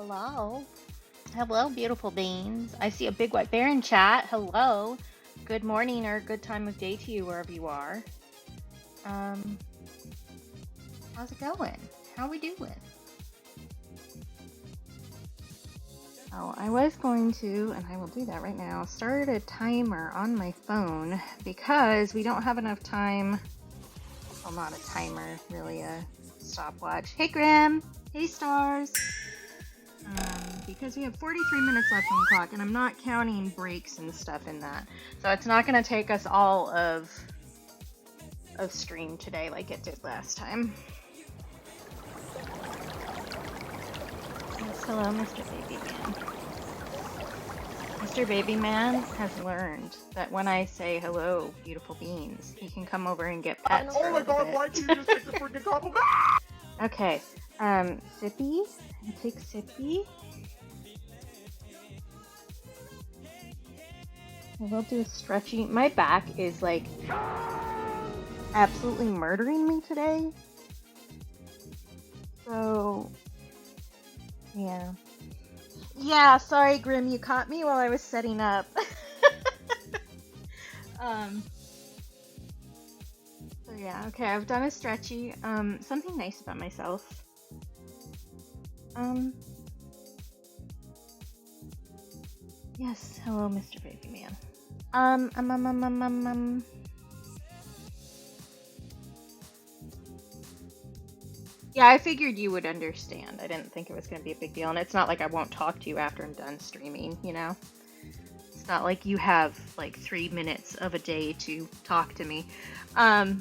Hello. Hello, beautiful beings. I see a big white bear in chat. Hello. Good morning or good time of day to you wherever you are. Um, how's it going? How we doing? Oh, I was going to, and I will do that right now, start a timer on my phone because we don't have enough time. Well, not a timer, really a stopwatch. Hey, Grim. Hey, Stars. Because we have 43 minutes left on the clock, and I'm not counting breaks and stuff in that. So it's not going to take us all of stream today like it did last time. Yes, hello, Mr. Baby Man. Mr. Baby Man has learned that when I say hello, beautiful beans, he can come over and get pets for a little bit. Oh my god, why'd you just take the freaking compliment? Okay, Sippy. I take Sippy. We'll do a stretchy. My back is like absolutely murdering me today. So, yeah. Yeah, sorry, Grim, you caught me while I was setting up. So yeah, okay, I've done a stretchy. Something nice about myself. Yes, hello, Mr. Baby Man. Yeah, I figured you would understand. I didn't think it was going to be a big deal, and it's not like I won't talk to you after I'm done streaming, you know? It's not like you have, like, 3 minutes of a day to talk to me. I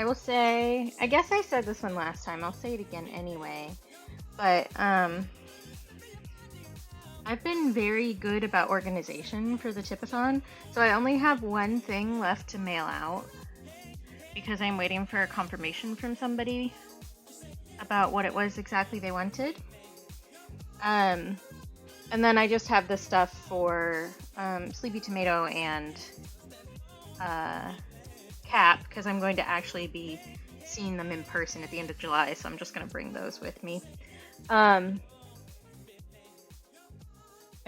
will say, I guess I said this one last time, I'll say it again anyway, but, I've been very good about organization for the Tipathon, so I only have one thing left to mail out because I'm waiting for a confirmation from somebody about what it was exactly they wanted. And then I just have the stuff for Sleepy Tomato and Cap because I'm going to actually be seeing them in person at the end of July, so I'm just going to bring those with me. I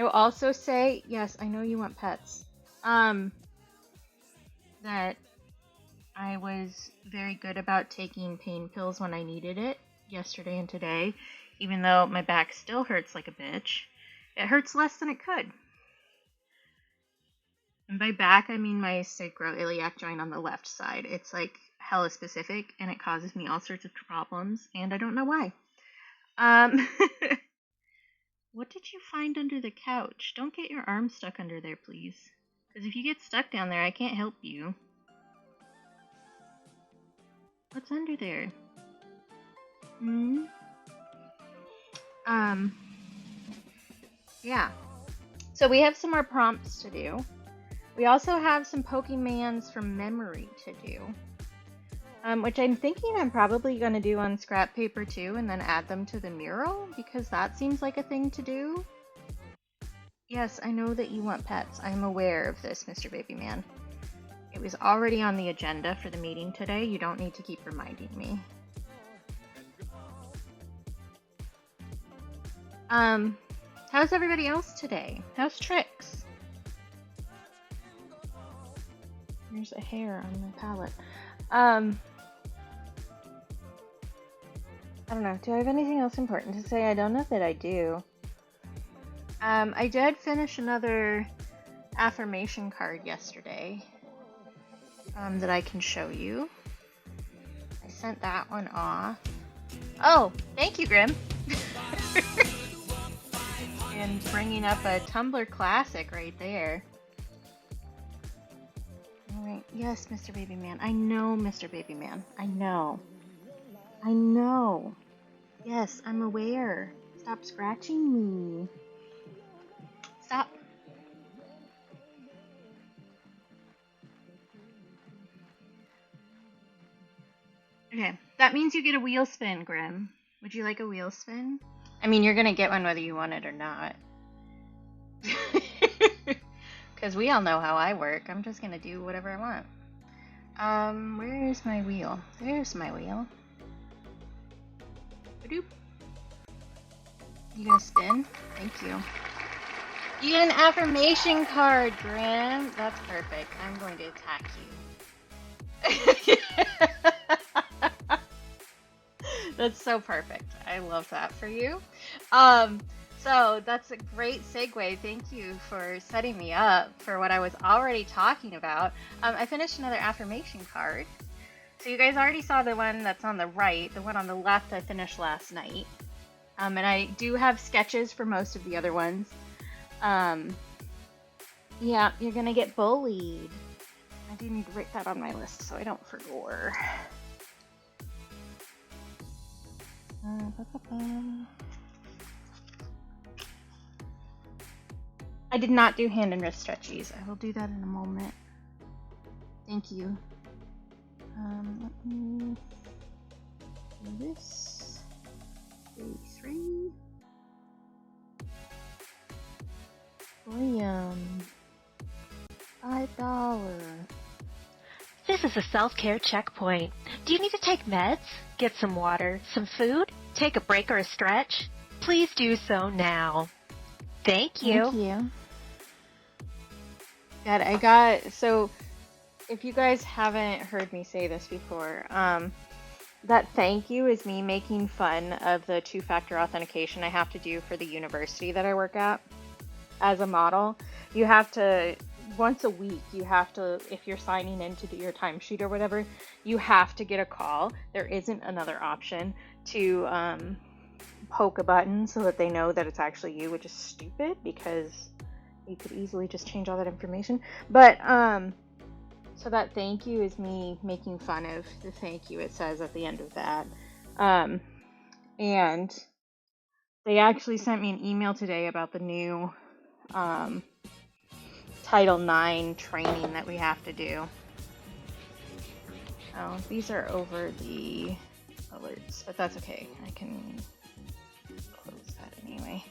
will also say, yes, I know you want pets, that I was very good about taking pain pills when I needed it yesterday and today, even though my back still hurts like a bitch. It hurts less than it could. And by back, I mean my sacroiliac joint on the left side. It's like hella specific, and it causes me all sorts of problems, and I don't know why. What did you find under the couch? Don't get your arm stuck under there, please. Because if you get stuck down there, I can't help you. What's under there? Yeah. So we have some more prompts to do. We also have some Pokemans from memory to do. Which I'm thinking I'm probably going to do on scrap paper too, and then add them to the mural, because that seems like a thing to do. Yes, I know that you want pets. I'm aware of this, Mr. Baby Man. It was already on the agenda for the meeting today. You don't need to keep reminding me. How's everybody else today? How's Trix? There's a hair on my palette. I don't know. Do I have anything else important to say? I don't know that I do. I did finish another affirmation card yesterday that I can show you. I sent that one off. Oh, thank you, Grim. And bringing up a Tumblr classic right there. Alright, yes, Mr. Baby Man. I know, Mr. Baby Man. I know. I know. Yes, I'm aware. Stop scratching me. Stop. Okay, that means you get a wheel spin, Grim. Would you like a wheel spin? I mean, you're gonna get one whether you want it or not. Because we all know how I work. I'm just gonna do whatever I want. Where is my wheel? There's my wheel. Ba-doop. You gonna spin? Thank you. You get an affirmation card, Grim. That's perfect. I'm going to attack you. That's so perfect. I love that for you. So that's a great segue. Thank you for setting me up for what I was already talking about. I finished another affirmation card. So you guys already saw the one that's on the right. The one on the left I finished last night. And I do have sketches for most of the other ones. Yeah, you're gonna get bullied. I do need to write that on my list so I don't forget. I did not do hand and wrist stretchies. I will do that in a moment. Thank you. Let me do this. 33. William. $5. This is a self-care checkpoint. Do you need to take meds? Get some water, some food? Take a break or a stretch? Please do so now. Thank you. Thank you. God, so if you guys haven't heard me say this before, that thank you is me making fun of the two-factor authentication I have to do for the university that I work at as a model. You have to, once a week, you have to, if you're signing in to do your timesheet or whatever, you have to get a call. There isn't another option to poke a button so that they know that it's actually you, which is stupid because you could easily just change all that information. But, so that thank you is me making fun of the thank you it says at the end of that. And they actually sent me an email today about the new Title IX training that we have to do. Oh, these are over the alerts, but that's okay. I can close that anyway.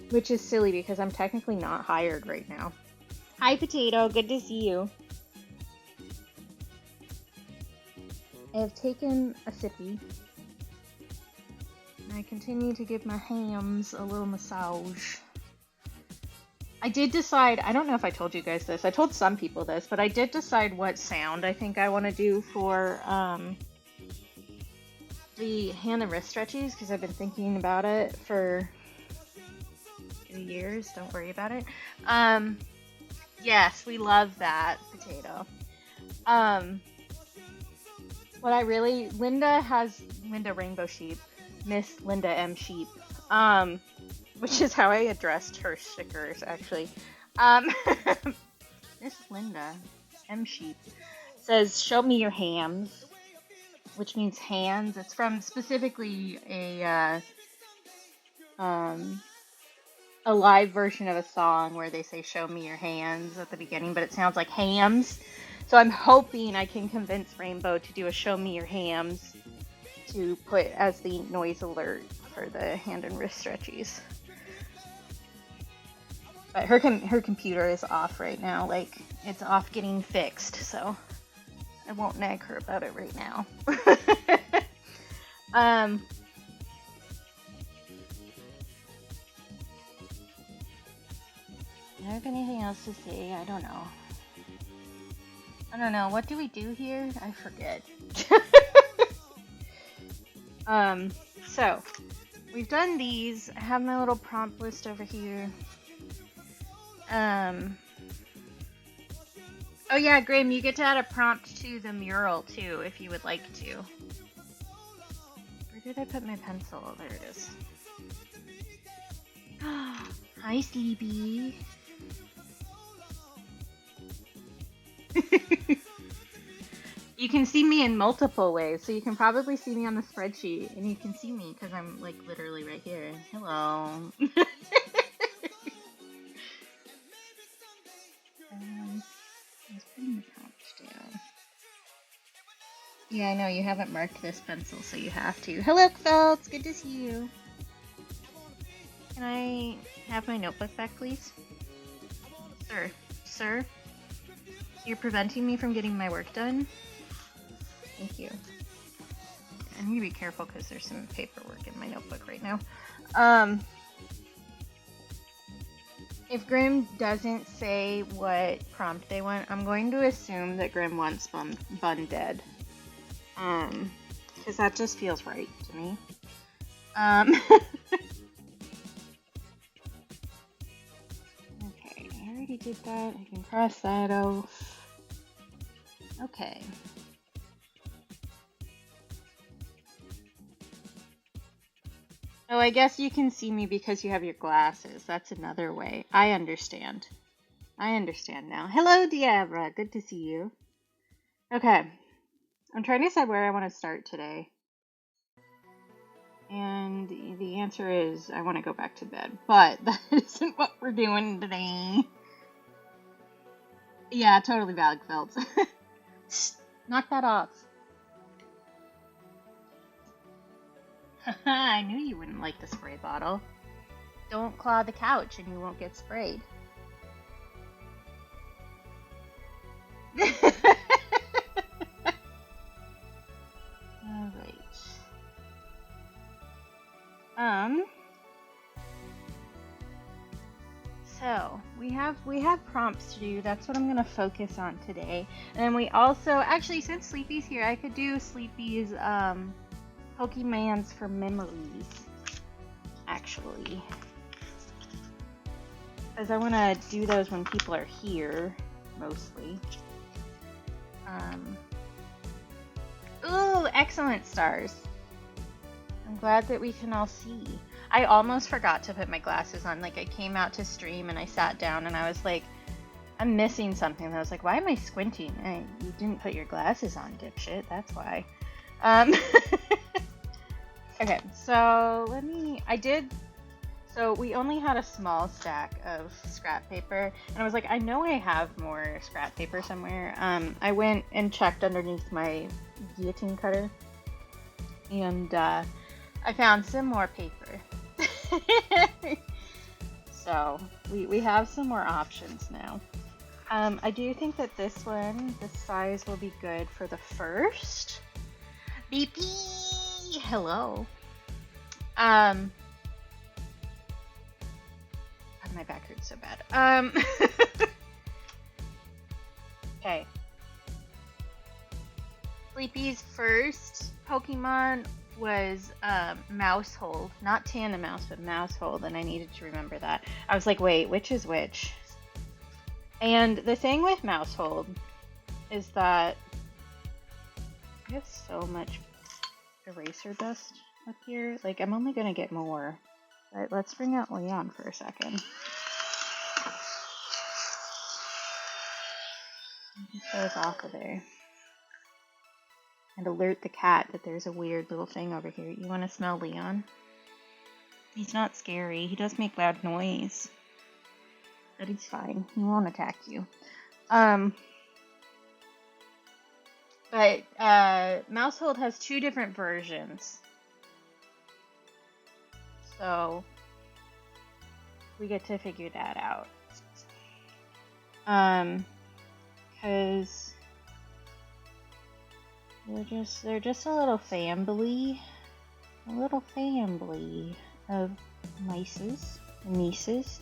Which is silly because I'm technically not hired right now. Hi, Potato. Good to see you. I have taken a sippy. And I continue to give my hams a little massage. I did decide, I don't know if I told you guys this. I told some people this, but I did decide what sound I think I want to do for the hand and wrist stretchies because I've been thinking about it for years. Don't worry about it. Yes, we love that, Potato. What I really, Linda Rainbow Sheep, Miss Linda M Sheep, which is how I addressed her stickers actually. Miss Linda M Sheep says, "Show me your hams," which means hands. It's from specifically a live version of a song where they say "show me your hands" at the beginning, but it sounds like hams. So I'm hoping I can convince Rainbow to do a "show me your hams" to put as the noise alert for the hand and wrist stretchies. But her computer is off right now, like it's off getting fixed, so I won't nag her about it right now. Do I have anything else to say? I don't know. What do we do here? I forget. So we've done these. I have my little prompt list over here. Oh yeah, Graham, you get to add a prompt to the mural too, if you would like to. Where did I put my pencil? Oh, there it is. Hi, Sleepy. You can see me in multiple ways, so you can probably see me on the spreadsheet, and you can see me because I'm like literally right here. Hello. Let's put the prompts down. Yeah, I know you haven't marked this pencil, so you have to. Hello, Feltz. Good to see you. Can I have my notebook back, please? Sir? You're preventing me from getting my work done? Thank you. I need to be careful because there's some paperwork in my notebook right now. If Grim doesn't say what prompt they want, I'm going to assume that Grim wants Bun dead. Because that just feels right to me. Okay, I already did that. I can cross that off. Okay. Oh, I guess you can see me because you have your glasses. That's another way. I understand. I understand now. Hello, Diabra. Good to see you. Okay. I'm trying to decide where I want to start today. And the answer is I want to go back to bed. But that isn't what we're doing today. Yeah, totally valid, Feltz. Knock that off. I knew you wouldn't like the spray bottle. Don't claw the couch and you won't get sprayed. Alright. So we have prompts to do. That's what I'm gonna focus on today. And then we also actually, since Sleepy's here, I could do Sleepy's Pokemans for memories. Actually. Because I wanna do those when people are here, mostly. Ooh, excellent stars. I'm glad that we can all see. I almost forgot to put my glasses on. Like, I came out to stream and I sat down and I was like, I'm missing something. And I was like, why am I squinting? You didn't put your glasses on, dipshit. That's why. Okay, so so we only had a small stack of scrap paper. And I was like, I know I have more scrap paper somewhere. I went and checked underneath my guillotine cutter. And I found some more paper. So we have some more options now. I do think that this size will be good for the first. BP! Hello. God, my back hurts so bad. Okay. Sleepy's first Pokemon was Mousehold. Not Tandemaus, but Mousehold, and I needed to remember that. I was like, wait, which is which? And the thing with Mousehold is that I have so much eraser dust up here. Like, I'm only gonna get more. But let's bring out Leon for a second. Get those off of there. And alert the cat that there's a weird little thing over here. You want to smell Leon? He's not scary. He does make loud noise. But he's fine. He won't attack you. But Mousehold has two different versions. So we get to figure that out. Because they're just a little family of mices and nieces.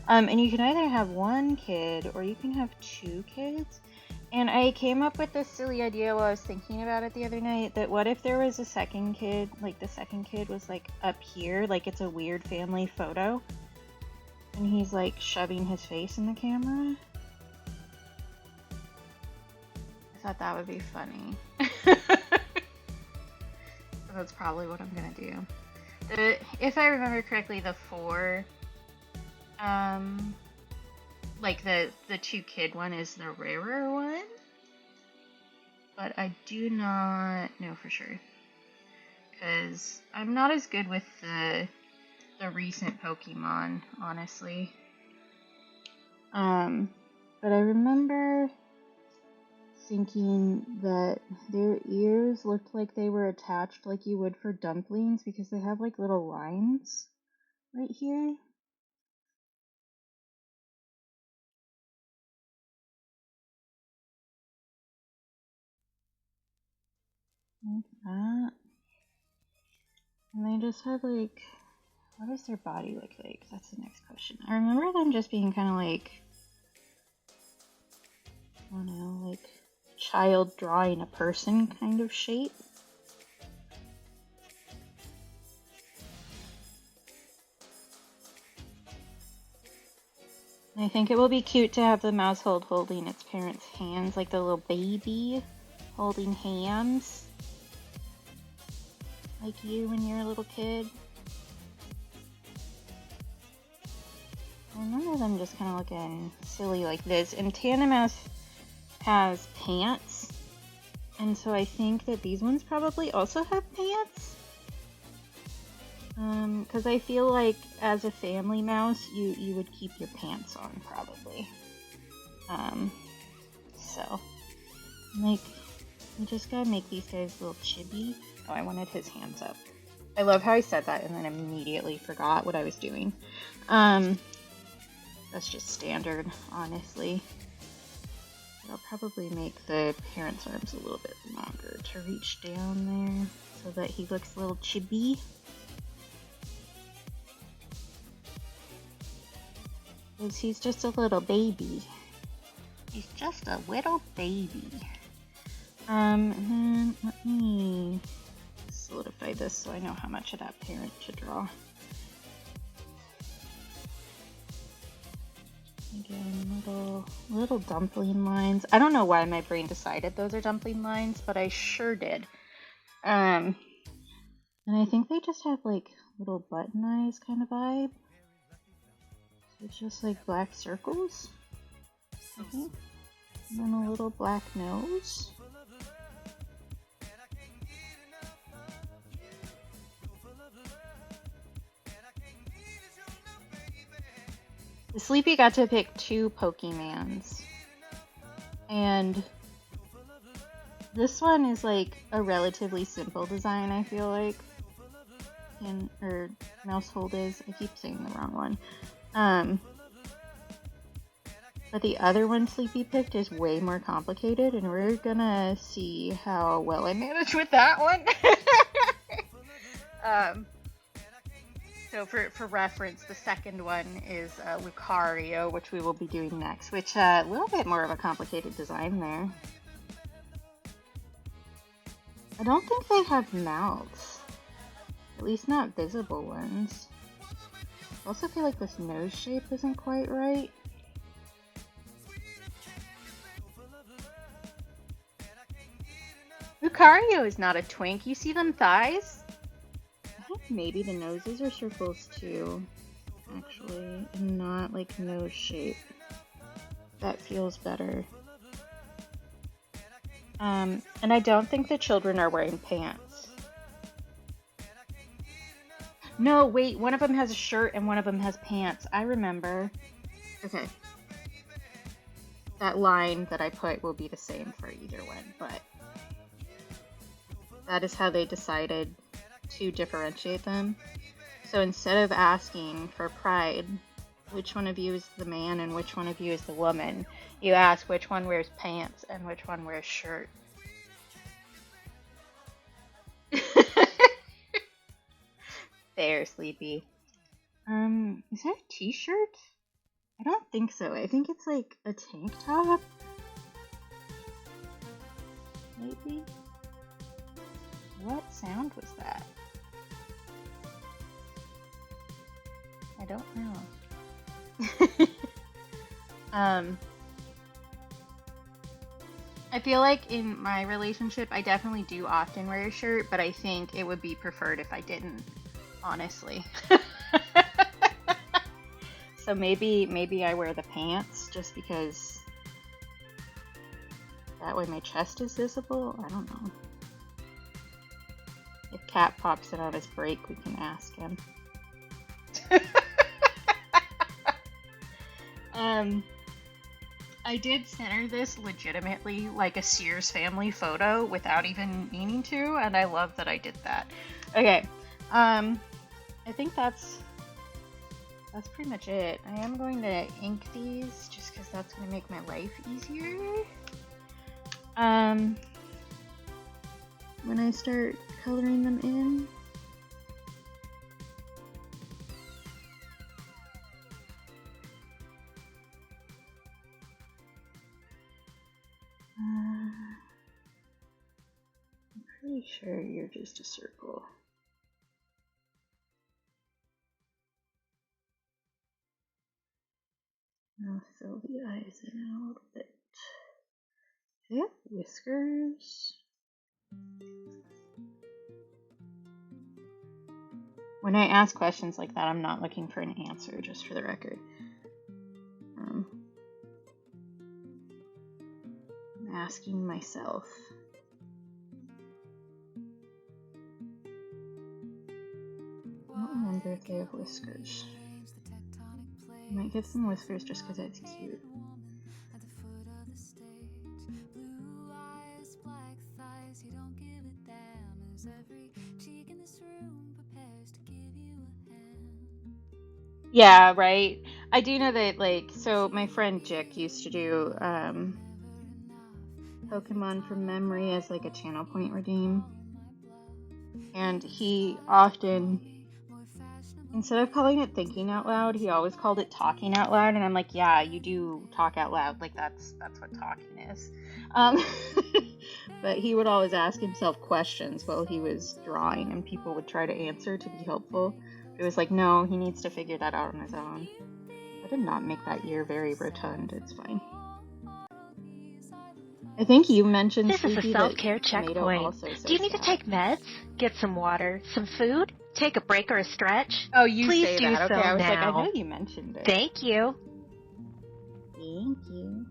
And you can either have one kid or you can have two kids. And I came up with this silly idea while I was thinking about it the other night, that what if there was a second kid, like the second kid was like up here, like it's a weird family photo, and he's like shoving his face in the camera. I thought that would be funny. So that's probably what I'm gonna do. If I remember correctly, the four, like the two kid one is the rarer one, but I do not know for sure because I'm not as good with the recent Pokemon, honestly. But I remember thinking that their ears looked like they were attached like you would for dumplings because they have like little lines right here. Like that. And they just have like, what does their body look like? That's the next question. I remember them just being kind of like, I don't know, like child drawing a person kind of shape. I think it will be cute to have the mouse holding its parents' hands, like the little baby holding hands, like you when you're a little kid. I remember them just kind of looking silly like this. And Tana Mouse has pants, and so I think that these ones probably also have pants. Because I feel like as a family mouse, you would keep your pants on probably. So like, we just gotta make these guys a little chibi. Oh, I wanted his hands up. I love how I said that and then immediately forgot what I was doing. That's just standard, honestly. I'll probably make the parent's arms a little bit longer to reach down there so that he looks a little chibi. Because he's just a little baby. He's just a little baby. And then let me solidify this so I know how much of that parent to draw. Again, little dumpling lines. I don't know why my brain decided those are dumpling lines, but I sure did. And I think they just have like little button eyes kind of vibe. It's just like black circles. And then a little black nose. Sleepy got to pick 2 Pokemans. And this one is like a relatively simple design, I feel like. Or Mousehold is. I keep saying the wrong one. But the other one Sleepy picked is way more complicated, and we're gonna see how well I manage with that one. So for reference, the second one is Lucario, which we will be doing next, which a little bit more of a complicated design there. I don't think they have mouths. At least not visible ones. I also feel like this nose shape isn't quite right. Lucario is not a twink. You see them thighs? I think maybe the noses are circles too, actually, and not like nose shape. That feels better. And I don't think the children are wearing pants. No, wait, one of them has a shirt and one of them has pants. I remember. Okay. That line that I put will be the same for either one, but that is how they decided to differentiate them. So instead of asking for pride, which one of you is the man and which one of you is the woman, you ask which one wears pants and which one wears shirt. There, Sleepy. Is that a t-shirt? I don't think so. I think it's like a tank top. Maybe? What sound was that? I don't know. I feel like in my relationship, I definitely do often wear a shirt, but I think it would be preferred if I didn't, honestly. So maybe I wear the pants just because that way my chest is visible. I don't know. If Cat pops in on his break, we can ask him. I did center this legitimately like a Sears family photo without even meaning to, and I love that I did that. Okay, I think that's pretty much it. I am going to ink these just because that's going to make my life easier. When I start coloring them in. you're just a circle. Now fill the eyes in a little bit. Do they have whiskers? When I ask questions like that, I'm not looking for an answer, just for the record. I'm asking myself. I don't remember if they have whiskers. I might give some whiskers just because it's cute. Yeah, right. I do know that, like, so my friend Jick used to do Pokemon from memory as like a channel point redeem. And he often, instead of calling it thinking out loud, he always called it talking out loud. And I'm like, yeah, you do talk out loud. Like, that's what talking is. But he would always ask himself questions while he was drawing, and people would try to answer to be helpful. It was like, no, he needs to figure that out on his own. I did not make that ear very rotund. It's fine. I think you mentioned, This is a Sleepy, self-care that Tomato checkpoint. also says Do you need to that. take meds? Get some water? Some food? Take a break or a stretch? Oh, you Please say do that. Okay, so I was like, I now. know you mentioned it. Thank you. Thank you.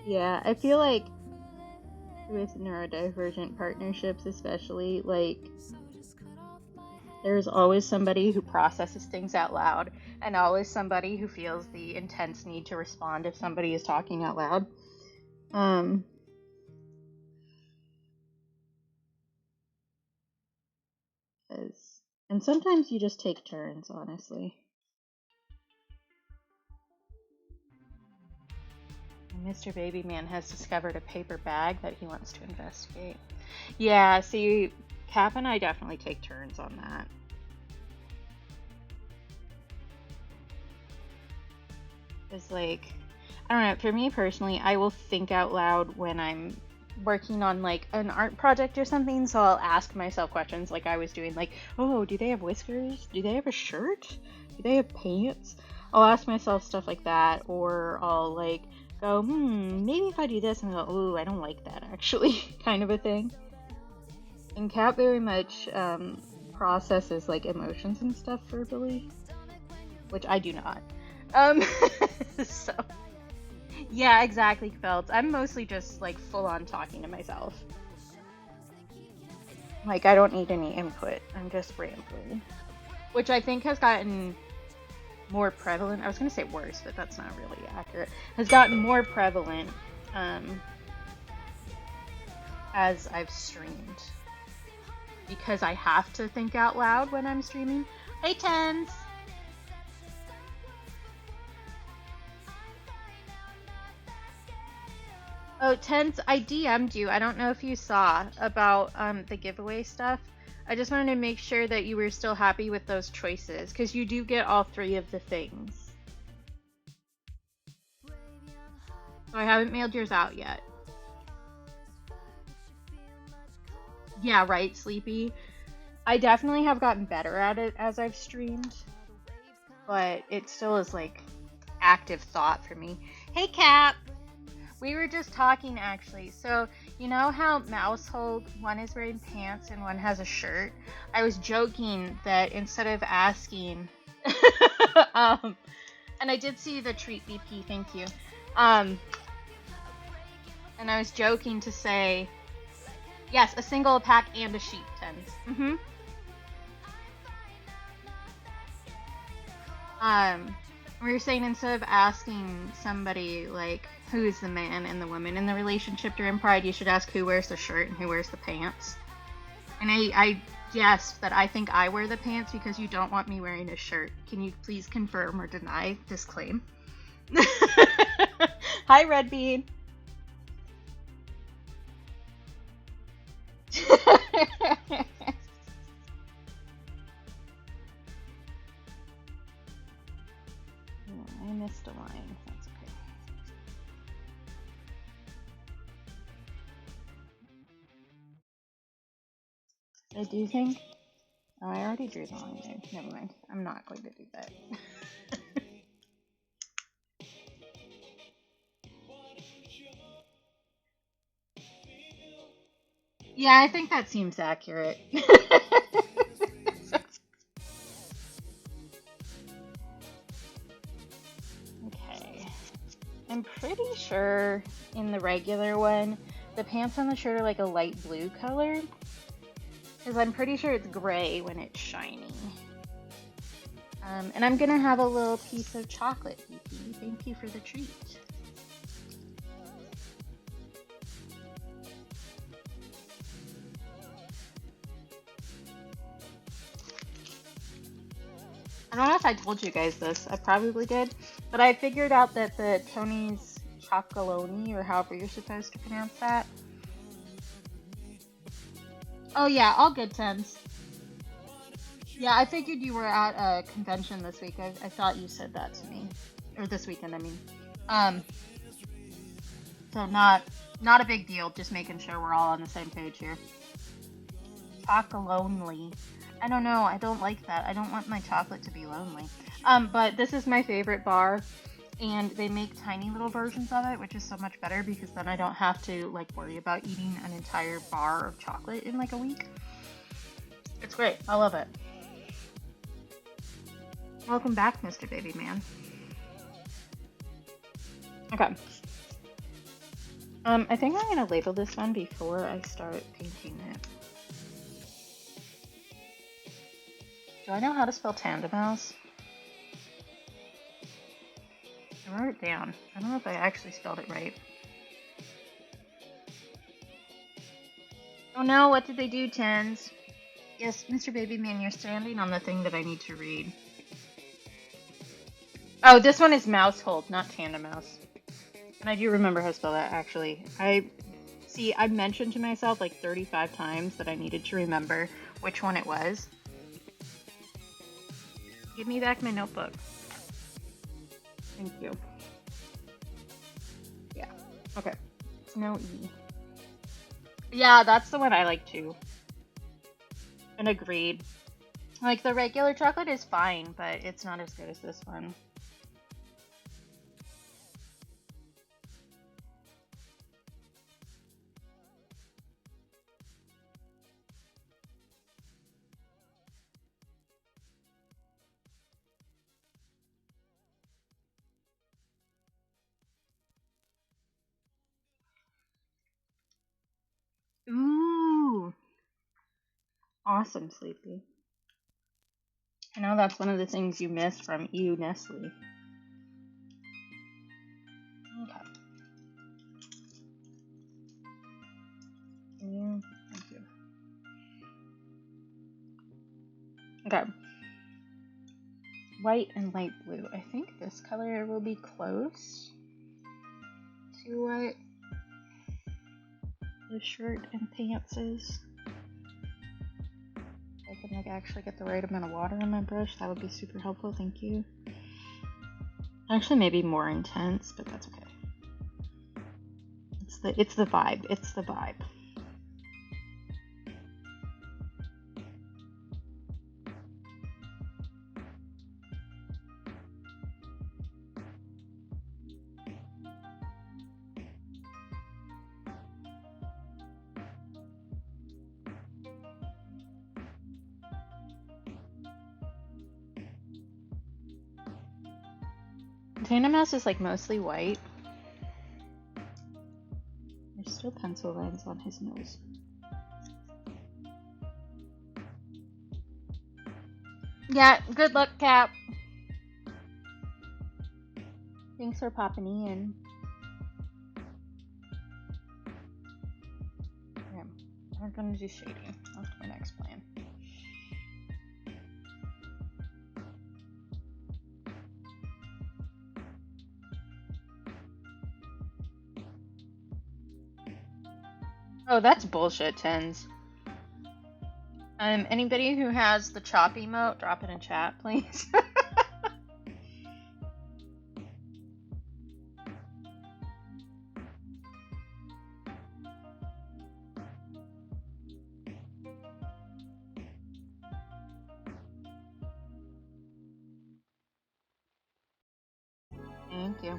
Yeah, I feel like with neurodivergent partnerships especially, like, there's always somebody who processes things out loud, and always somebody who feels the intense need to respond if somebody is talking out loud. And sometimes you just take turns, honestly. Mr. Babyman has discovered a paper bag that he wants to investigate. Yeah, see, Cap and I definitely take turns on that. It's like, I don't know, for me personally, I will think out loud when I'm working on like an art project or something, so I'll ask myself questions like I was doing, like, oh, do they have whiskers? Do they have a shirt? Do they have pants? I'll ask myself stuff like that, or I'll like go, maybe if I do this, and go, ooh, I don't like that actually, kind of a thing. And Kat very much processes like emotions and stuff verbally, which I do not. So yeah, exactly, Felt. I'm mostly just like full on talking to myself. Like, I don't need any input. I'm just rambling, which I think has gotten more prevalent. I was going to say worse, but that's not really accurate. Has gotten more prevalent as I've streamed, because I have to think out loud when I'm streaming. Hey, Tens! Oh, Tens, I DM'd you. I don't know if you saw about the giveaway stuff. I just wanted to make sure that you were still happy with those choices, because you do get all 3 of the things. So I haven't mailed yours out yet. Yeah, right, Sleepy. I definitely have gotten better at it as I've streamed, but it still is like active thought for me. Hey, Cap! We were just talking, actually. So, you know how Mousehold, one is wearing pants and one has a shirt? I was joking that instead of asking... and I did see the treat BP, thank you. And And I was joking to say, yes, a single, a pack, and a sheet, Tens. Mm-hmm. We were saying instead of asking somebody like who's the man and the woman in the relationship during Pride, you should ask who wears the shirt and who wears the pants. And I guessed that I think I wear the pants because you don't want me wearing a shirt. Can you please confirm or deny this claim? Hi, Red Bean. Oh, I missed a line. That's okay. I do think. Oh, I already drew the line there. Never mind. I'm not going to do that. Yeah, I think that seems accurate. Okay. I'm pretty sure in the regular one, the pants on the shirt are like a light blue color. Because I'm pretty sure it's gray when it's shiny. And I'm gonna have a little piece of chocolate, PP. Thank you for the treat. I don't know if I told you guys this. I probably did. But I figured out that the Tony's Chocolonely, or however you're supposed to pronounce that. Oh yeah, all good, Tens. Yeah, I figured you were at a convention this week. I thought you said that to me. Or this weekend, I mean. So not a big deal, just making sure we're all on the same page here. Chocolonely. I don't know, I don't like that. I don't want my chocolate to be lonely. But this is my favorite bar, and they make tiny little versions of it, which is so much better because then I don't have to like worry about eating an entire bar of chocolate in like a week. It's great. I love it. Welcome back, Mr. Baby Man. Okay. I think I'm gonna label this one before I start painting it. Do I know how to spell Tandemouse? I wrote it down. I don't know if I actually spelled it right. Oh no, what did they do, Tens? Yes, Mr. Baby Man, you're standing on the thing that I need to read. Oh, this one is Mousehold, not Tandemouse. And I do remember how to spell that, actually. I've mentioned to myself like 35 times that I needed to remember which one it was. Give me back my notebook. Thank you. Yeah. Okay. It's no E. Yeah, that's the one I like too. And agreed. Like, the regular chocolate is fine, but it's not as good as this one. Ooh. Awesome, Sleepy. I know that's one of the things you miss from you, Nestle. Okay. Thank you. Okay. White and light blue. I think this color will be close to what the shirt and pants is. If I can like actually get the right amount of water on my brush, that would be super helpful. Thank you. Actually, maybe more intense, but that's okay. It's the vibe. It's the vibe. Tandemouse is like mostly white. Still pencil lines on his nose. Yeah, good luck, Cap. Thanks for popping in. Yeah, we're gonna do shading. That's my next plan. Oh, that's bullshit, Tens. Anybody who has the chop emote, drop it in chat, please. Thank you.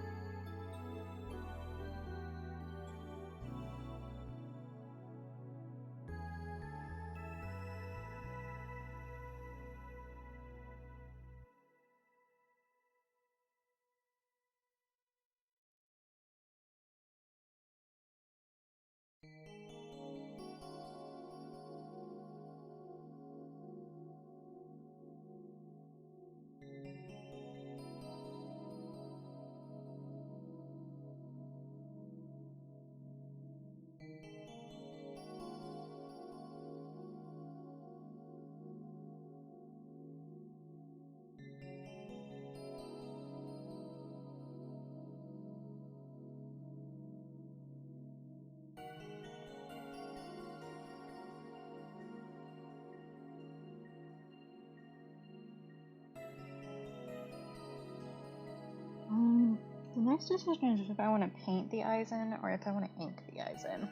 The next decision is if I want to paint the eyes in or if I want to ink the eyes in.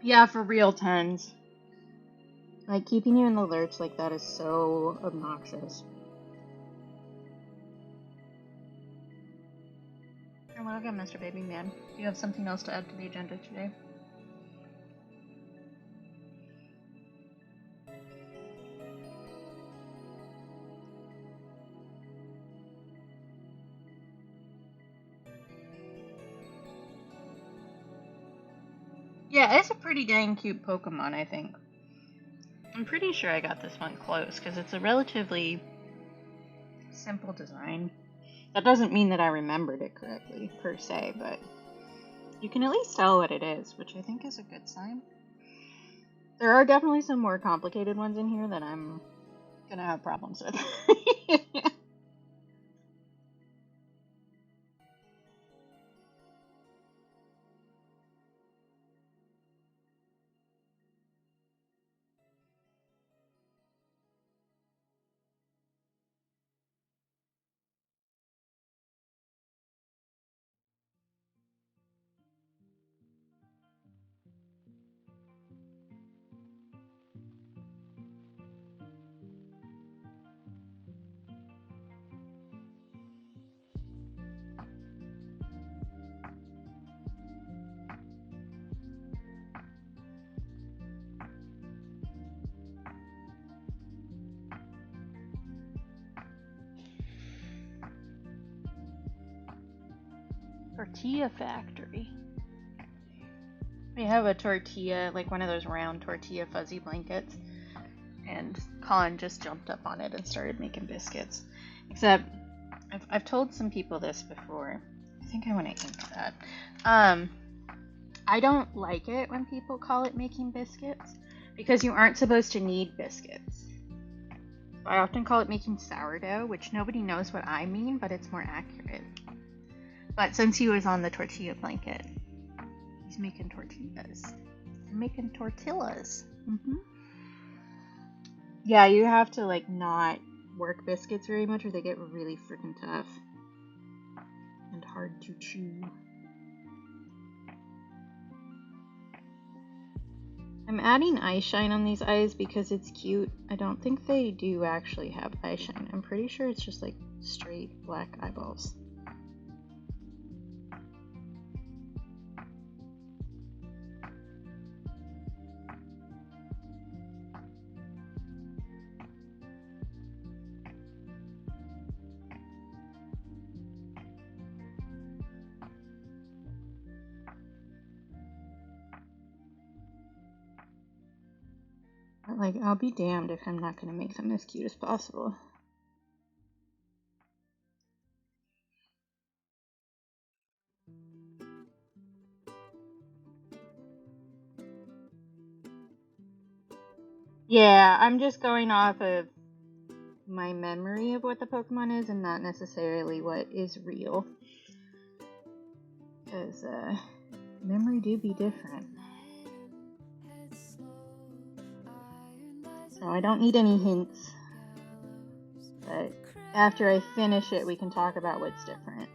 Yeah, for real, Tens. Like, keeping you in the lurch like that is so obnoxious. And welcome, Mr. Baby Man. Do you have something else to add to the agenda today? Yeah, it's a pretty dang cute Pokemon, I think. I'm pretty sure I got this one close, because it's a relatively simple design. That doesn't mean that I remembered it correctly, per se, but you can at least tell what it is, which I think is a good sign. There are definitely some more complicated ones in here that I'm gonna have problems with. Tortilla factory. We have a tortilla, like one of those round tortilla fuzzy blankets, and Colin just jumped up on it and started making biscuits. Except, I've told some people this before. I think I want to ink that. I don't like it when people call it making biscuits, because you aren't supposed to knead biscuits. I often call it making sourdough, which nobody knows what I mean, but it's more accurate. But since he was on the tortilla blanket, he's making tortillas. I'm making tortillas. Yeah, you have to like not work biscuits very much or they get really freaking tough and hard to chew. I'm adding eye shine on these eyes because it's cute. I don't think they do actually have eye shine. I'm pretty sure it's just like straight black eyeballs. like, I'll be damned if I'm not going to make them as cute as possible. Yeah, I'm just going off of my memory of what the Pokemon is and not necessarily what is real. Because memory do be different. So I don't need any hints. But after I finish it, we can talk about what's different.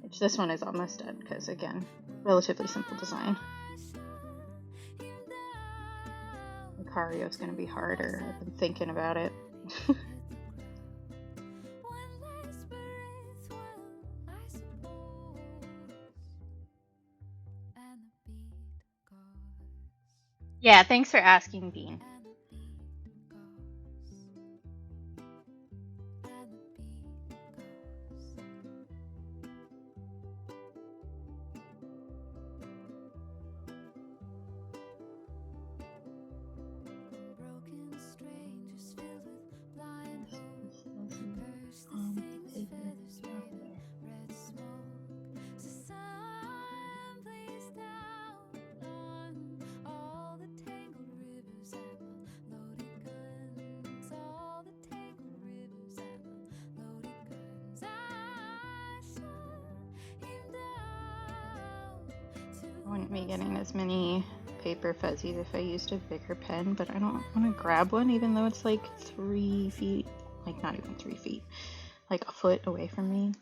Which this one is almost done because, again, relatively simple design. Lucario's going to be harder. I've been thinking about it. Yeah, thanks for asking, Bean. I wouldn't be getting as many paper fuzzies if I used a bigger pen, but I don't want to grab one even though it's like 3 feet, like not even 3 feet, like a foot away from me.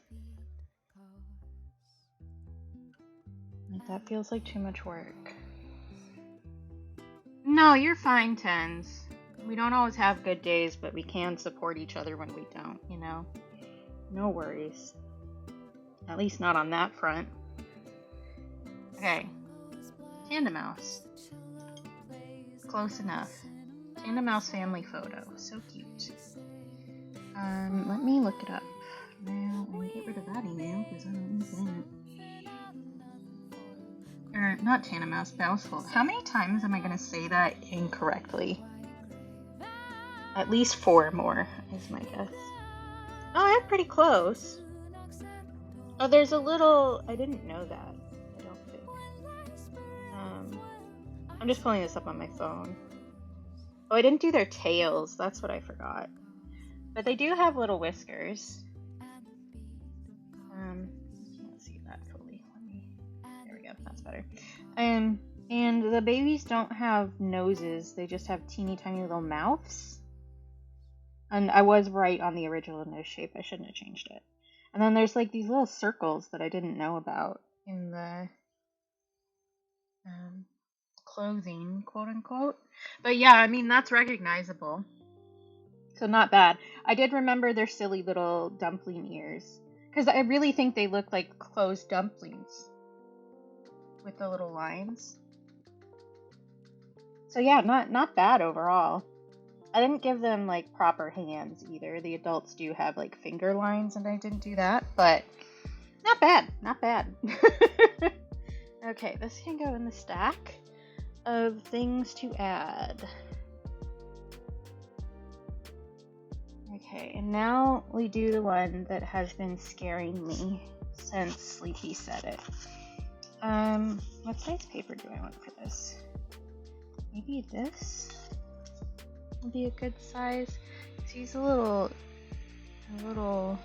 Like that feels like too much work. No, you're fine, Tens. We don't always have good days, but we can support each other when we don't, you know? No worries. At least not on that front. Okay. Tandemaus. Close enough. Tandemaus family photo. So cute. Let me look it up. Now, I'm gonna get rid of that email because I don't need that. Or, not Tandemaus, Bouseful. How many times am I gonna say that incorrectly? At least 4 more is my guess. Oh, I'm pretty close. Oh, there's a little... I didn't know that. I don't think. I'm just pulling this up on my phone. Oh, I didn't do their tails. That's what I forgot. But they do have little whiskers. I can't see that fully. There we go. That's better. And the babies don't have noses. They just have teeny tiny little mouths. And I was right on the original nose shape. I shouldn't have changed it. And then there's like these little circles that I didn't know about in the clothing, quote unquote. But yeah, I mean, that's recognizable. So not bad. I did remember their silly little dumpling ears. Because I really think they look like closed dumplings. With the little lines. So yeah, not bad overall. I didn't give them like proper hands either. The adults do have like finger lines and I didn't do that, but not bad, not bad. Okay, this can go in the stack of things to add. Okay, and now we do the one that has been scaring me since Sleepy said it. What size paper do I want for this? Maybe this will be a good size. He's a little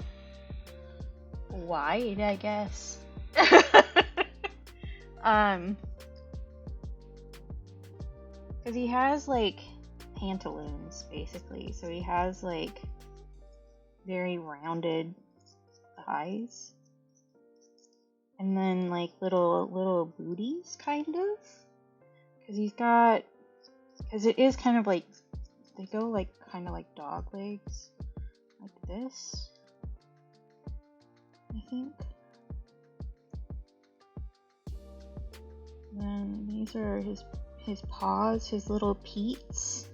wide, I guess. Because he has like pantaloons basically, so he has like very rounded thighs, and then like little booties, kind of. Because it is kind of like they go like kind of like dog legs, like this, I think. And then these are his paws, his little peats.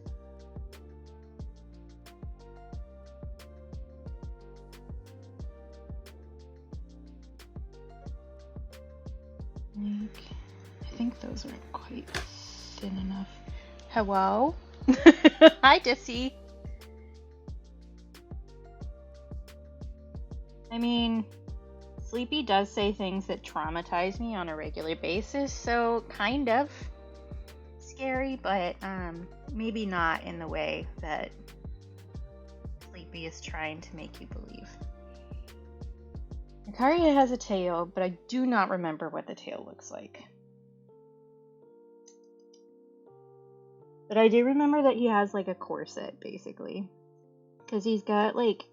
Like, I think those aren't quite thin enough. Hello? Hi, Dissy. I mean, Sleepy does say things that traumatize me on a regular basis, so kind of scary, but maybe not in the way that Sleepy is trying to make you believe. Ikaria has a tail, but I do not remember what the tail looks like. But I do remember that he has like a corset, basically. Because he's got like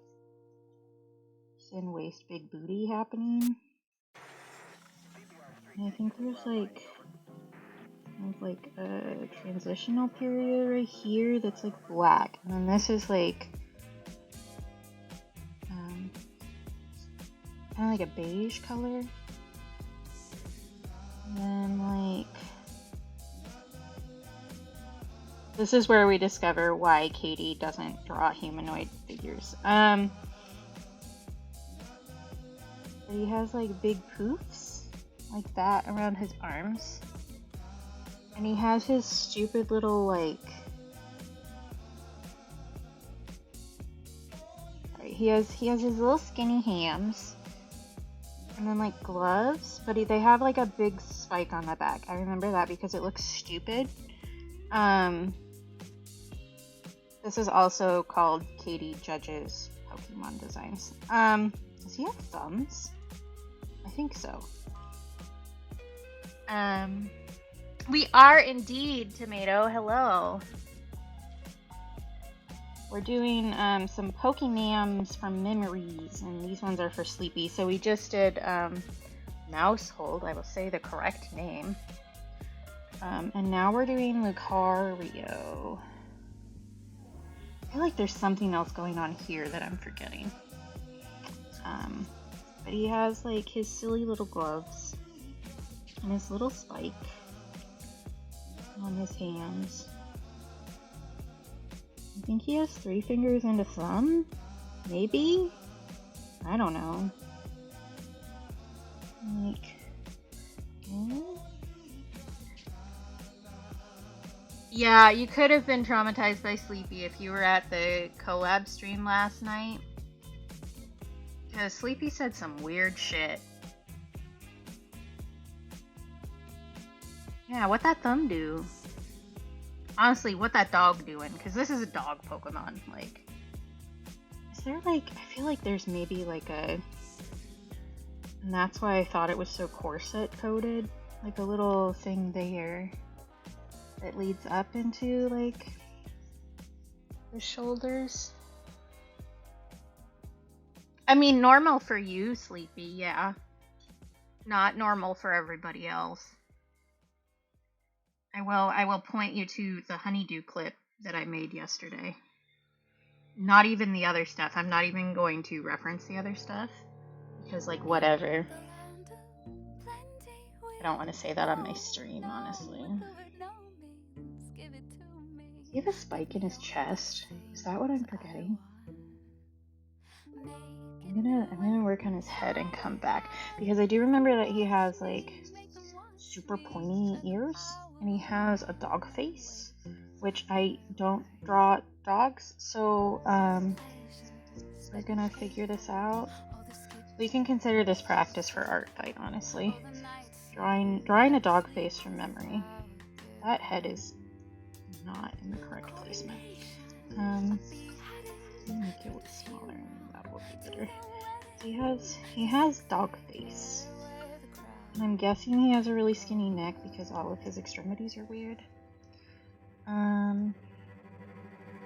thin waist, big booty happening. And I think there's like a transitional period right here that's like black. And then this is like kind of like a beige color. And then like this is where we discover why Katie doesn't draw humanoid figures. But he has like big poofs like that around his arms. And he has his stupid little like he has his little skinny hams. And then like gloves, but they have like a big spike on the back. I remember that because it looks stupid. This is also called Katie Judge's Pokemon designs. Does he have thumbs? I think so. We are indeed, Tomato. Hello. We're doing some Pokemams from Memories, and these ones are for Sleepy. So we just did Mousehold, I will say the correct name. And now we're doing Lucario. I feel like there's something else going on here that I'm forgetting. But he has like his silly little gloves and his little spike on his hands. I think he has 3 fingers and a thumb? Maybe? I don't know. Like, yeah, you could have been traumatized by Sleepy if you were at the collab stream last night. Because Sleepy said some weird shit. Yeah, what that thumb do? Honestly, what that dog doing? Because this is a dog Pokemon. Like, is there like, I feel like there's maybe like a, and that's why I thought it was so corset coated. Like a little thing there that leads up into like the shoulders. I mean, normal for you, Sleepy, yeah. Not normal for everybody else. I will point you to the honeydew clip that I made yesterday. Not even the other stuff. I'm not even going to reference the other stuff. Because, like, whatever. I don't want to say that on my stream, honestly. Does he have a spike in his chest? Is that what I'm forgetting? I'm gonna work on his head and come back. Because I do remember that he has, like, super pointy ears. And he has a dog face, which I don't draw dogs, so we're gonna figure this out. We can consider this practice for art fight, honestly. Drawing a dog face from memory. That head is not in the correct placement. Make it look smaller, and that will be better. So he has dog face. And I'm guessing he has a really skinny neck because all of his extremities are weird. And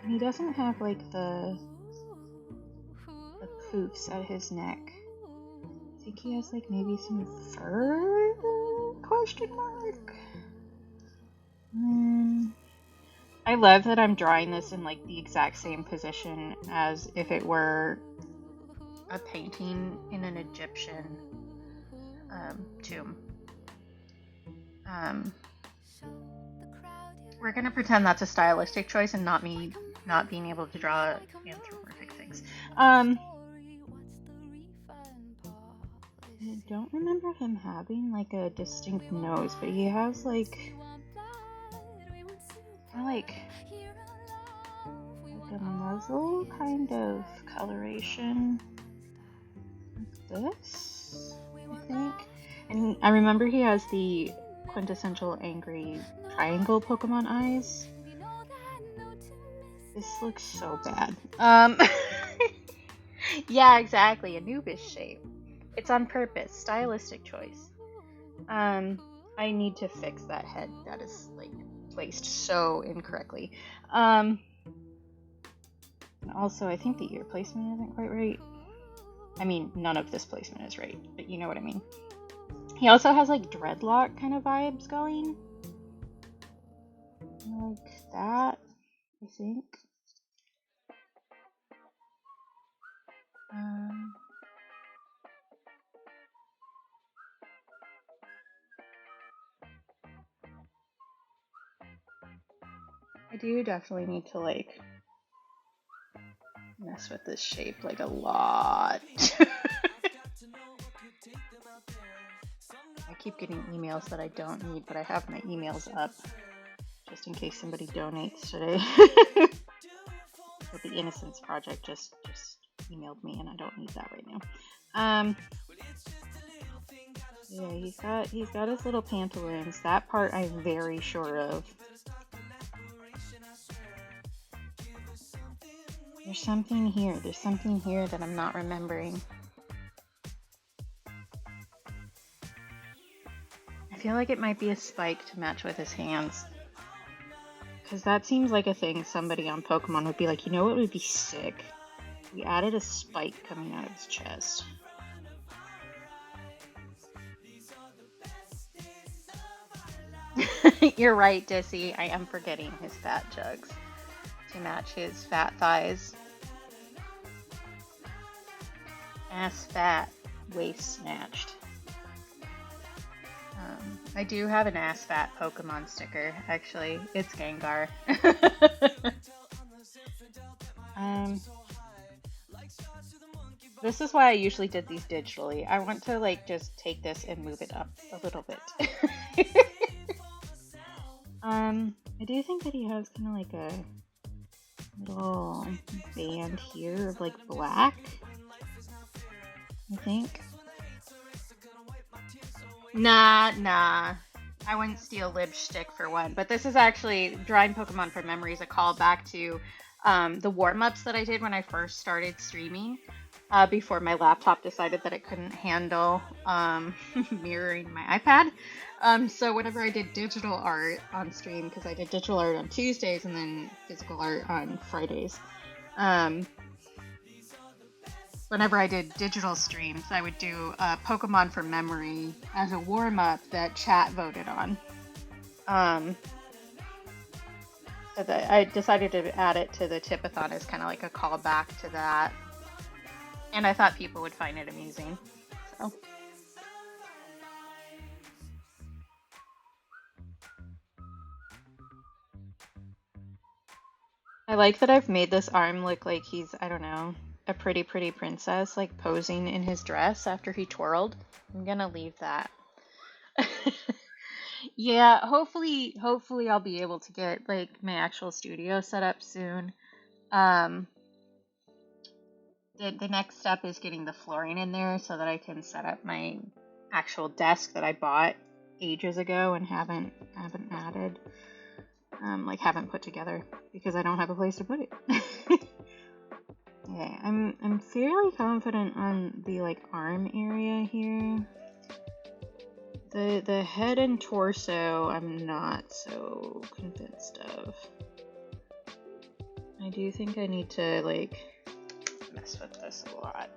he doesn't have like the poofs at his neck. I think he has like maybe some fur? Question mark. I love that I'm drawing this in like the exact same position as if it were a painting in an Egyptian tomb. We're gonna pretend that's a stylistic choice and not me not being able to draw anthropomorphic things. don't remember him having like a distinct nose, but he has like a muzzle kind of coloration like this, I think. And I remember he has the quintessential angry triangle Pokemon eyes. This looks so bad. Yeah, exactly, Anubis shape. It's on purpose, stylistic choice. I need to fix that head. That is like placed so incorrectly. And also, I think the ear placement isn't quite right. I mean, none of this placement is right, but you know what I mean. He also has like dreadlock kind of vibes going. Like that, I think. I do definitely need to like mess with this shape like a lot. I keep getting emails that I don't need, but I have my emails up just in case somebody donates today. But the Innocence Project just emailed me, and I don't need that right now. Yeah, he's got his little pantaloons. That part I'm very sure of. There's something here. There's something here that I'm not remembering. I feel like it might be a spike to match with his hands. Because that seems like a thing somebody on Pokemon would be like, you know what would be sick? We added a spike coming out of his chest. You're right, Dissy. I am forgetting his fat jugs to match his fat thighs. Ass fat, waist snatched. I do have an ass fat Pokemon sticker, actually. It's Gengar. This is why I usually did these digitally. I want to like just take this and move it up a little bit. I do think that he has kind of like a little band here of like black, I think. Nah. I wouldn't steal lipstick for one. But this is actually, drawing Pokemon from memory is a callback to the warm-ups that I did when I first started streaming. Before my laptop decided that it couldn't handle mirroring my iPad. So whenever I did digital art on stream, because I did digital art on Tuesdays and then physical art on Fridays, whenever I did digital streams, I would do Pokemon from memory as a warm-up that chat voted on. So that I decided to add it to the Tipathon as kind of like a callback to that. And I thought people would find it amusing. So. I like that I've made this arm look like he's, I don't know, a pretty princess, like posing in his dress after he twirled. I'm gonna leave that. Yeah, hopefully I'll be able to get like my actual studio set up soon. The next step is getting the flooring in there so that I can set up my actual desk that I bought ages ago and haven't added, like haven't put together because I don't have a place to put it. Okay, I'm fairly confident on the like arm area here. The head and torso I'm not so convinced of. I do think I need to like mess with this a lot.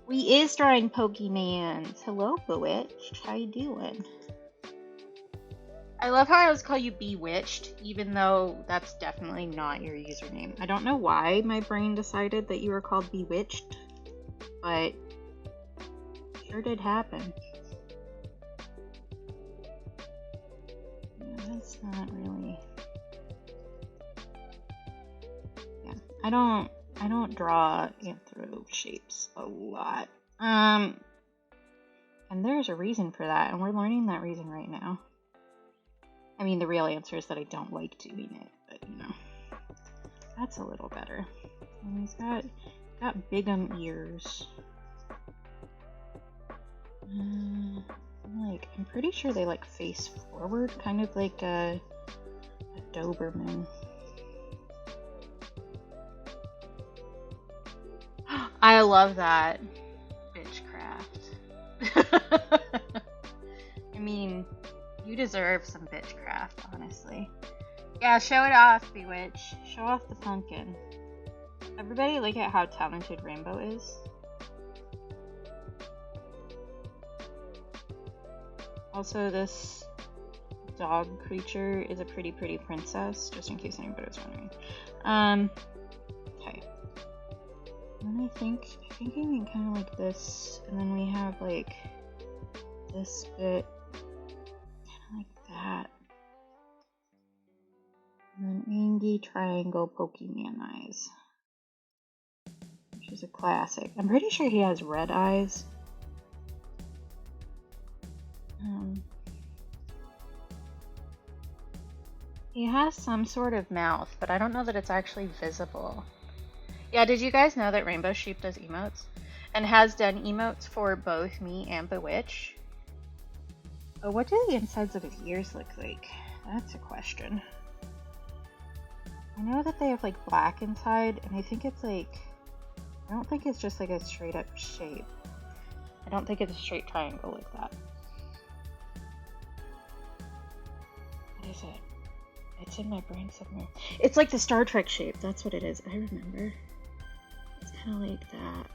We is drawing Pokemans. Hello, Bewitched. How you doing? I love how I always call you Bewitched, even though that's definitely not your username. I don't know why my brain decided that you were called Bewitched, but sure did happen. Yeah, that's not really... Yeah, I I don't draw anthro shapes a lot. And there's a reason for that, and we're learning that reason right now. I mean, the real answer is that I don't like doing it, but you know, that's a little better. And he's got big ears. I'm pretty sure they like face forward, kind of like a Doberman. I love that. Bitchcraft. I mean, you deserve some bitchcraft, honestly. Yeah, show it off, Bewitch. Show off the pumpkin. Everybody look at how talented Rainbow is. Also, this dog creature is a pretty princess, just in case anybody was wondering. Okay. And then I think I mean kind of like this, and then we have like this bit, kind of like that. And then Angie Triangle Pokemon eyes, which is a classic. I'm pretty sure he has red eyes. He has some sort of mouth, but I don't know that it's actually visible. Yeah, did you guys know that Rainbow Sheep does emotes? And has done emotes for both me and Bewitch? Oh, what do the insides of his ears look like? That's a question. I know that they have like black inside, and I think it's like, I don't think it's just like a straight up shape. I don't think it's a straight triangle like that. What is it? It's in my brain somewhere. It's like the Star Trek shape. That's what it is. I remember. It's kind of like that.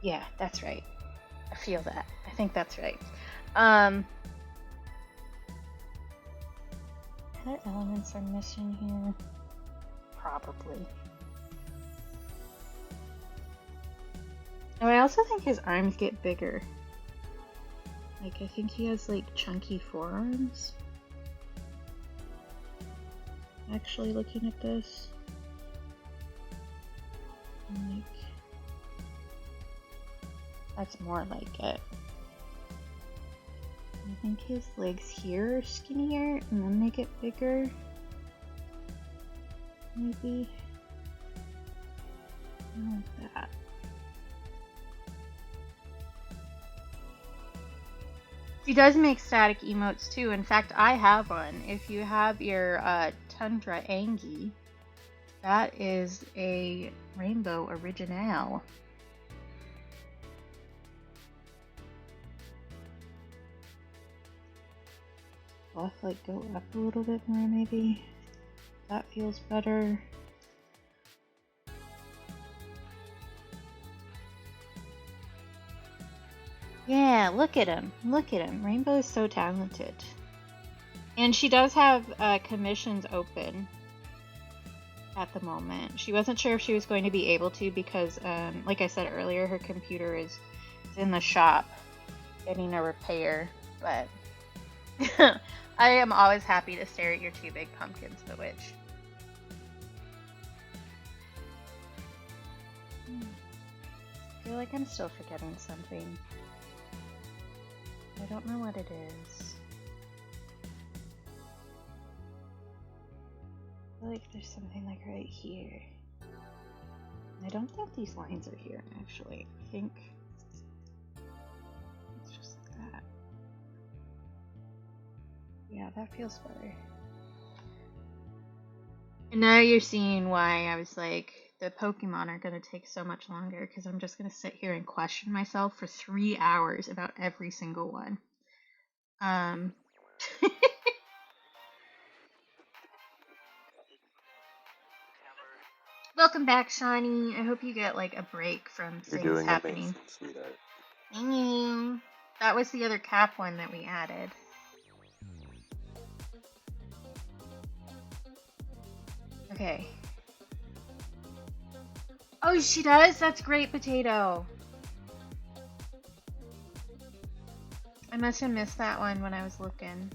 Yeah, that's right. I feel that. I think that's right. What elements are missing here? Probably. Oh, I also think his arms get bigger. Like, I think he has, like, chunky forearms. Actually, looking at this. Like, that's more like it. I think his legs here are skinnier, and then they get bigger. Maybe. Like that. She does make static emotes too. In fact, I have one. If you have your Tundra Angie, that is a Rainbow original. I'll like go up a little bit more maybe. That feels better. Yeah, look at him. Look at him. Rainbow is so talented. And she does have commissions open at the moment. She wasn't sure if she was going to be able to because, like I said earlier, her computer is in the shop getting a repair. But I am always happy to stare at your two big pumpkins, Bewitch. I feel like I'm still forgetting something. I don't know what it is. I feel like there's something like right here. I don't think these lines are here, actually. I think it's just like that. Yeah, that feels better. And now you're seeing why I was like, the Pokemon are going to take so much longer, because I'm just going to sit here and question myself for 3 hours about every single one. Welcome back, Shawnee. I hope you get like a break from You're things doing happening. amazing, sweetheart. Thank you. That was the other cap one that we added. Okay. Oh, she does? That's great, Potato. I must have missed that one when I was looking.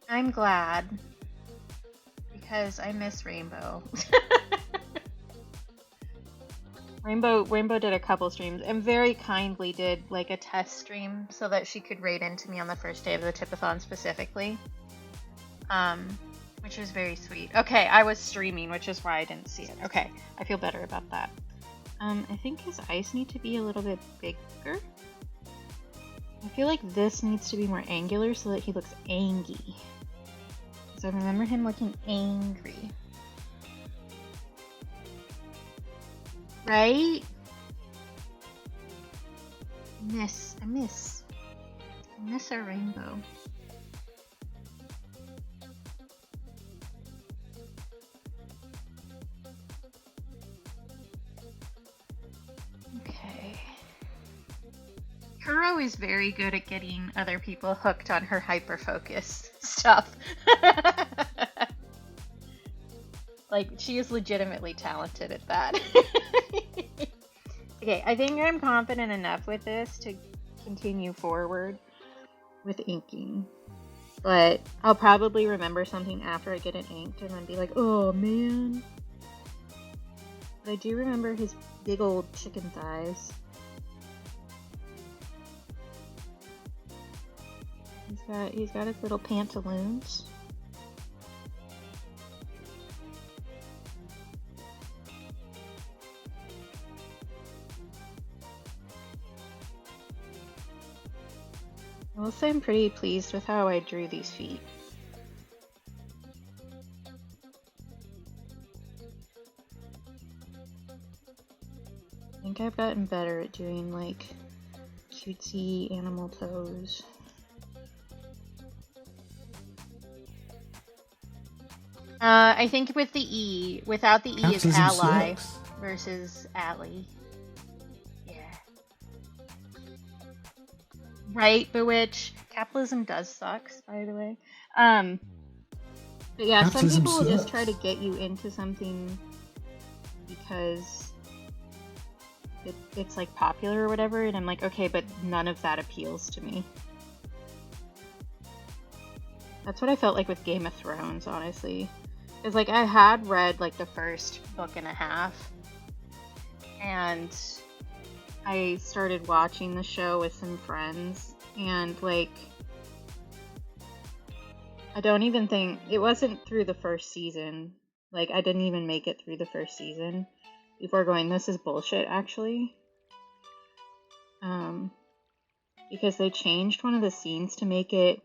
I'm glad. because I miss Rainbow. Rainbow did a couple streams and very kindly did like a test stream so that she could raid into me on the first day of the Tipathon specifically. Which was very sweet. Okay, I was streaming, which is why I didn't see it. Okay, I feel better about that. I think his eyes need to be a little bit bigger. I feel like this needs to be more angular so that he looks angry. So I remember him looking angry. Right? I miss our rainbow. Okay. Kuro is very good at getting other people hooked on her hyperfocus stuff. Like, she is legitimately talented at that. Okay, I think I'm confident enough with this to continue forward with inking. But I'll probably remember something after I get it inked and then be like, oh man. But I do remember his big old chicken thighs. He's got his little pantaloons. I will say I'm pretty pleased with how I drew these feet. I think I've gotten better at doing like cutesy animal toes. I think with the E, without the E is ally versus ally. Yeah. Right, Bewitch. Capitalism does suck, by the way. But yeah, some people will just try to get you into something because it's like popular or whatever, and I'm like, okay, but none of that appeals to me. That's what I felt like with Game of Thrones, honestly. Because like I had read like the first book and a half, and I started watching the show with some friends, and like I don't even think it wasn't through the first season. Like I didn't even make it through the first season before going, this is bullshit actually. Because they changed one of the scenes to make it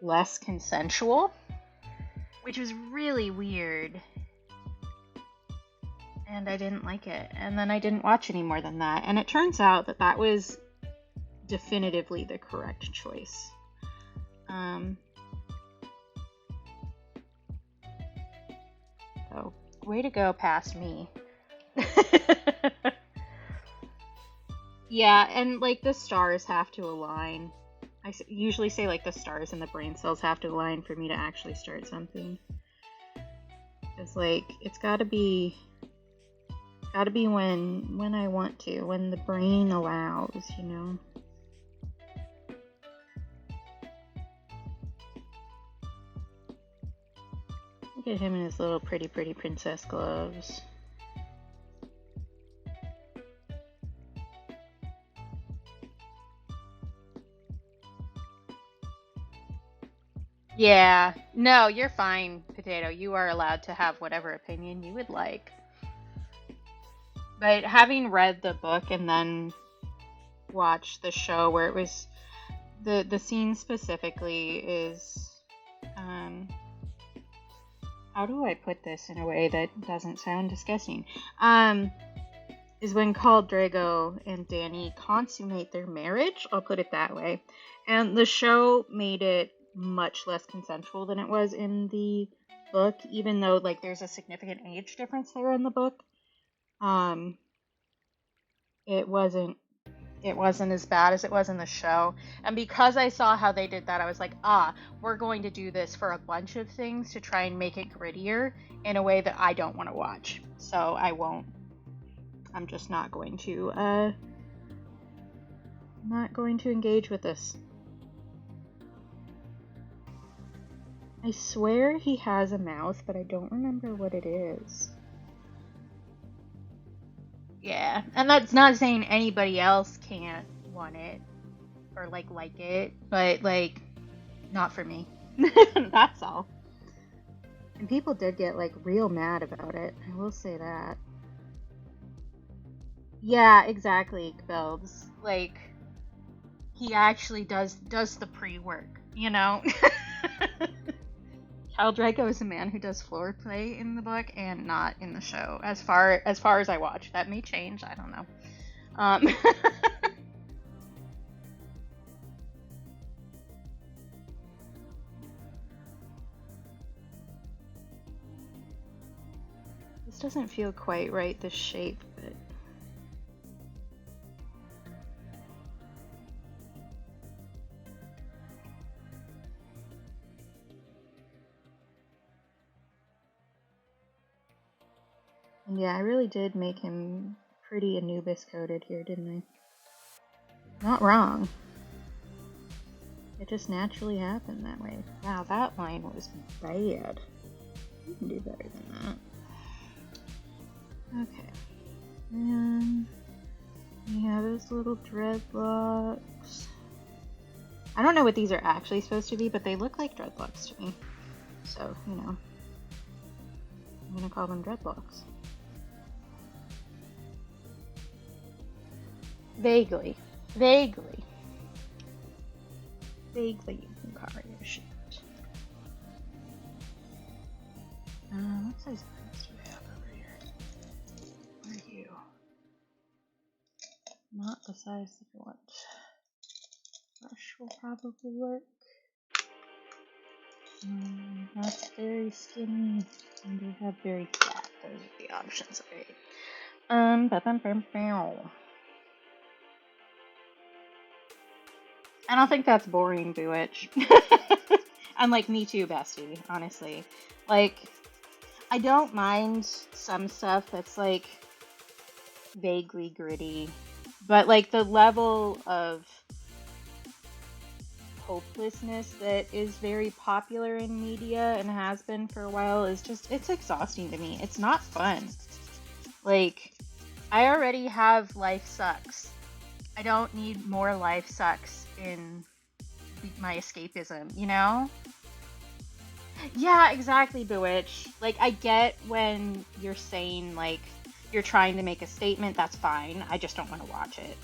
less consensual, which was really weird. And I didn't like it. And then I didn't watch any more than that. And it turns out that that was definitively the correct choice. So, way to go past me. Yeah, and like the stars have to align. I usually say like the stars and the brain cells have to align for me to actually start something. It's like, it's gotta be when I want to, when the brain allows, you know? Look at him in his little pretty princess gloves. Yeah, no, you're fine, Potato. You are allowed to have whatever opinion you would like. But having read the book and then watched the show where it was the scene specifically is how do I put this in a way that doesn't sound disgusting? Is when Khal Drogo and Dany consummate their marriage, I'll put it that way. And the show made it much less consensual than it was in the book, even though like there's a significant age difference there in the book. It wasn't as bad as it was in the show. And because I saw how they did that, I was like, we're going to do this for a bunch of things to try and make it grittier in a way that I don't want to watch. So I won't. I'm just not going to engage with this. I swear he has a mouth, but I don't remember what it is. Yeah, and that's not saying anybody else can't want it or like it, but like not for me. That's all. And people did get like real mad about it. I will say that. Yeah, exactly, Builds. Like he actually does the pre-work, you know? Cal Draco is a man who does floor play in the book and not in the show. As far as I watch, that may change. I don't know. This doesn't feel quite right. The shape, but and yeah, I really did make him pretty Anubis coded here, didn't I? Not wrong. It just naturally happened that way. Wow, that line was bad. You can do better than that. Okay. And yeah, those little dreadlocks. I don't know what these are actually supposed to be, but they look like dreadlocks to me. So, you know, I'm gonna call them dreadlocks. Vaguely. Vaguely you can cover your shit. What size prints do we have over here? Where are you? Not the size that I want. Brush will probably work. That's very skinny. And they have very fat. Those are the options, right? I don't think that's boring, Buwitch. I'm like, me too, bestie, honestly. Like, I don't mind some stuff that's like vaguely gritty, but like the level of hopelessness that is very popular in media and has been for a while is just, it's exhausting to me. It's not fun. Like, I already have life sucks. I don't need more life sucks in my escapism, you know? Yeah, exactly, Bewitch. Like, I get when you're saying, like, you're trying to make a statement, that's fine. I just don't want to watch it.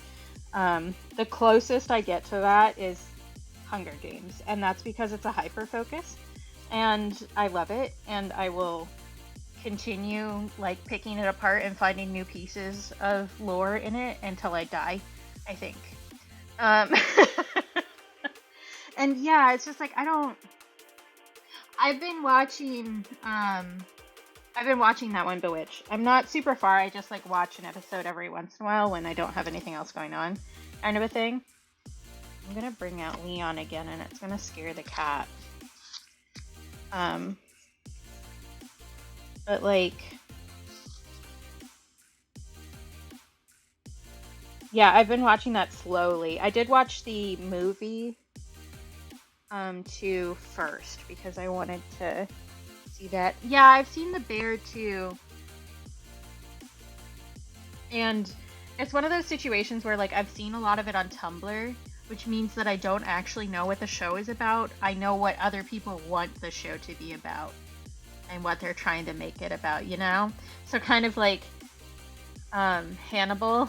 The closest I get to that is Hunger Games, and that's because it's a hyper focus, and I love it, and I will continue, like, picking it apart and finding new pieces of lore in it until I die, I think. And yeah, it's just like, I've been watching that one, Bewitch. I'm not super far. I just like watch an episode every once in a while when I don't have anything else going on, kind of a thing. I'm gonna bring out Leon again, and it's gonna scare the cat. But like, yeah, I've been watching that slowly. I did watch the movie, too first because I wanted to see that. Yeah, I've seen The Bear too. And it's one of those situations where like I've seen a lot of it on Tumblr, which means that I don't actually know what the show is about. I know what other people want the show to be about and what they're trying to make it about, you know? So kind of like Hannibal,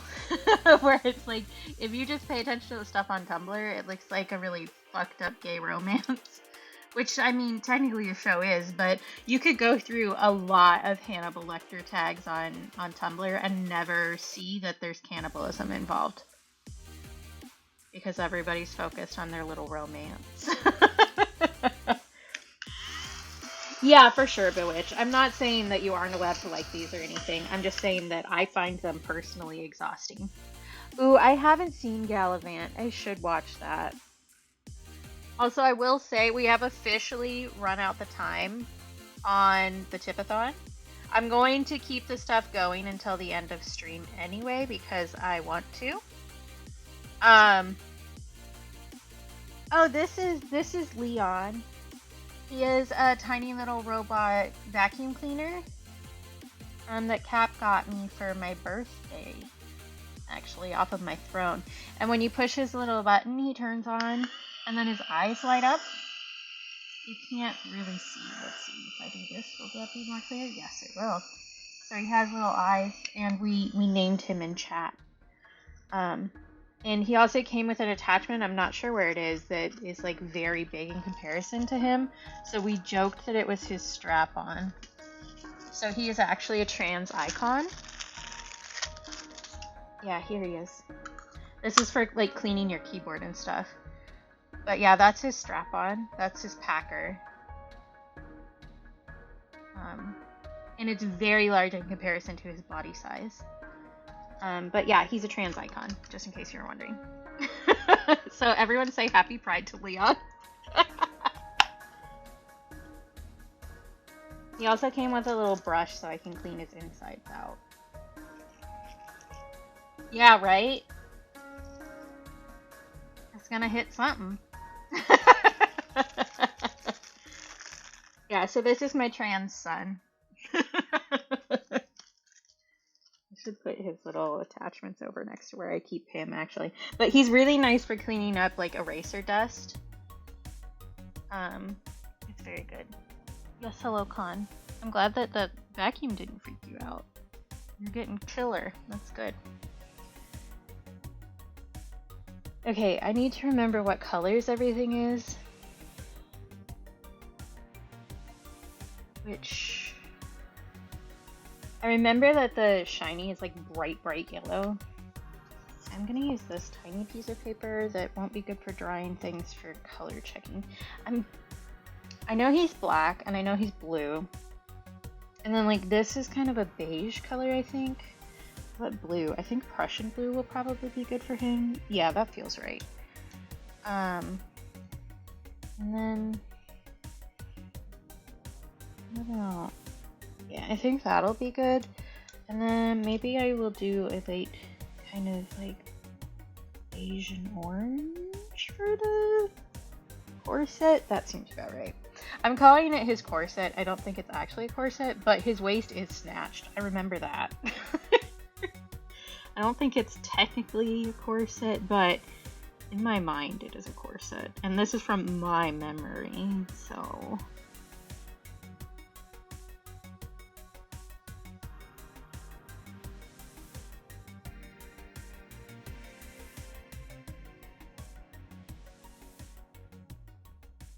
where it's like, if you just pay attention to the stuff on Tumblr, it looks like a really fucked up gay romance. Which, I mean, technically the show is, but you could go through a lot of Hannibal Lecter tags on Tumblr and never see that there's cannibalism involved. Because everybody's focused on their little romance. Yeah, for sure, Bewitch. I'm not saying that you aren't allowed to like these or anything. I'm just saying that I find them personally exhausting. Ooh, I haven't seen Gallivant. I should watch that. Also, I will say we have officially run out the time on the Tipathon. I'm going to keep the stuff going until the end of stream anyway because I want to. Oh, this is Leon. He is a tiny little robot vacuum cleaner that Cap got me for my birthday, actually, off of my throne. And when you push his little button, he turns on, and then his eyes light up. You can't really see. Let's see if I do this. Will that be more clear? Yes, it will. So he has little eyes, and we named him in chat. And he also came with an attachment, I'm not sure where it is, that is like very big in comparison to him. So we joked that it was his strap on. So he is actually a trans icon. Yeah, here he is. This is for like cleaning your keyboard and stuff. But yeah, that's his strap on. That's his packer. And it's very large in comparison to his body size. But yeah, he's a trans icon, just in case you're wondering. So everyone say happy Pride to Leon. He also came with a little brush so I can clean his insides out. Yeah, right? It's gonna hit something. Yeah, so this is my trans son. I should put his little attachments over next to where I keep him, actually. But he's really nice for cleaning up, like, eraser dust. It's very good. Yes, hello, Con. I'm glad that the vacuum didn't freak you out. You're getting killer. That's good. Okay, I need to remember what colors everything is. Which... I remember that the shiny is like bright yellow. I'm gonna use this tiny piece of paper that won't be good for drying things for color checking. I know he's black and I know he's blue. And then like this is kind of a beige color, I think. What blue? I think Prussian blue will probably be good for him. Yeah, that feels right. And then I don't know. Yeah, I think that'll be good. And then maybe I will do a light kind of like Asian orange for the corset. That seems about right. I'm calling it his corset. I don't think it's actually a corset, but his waist is snatched. I remember that. I don't think it's technically a corset, but in my mind it is a corset. And this is from my memory, so...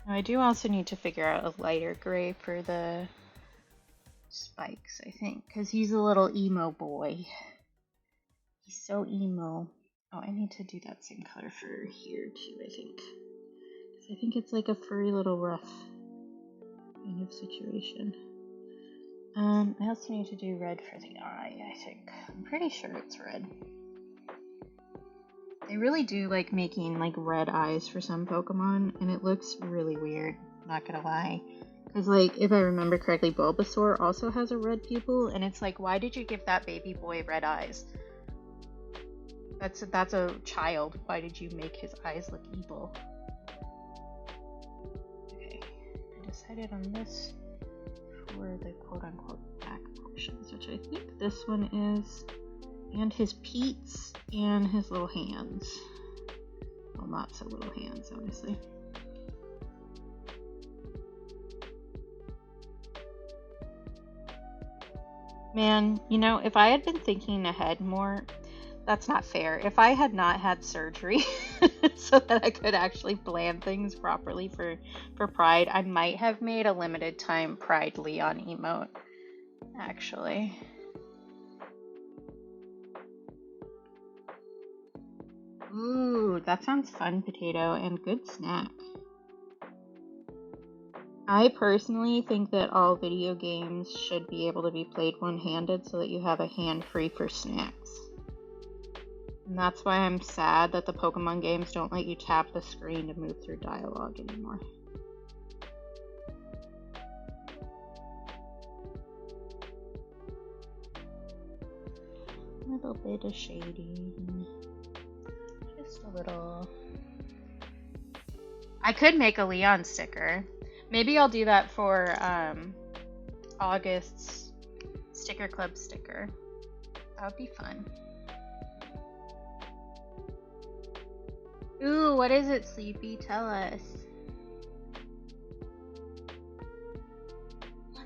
I do also need to figure out a lighter gray for the spikes, I think, because he's a little emo boy. He's so emo. Oh, I need to do that same color for here too, I think. Because I think it's like a furry little rough kind of situation. I also need to do red for the eye, I think. I'm pretty sure it's red. They really do like making like red eyes for some Pokemon, and it looks really weird, not gonna lie. Because like, if I remember correctly, Bulbasaur also has a red pupil, and it's like, why did you give that baby boy red eyes? That's a child. Why did you make his eyes look evil? Okay, I decided on this for the quote-unquote back portions, which I think this one is... And his peats and his little hands. Well, not so little hands, obviously. Man, you know, if I had been thinking ahead more, that's not fair. If I had not had surgery so that I could actually plan things properly for Pride, I might have made a limited time Pride Leon emote, actually. Ooh, that sounds fun, Potato, and good snack. I personally think that all video games should be able to be played one-handed so that you have a hand free for snacks. And that's why I'm sad that the Pokemon games don't let you tap the screen to move through dialogue anymore. A little bit of shading. Just a little. I could make a Leon sticker, Maybe I'll do that for August's Sticker Club sticker. That would be fun. Ooh, what is it, Sleepy? Tell us.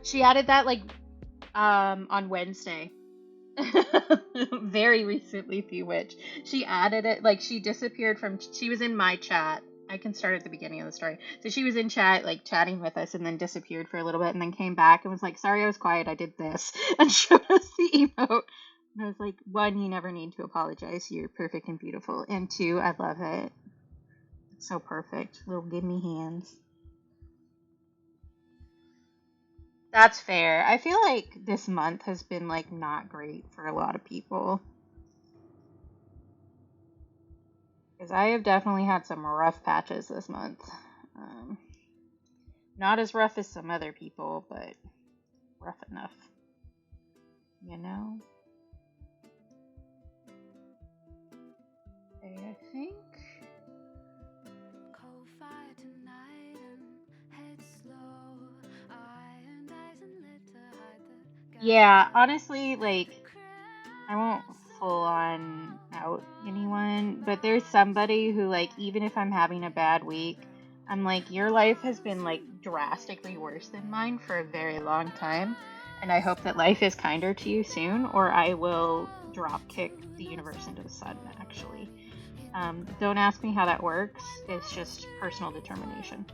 She added that like on Wednesday. Very recently, Witch. She added it, like she disappeared from, she was in my chat. I can start at the beginning of the story. So she was in chat, like chatting with us, and then disappeared for a little bit, and then came back and was like, sorry, I was quiet, I did this, and showed us the emote. And I was like, one, you never need to apologize. You're perfect and beautiful. And two, I love it. It's so perfect. Little give me hands. That's fair. I feel like this month has been like not great for a lot of people. Because I have definitely had some rough patches this month. Not as rough as some other people, but rough enough. You know? Okay, I think. Yeah, honestly, like, I won't full on out anyone, but there's somebody who, like, even if I'm having a bad week, I'm like, your life has been, like, drastically worse than mine for a very long time, and I hope that life is kinder to you soon, or I will drop kick the universe into the sun, actually. Don't ask me how that works. It's just personal determination.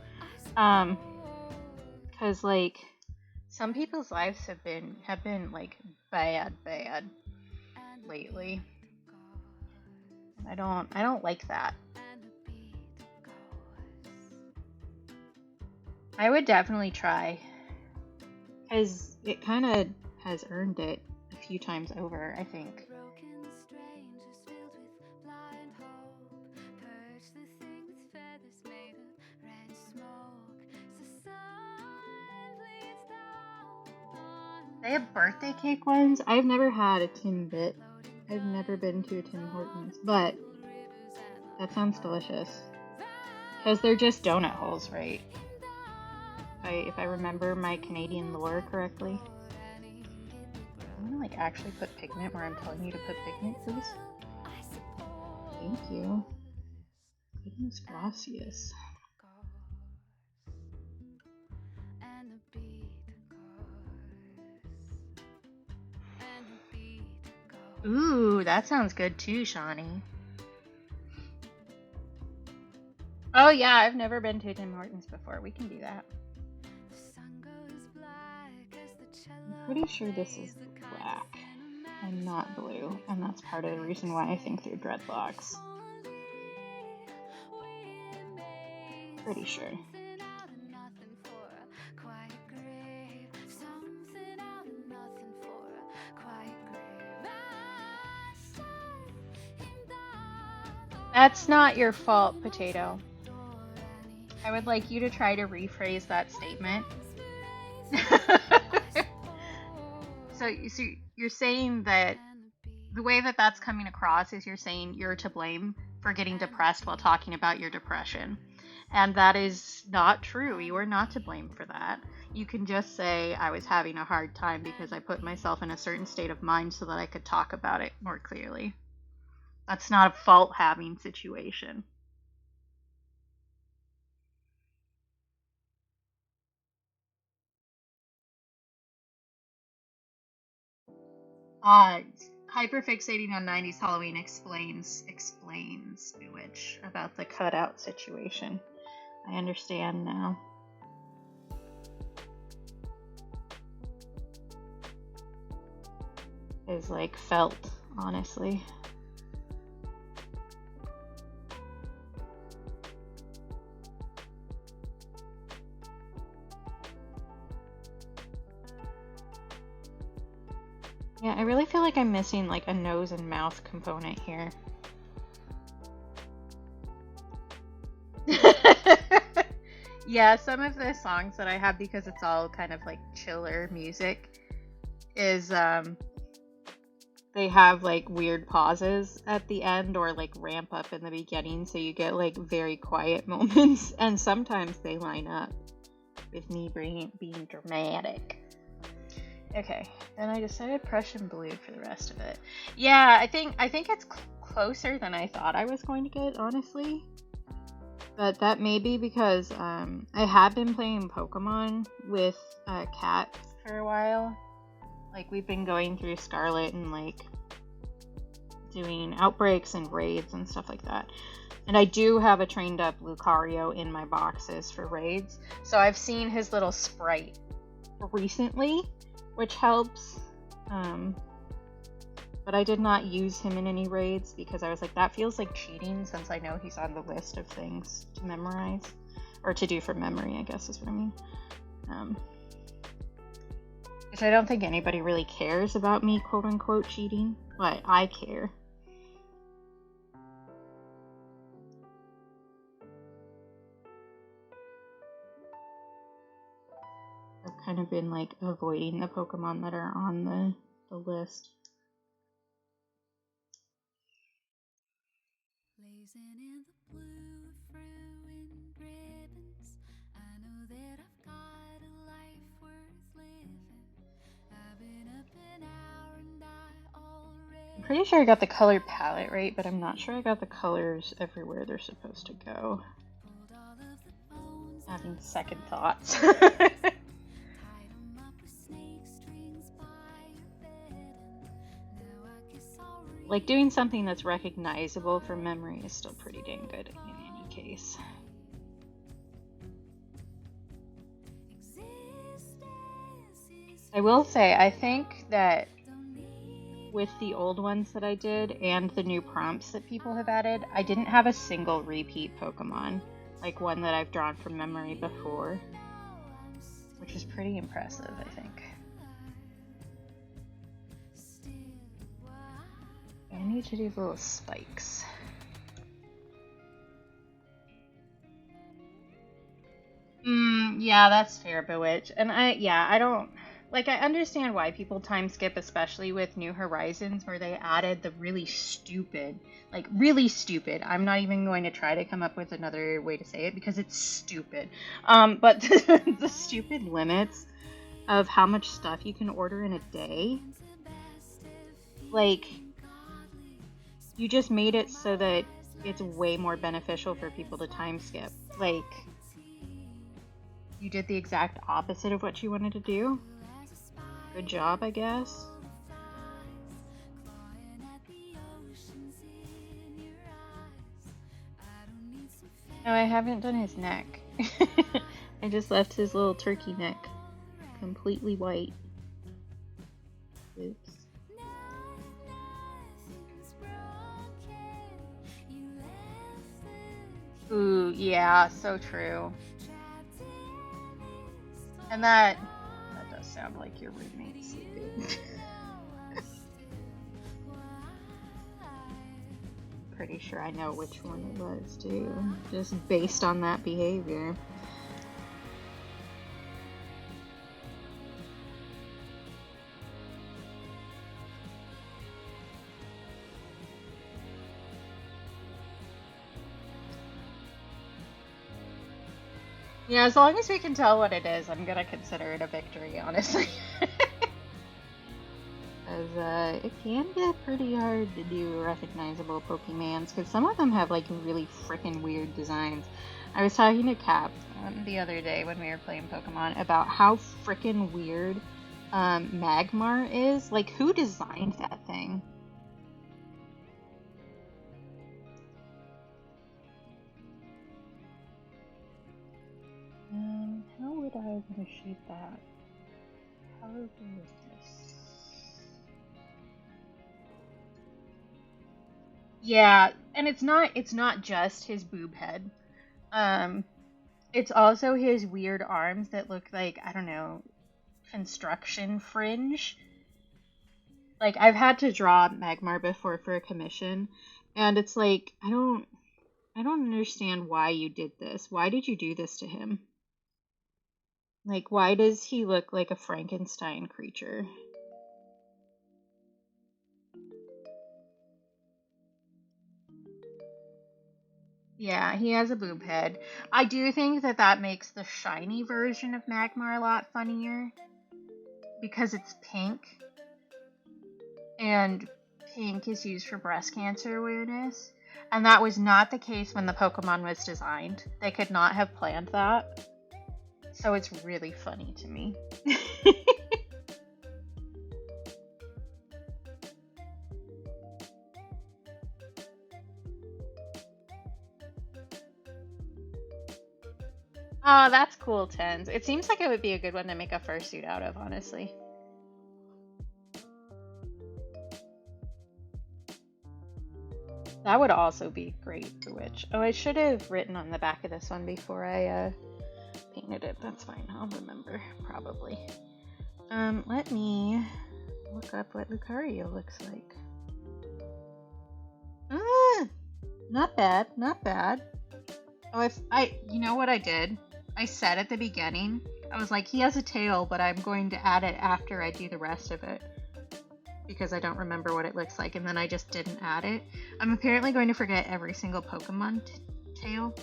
Because, like, some people's lives have been like bad lately. I don't like that. I would definitely try, because it kind of has earned it a few times over, I think. They have birthday cake ones. I've never had a Timbit. I've never been to a Tim Hortons, but that sounds delicious. Because they're just donut holes, right? If I remember my Canadian lore correctly. I'm gonna like actually put pigment where I'm telling you to put pigment, please. Thank you. Goodness gracias. Ooh, that sounds good too, Shawnee. Oh yeah, I've never been to Tim Hortons before. We can do that. I'm pretty sure this is black and not blue, and that's part of the reason why I think they're dreadlocks. Pretty sure. That's not your fault, Potato. I would like you to try to rephrase that statement. So you're saying that the way that that's coming across is you're saying you're to blame for getting depressed while talking about your depression. And that is not true. You are not to blame for that. You can just say, I was having a hard time because I put myself in a certain state of mind so that I could talk about it more clearly. That's not a fault-having situation. Hyperfixating on 90s Halloween explains Bewitch about the cutout situation. I understand now. Is like felt, honestly. Yeah, I really feel like I'm missing like a nose and mouth component here. Yeah, some of the songs that I have, because it's all kind of like chiller music, is they have like weird pauses at the end or like ramp up in the beginning, so you get like very quiet moments, and sometimes they line up. with me being dramatic. Okay, then I decided Prussian blue for the rest of it. Yeah, I think it's closer than I thought I was going to get, honestly. But that may be because I have been playing Pokemon with Cat for a while. Like, we've been going through Scarlet and, like, doing outbreaks and raids and stuff like that. And I do have a trained up Lucario in my boxes for raids. So I've seen his little sprite recently, which helps. But I did not use him in any raids because I was like, that feels like cheating since I know he's on the list of things to memorize. Or to do from memory, I guess is what I mean. Which I don't think anybody really cares about me, quote unquote, cheating. But I care. I've kind of been like avoiding the Pokemon that are on the list. Blazing in the blue of ruined ribbons, I know that I've got a life worth living. I've been up an hour and I already. I'm pretty sure I got the color palette right, but I'm not sure I got the colors everywhere they're supposed to go. Having second thoughts. Like, doing something that's recognizable from memory is still pretty dang good in any case. I will say, I think that with the old ones that I did and the new prompts that people have added, I didn't have a single repeat Pokemon, like one that I've drawn from memory before, which is pretty impressive, I think. I need to do little spikes. Yeah, that's fair, Bewitch. And I don't, like, I understand why people time skip, especially with New Horizons, where they added the really stupid, I'm not even going to try to come up with another way to say it because it's stupid. But the stupid limits of how much stuff you can order in a day, like, you just made it so that it's way more beneficial for people to time skip. Like, you did the exact opposite of what you wanted to do. Good job, I guess. No, I haven't done his neck. I just left his little turkey neck completely white. Oops. Ooh, yeah, so true. And that does sound like your roommate sleeping. Pretty sure I know which one it was, too, just based on that behavior. Yeah, as long as we can tell what it is, I'm gonna consider it a victory, honestly. Because it can get pretty hard to do recognizable Pokemans, because some of them have, like, really freaking weird designs. I was talking to Cap the other day when we were playing Pokemon about how freaking weird Magmar is. Like, who designed that thing? How would I want to shape that? How big is this? Yeah, and it's not just his boob head. It's also his weird arms that look like, I don't know, construction fringe. Like, I've had to draw Magmar before for a commission, and it's like, I don't understand why you did this. Why did you do this to him? Like, why does he look like a Frankenstein creature? Yeah, he has a boob head. I do think that that makes the shiny version of Magmar a lot funnier because it's pink, and pink is used for breast cancer awareness. And that was not the case when the Pokemon was designed. They could not have planned that. So it's really funny to me. Oh, that's cool, Tens. It seems like it would be a good one to make a fursuit out of, honestly. That would also be great for Witch. Oh, I should have written on the back of this one before I painted it. That's fine. I'll remember, probably. Let me look up what Lucario looks like. Ah, not bad, not bad. Oh, you know what I did? I said at the beginning, I was like, he has a tail, but I'm going to add it after I do the rest of it. Because I don't remember what it looks like, and then I just didn't add it. I'm apparently going to forget every single Pokemon tail.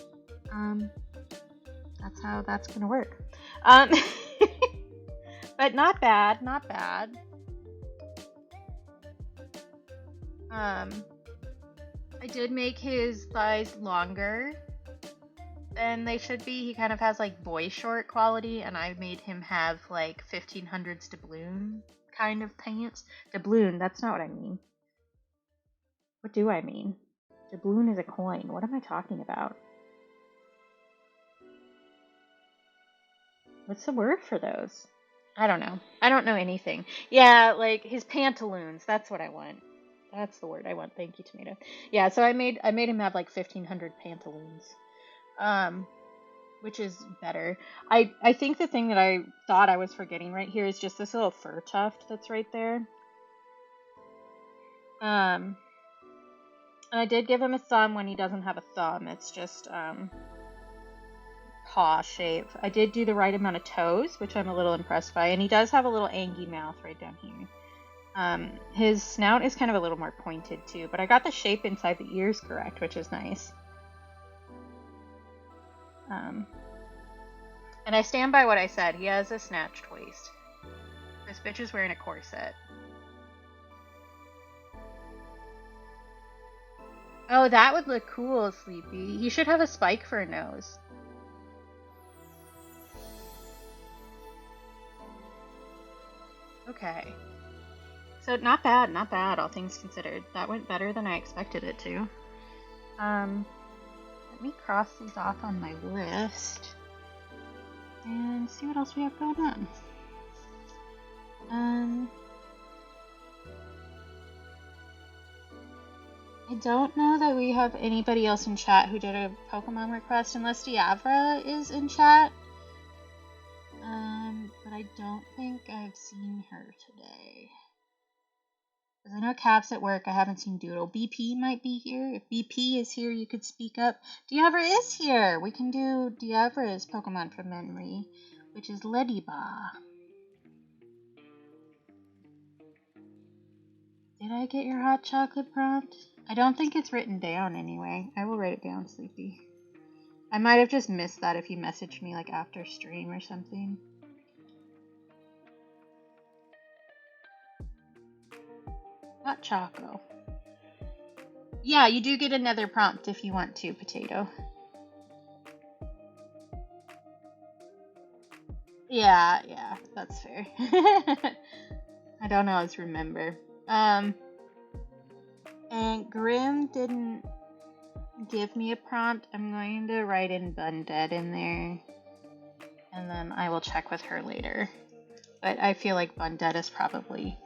That's how that's gonna work. But not bad, not bad. I did make his thighs longer than they should be. He kind of has like boy short quality, and I made him have like 1500s doubloon kind of pants. Doubloon, that's not what I mean. What do I mean? Doubloon is a coin. What am I talking about? What's the word for those? I don't know. I don't know anything. Yeah, like his pantaloons. That's what I want. That's the word I want. Thank you, Tomato. Yeah, so I made him have like 1500 pantaloons. Which is better. I think the thing that I thought I was forgetting right here is just this little fur tuft that's right there. And I did give him a thumb when he doesn't have a thumb. It's just paw shape. I did do the right amount of toes, which I'm a little impressed by, and he does have a little angy mouth right down here. His snout is kind of a little more pointed too, but I got the shape inside the ears correct, which is nice. And I stand by what I said. He has a snatched waist. This bitch is wearing a corset. Oh, that would look cool, Sleepy. He should have a spike for a nose. Okay. So not bad, not bad, all things considered. That went better than I expected it to. Let me cross these off on my list and see what else we have going on. I don't know that we have anybody else in chat who did a Pokemon request, unless Diavra is in chat. But I don't think I've seen her today. Because I know Cap's at work, I haven't seen Doodle. BP might be here. If BP is here, you could speak up. Diavra is here! We can do Diavra's Pokemon from memory, which is Leddyba. Did I get your hot chocolate prompt? I don't think it's written down anyway. I will write it down, Sleepy. I might have just missed that if you messaged me like after stream or something. Hot choco. Yeah, you do get another prompt if you want to, Potato. Yeah, that's fair. I don't always remember. And Grim didn't give me a prompt. I'm going to write in Bundead in there, and then I will check with her later. But I feel like Bundead is probably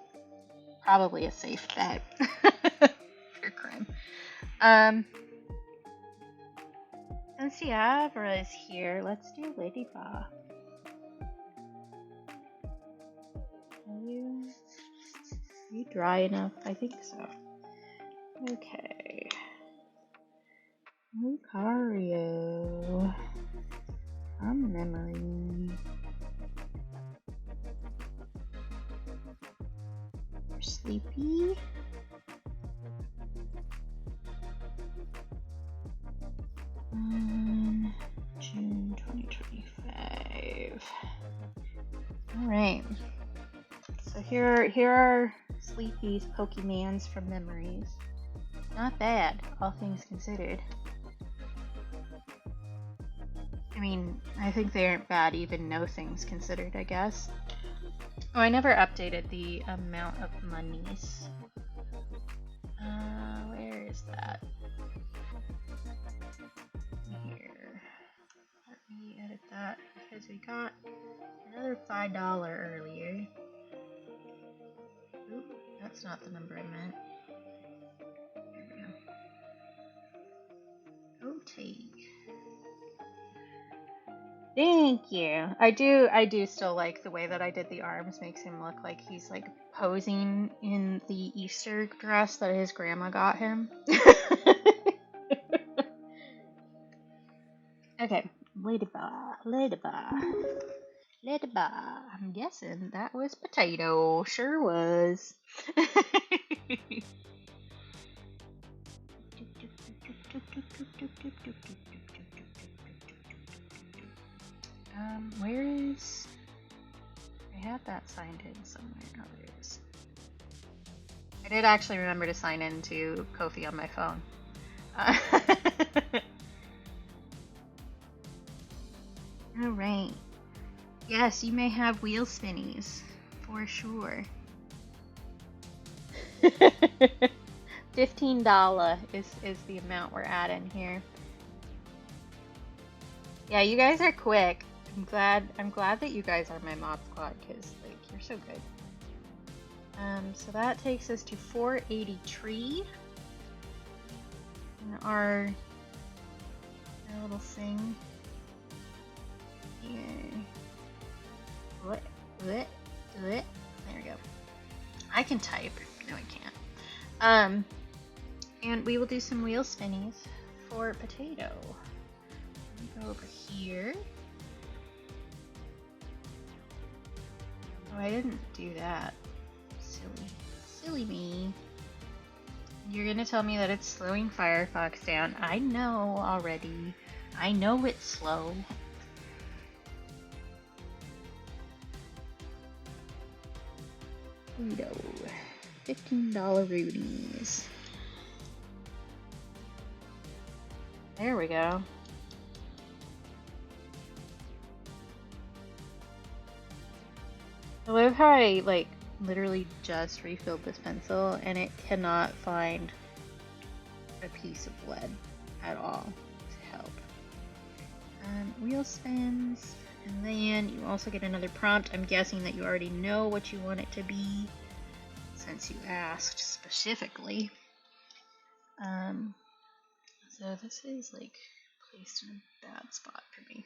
a safe bet for Grim. Since Diavra is here, let's do Ladybug. Are you dry enough? I think so. Okay. Lucario. From memory. You're sleepy? Alright. So here are Sleepy's Pokemans from memories. Not bad, all things considered. I mean, I think they aren't bad even no things considered, I guess. Oh, I never updated the amount of monies. Where is that? Here. Let me edit that because we got another $5 earlier. Oop, that's not the number I meant. There we go. Okay. Thank you. I do still like the way that I did the arms. Makes him look like he's like posing in the Easter dress that his grandma got him. Okay, ladybug. I'm guessing that was potato. Sure was. Where is... I had that signed in somewhere. Oh, there it is. I did actually remember to sign in to Ko-fi on my phone. Alright. Yes, you may have wheel spinnies. For sure. $15 is the amount we're at in here. Yeah, you guys are quick. I'm glad that you guys are my mod squad because like you're so good. So that takes us to 483. And our little thing here. There we go. I can type. No, I can't. And we will do some wheel spinnies for potato. Go over here. Oh, I didn't do that. Silly me. You're gonna tell me that it's slowing Firefox down. I know already. I know it's slow. Guido. $15 rubies. There we go. I love how I, like, literally just refilled this pencil and it cannot find a piece of lead at all to help. Wheel spins, and then you also get another prompt. I'm guessing that you already know what you want it to be since you asked specifically. So this is, like, placed in a bad spot for me.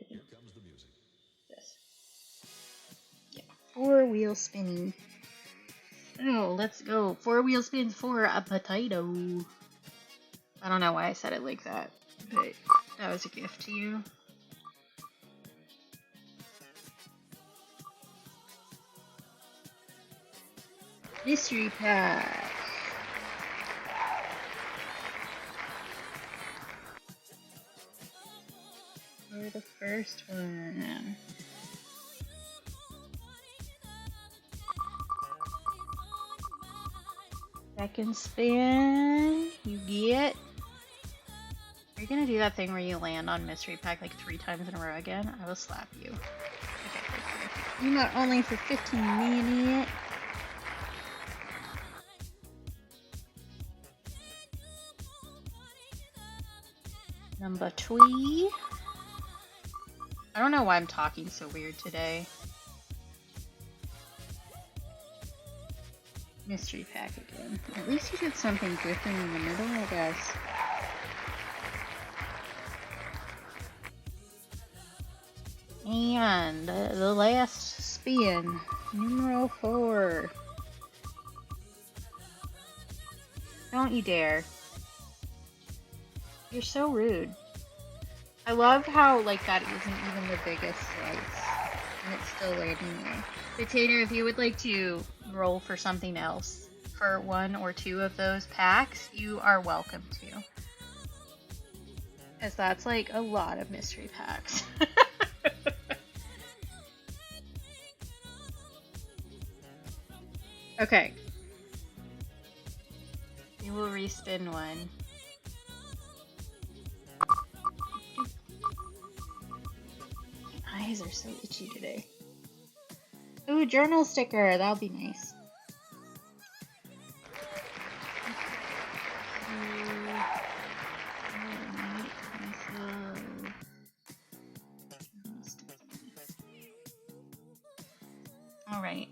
Here comes the music. Yes. Yeah. 4 wheel spinning. Oh, let's go. 4 wheel spins for a potato. I don't know why I said it like that, but that was a gift to you. Mystery pack. For the first one. Second spin, you get... Are you gonna do that thing where you land on mystery pack like 3 times in a row again? I will slap you. Okay, you not only for 15 minutes. Number 3. I don't know why I'm talking so weird today. Mystery pack again. At least you did something drifting in the middle, I guess. And the last spin, numero 4. Don't you dare. You're so rude. I love how, like, that isn't even the biggest slice. And it still landing there. Potato, if you would like to roll for something else for 1 or 2 of those packs, you are welcome to. As that's like a lot of mystery packs. Okay. We will respin one. My eyes are so itchy today. Ooh, journal sticker. That'll be nice. All right.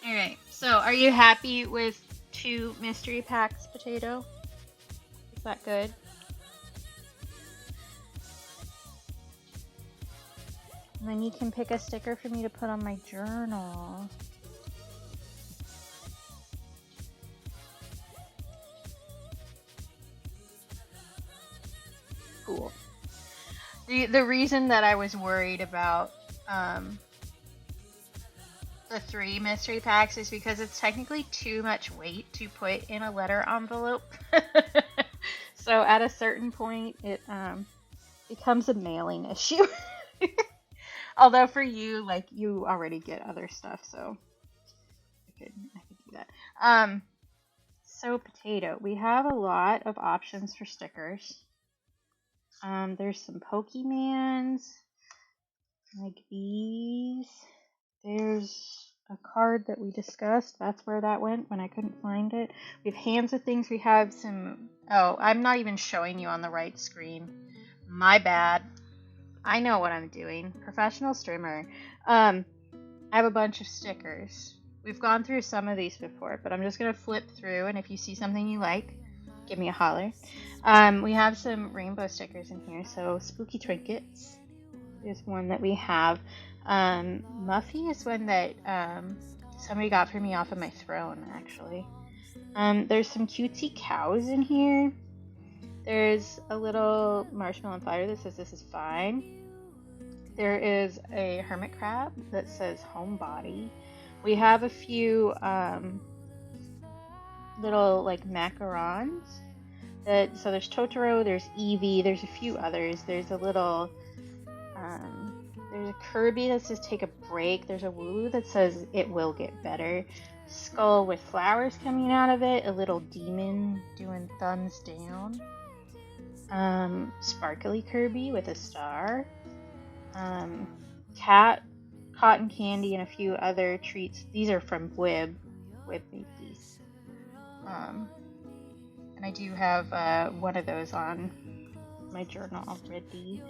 All right. So, are you happy with 2 mystery packs, Potato? Is that good? And then you can pick a sticker for me to put on my journal. Cool. The reason that I was worried about the 3 mystery packs is because it's technically too much weight to put in a letter envelope. So at a certain point, it becomes a mailing issue. Although for you, like, you already get other stuff, so I could do that. So Potato, we have a lot of options for stickers. There's some Pokemans, like these. There's a card that we discussed. That's where that went when I couldn't find it. We have hands of things. We have some... Oh, I'm not even showing you on the right screen. My bad. I know what I'm doing. Professional streamer. I have a bunch of stickers. We've gone through some of these before, but I'm just going to flip through, and if you see something you like, give me a holler. We have some rainbow stickers in here. So Spooky Trinkets is one that we have. Muffy is one that somebody got for me off of my throne, actually. There's some cutesy cows in here. There's a little marshmallow on fire that says this is fine. There is a hermit crab that says homebody. We have a few little like macarons. So there's Totoro, there's Eevee, there's a few others. There's a little there's a Kirby that says take a break. There's a Wooloo that says it will get better. Skull with flowers coming out of it. A little demon doing thumbs down. Sparkly Kirby with a star. Cat, cotton candy, and a few other treats. These are from Wib. Wib made these. And I do have one of those on my journal already.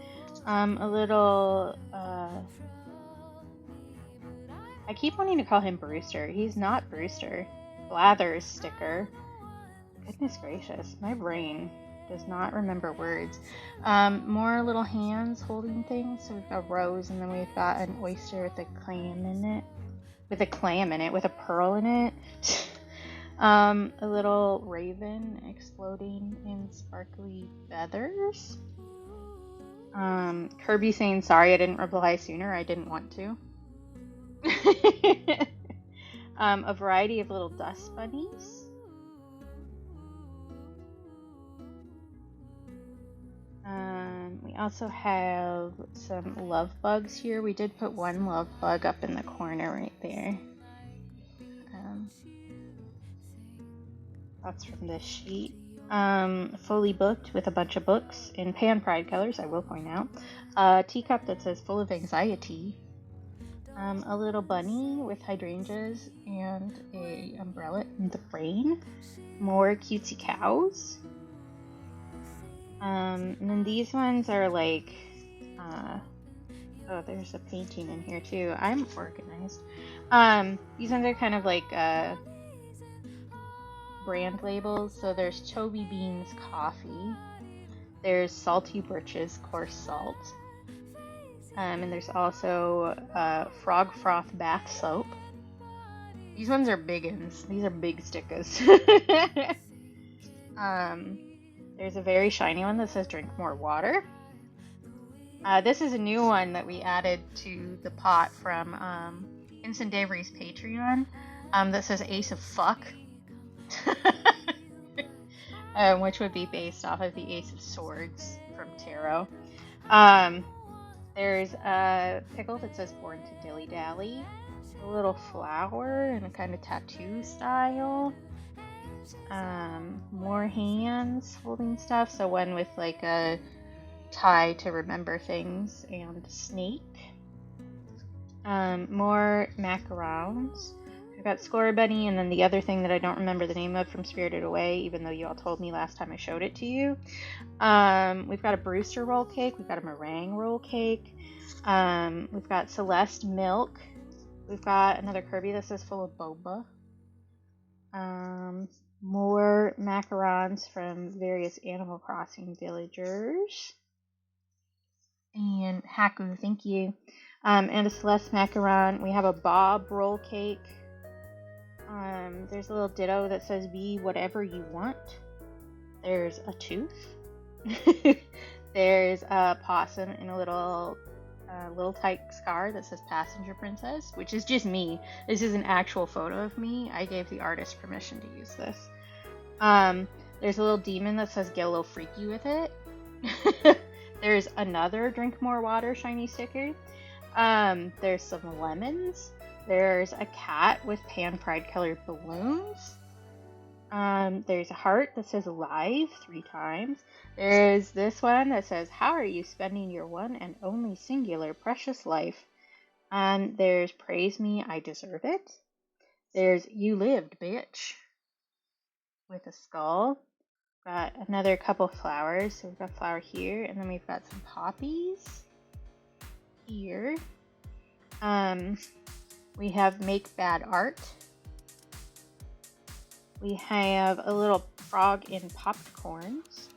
A little, I keep wanting to call him Brewster. He's not Brewster. Blathers sticker. Goodness gracious, my brain does not remember words. More little hands holding things. So we've got Rose, and then we've got an oyster with a clam in it. With a pearl in it. A little raven exploding in sparkly feathers. Kirby saying, sorry I didn't reply sooner, I didn't want to. A variety of little dust bunnies. We also have some love bugs here. We did put one love bug up in the corner right there. That's from this sheet. Fully booked with a bunch of books in Pan Pride colors, I will point out. A teacup that says full of anxiety. A little bunny with hydrangeas and a umbrella in the rain. More cutesy cows. And then these ones are like, oh, there's a painting in here too. I'm organized. These ones are kind of like, brand labels. So there's Toby Beans Coffee. There's Salty Birches Coarse Salt. And there's also Frog Froth Bath Soap. These ones are big ones. These are big stickers. There's a very shiny one that says drink more water. This is a new one that we added to the pot from Vincent Davery's Patreon that says Ace of Fuck. Which would be based off of the Ace of Swords from Tarot. There's a pickle that says Born to Dilly Dally. A little flower in a kind of tattoo style. More hands holding stuff. So one with like a tie to remember things and snake. More macarons. I've got Score Bunny, and then the other thing that I don't remember the name of from Spirited Away, even though you all told me last time I showed it to you. We've got a Brewster roll cake. We've got a meringue roll cake. We've got Celeste milk. We've got another Kirby that says full of boba. More macarons from various Animal Crossing villagers. And Haku, thank you. And a Celeste macaron. We have a Bob roll cake. There's a little ditto that says be whatever you want. There's a tooth. There's a possum in a little tight scar that says passenger princess, which is just me. This is an actual photo of me. I gave the artist permission to use this. There's a little demon that says get a little freaky with it. There's another drink more water shiny sticker. There's some lemons. There's a cat with pan pride colored balloons. There's a heart that says alive 3 times. There's this one that says, how are you spending your one and only singular precious life? There's praise me, I deserve it. There's you lived, bitch, with a skull. Got another couple flowers. So we've got a flower here, and then we've got some poppies here. We have make bad art. We have a little frog in popcorns.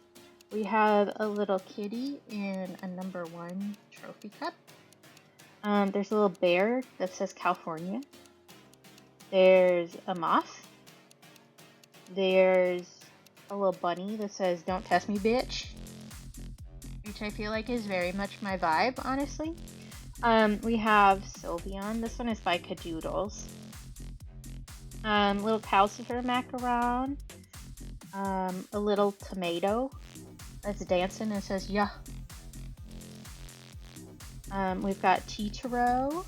We have a little kitty in a number 1 trophy cup. There's a little bear that says California. There's a moth. There's a little bunny that says don't test me, bitch, which I feel like is very much my vibe, honestly. We have Sylveon. This one is by Cadoodles. Little Calcifer macaron. A little tomato that's dancing and says yeah. We've got Totoro.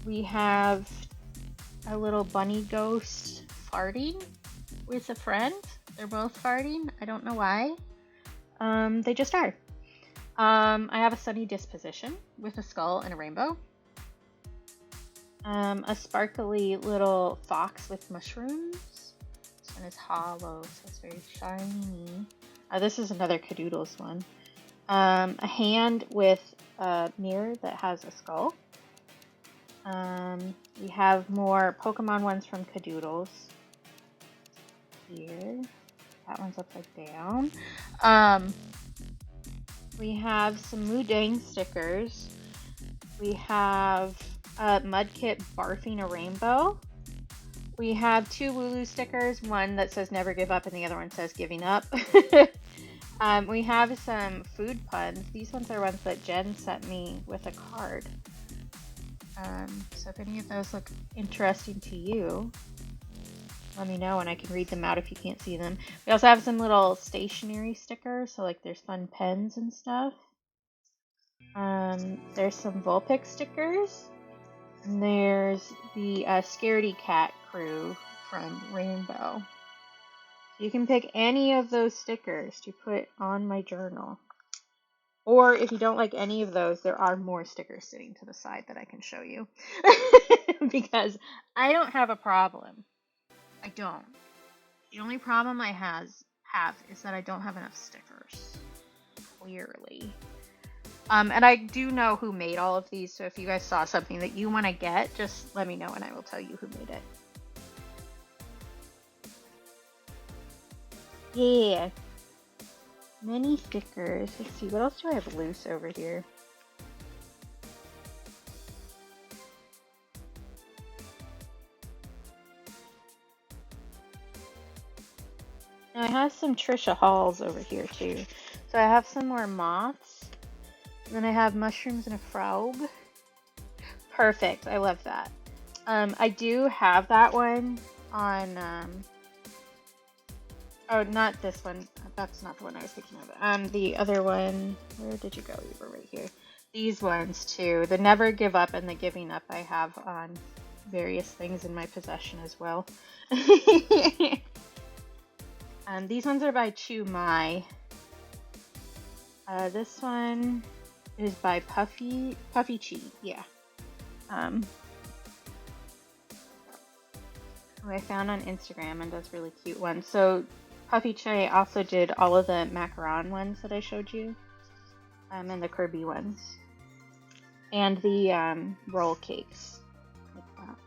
We have a little bunny ghost farting with a friend. They're both farting. I don't know why. They just are. I have a sunny disposition with a skull and a rainbow. A sparkly little fox with mushrooms. This one is hollow, so it's very shiny. This is another Cadoodles one. A hand with a mirror that has a skull. We have more Pokemon ones from Cadoodles. Here. That one's upside down. We have some Moodang stickers. We have Mudkip barfing a rainbow. We have 2 Wooloo stickers, one that says never give up and the other one says giving up. We have some food puns. These ones are ones that Jen sent me with a card. So if any of those look interesting to you, let me know and I can read them out if you can't see them. We also have some little stationery stickers, so like there's fun pens and stuff. There's some Vulpix stickers. And there's the Scaredy Cat crew from Rainbow. You can pick any of those stickers to put on my journal. Or if you don't like any of those, there are more stickers sitting to the side that I can show you. Because I don't have a problem. I don't. The only problem I have is that I don't have enough stickers. Clearly. And I do know who made all of these, so if you guys saw something that you want to get, just let me know and I will tell you who made it. Yeah. Many stickers. Let's see, what else do I have loose over here? Now I have some Trisha Halls over here too. So I have some more moths. And then I have mushrooms and a frog. Perfect. I love that. I do have that one on, oh, not this one. That's not the one I was thinking of. The other one, where did you go? You were right here. These ones too. The Never Give Up and the Giving Up I have on various things in my possession as well. These ones are by Chu Mai. This one is by Puffy Chi, yeah. Who I found on Instagram and does really cute ones. So Puffy Chi also did all of the macaron ones that I showed you, and the Kirby ones, and the roll cakes. Like that.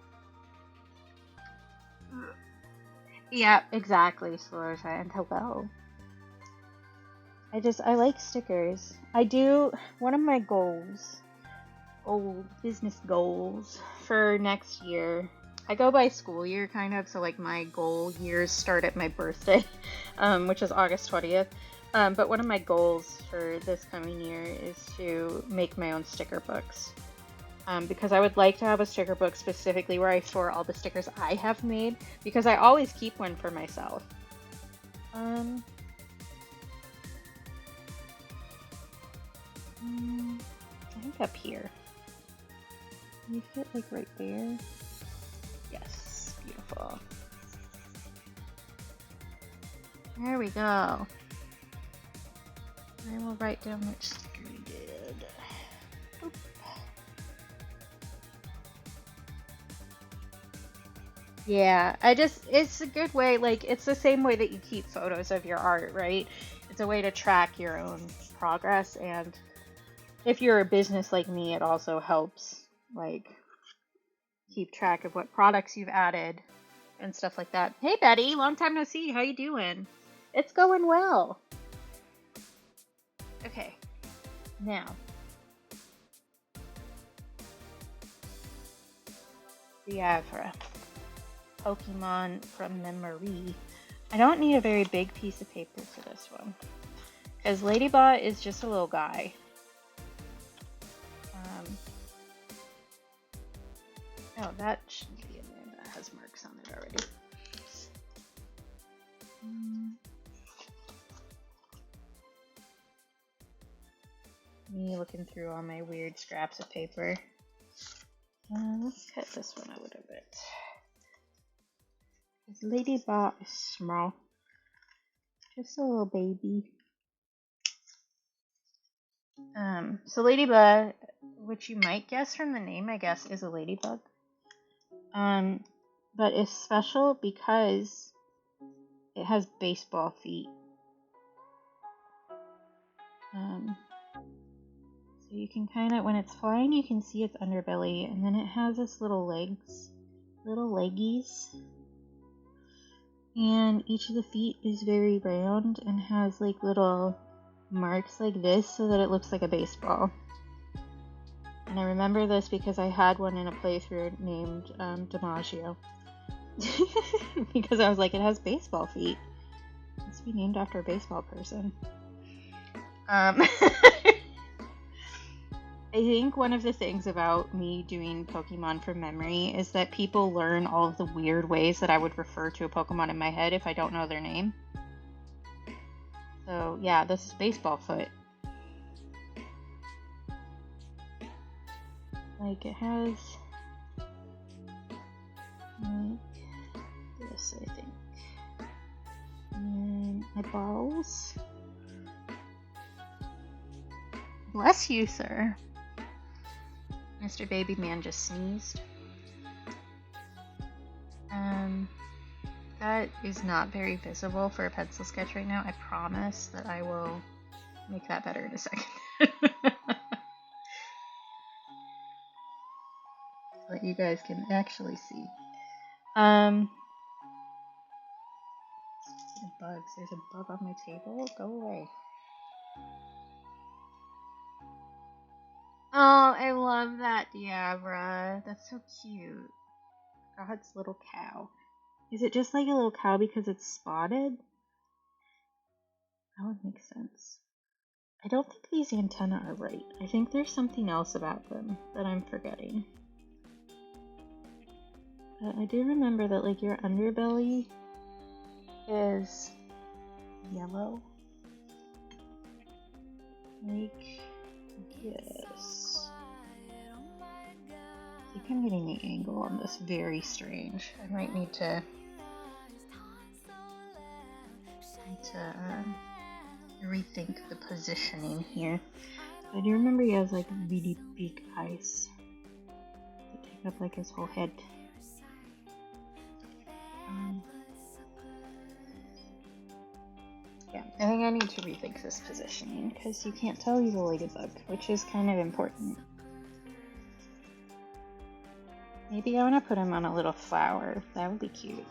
Yeah, exactly, Solarja, and hello. I like stickers. One of my goals, business goals for next year. I go by school year kind of, so like my goal years start at my birthday, which is August 20th. But one of my goals for this coming year is to make my own sticker books. Because I would like to have a sticker book specifically where I store all the stickers I have made, because I always keep one for myself. I think up here. Can you fit like right there? Yes, beautiful. There we go. I will write down which sticker we did. Oop. Yeah, it's a good way, like, it's the same way that you keep photos of your art, right? It's a way to track your own progress, and if you're a business like me, it also helps, like, keep track of what products you've added and stuff like that. Hey, Betty, long time no see. How you doing? It's going well. Okay, now we have Pokemon from Memory. I don't need a very big piece of paper for this one, because Ladybot is just a little guy. Oh, that shouldn't be in there. That has marks on it already. Me looking through all my weird scraps of paper. Let's cut this one a little bit. This Ladybot is small. Just a little baby. So Ladybug, which you might guess from the name, I guess, is a ladybug. But it's special because it has baseball feet. So you can kind of, when it's flying, you can see its underbelly, and then it has its little legs, little leggies. And each of the feet is very round and has like little marks like this so that it looks like a baseball. And I remember this because I had one in a playthrough named DiMaggio. Because I was like, it has baseball feet. It must be named after a baseball person. I think one of the things about me doing Pokemon from memory is that people learn all of the weird ways that I would refer to a Pokemon in my head if I don't know their name. So yeah, this is Baseball Foot. Like, it has like this, I think. And eyeballs. Bless you, sir. Mr. Baby Man just sneezed. That is not very visible for a pencil sketch right now. I promise that I will make that better in a second. So that you guys can actually see. Bugs. There's a bug on my table. Go away. Oh, I love that Diabra. That's so cute. God's little cow. Is it just like a little cow because it's spotted? That would make sense. I don't think these antennae are right. I think there's something else about them that I'm forgetting. But I do remember that like your underbelly is yellow. Like this. I think I'm getting the angle on this very strange. I might need to rethink the positioning here. I do remember he has like really big eyes that take up like his whole head. Yeah, I think I need to rethink this positioning because you can't tell he's a ladybug, which is kind of important. Maybe I want to put him on a little flower. That would be cute.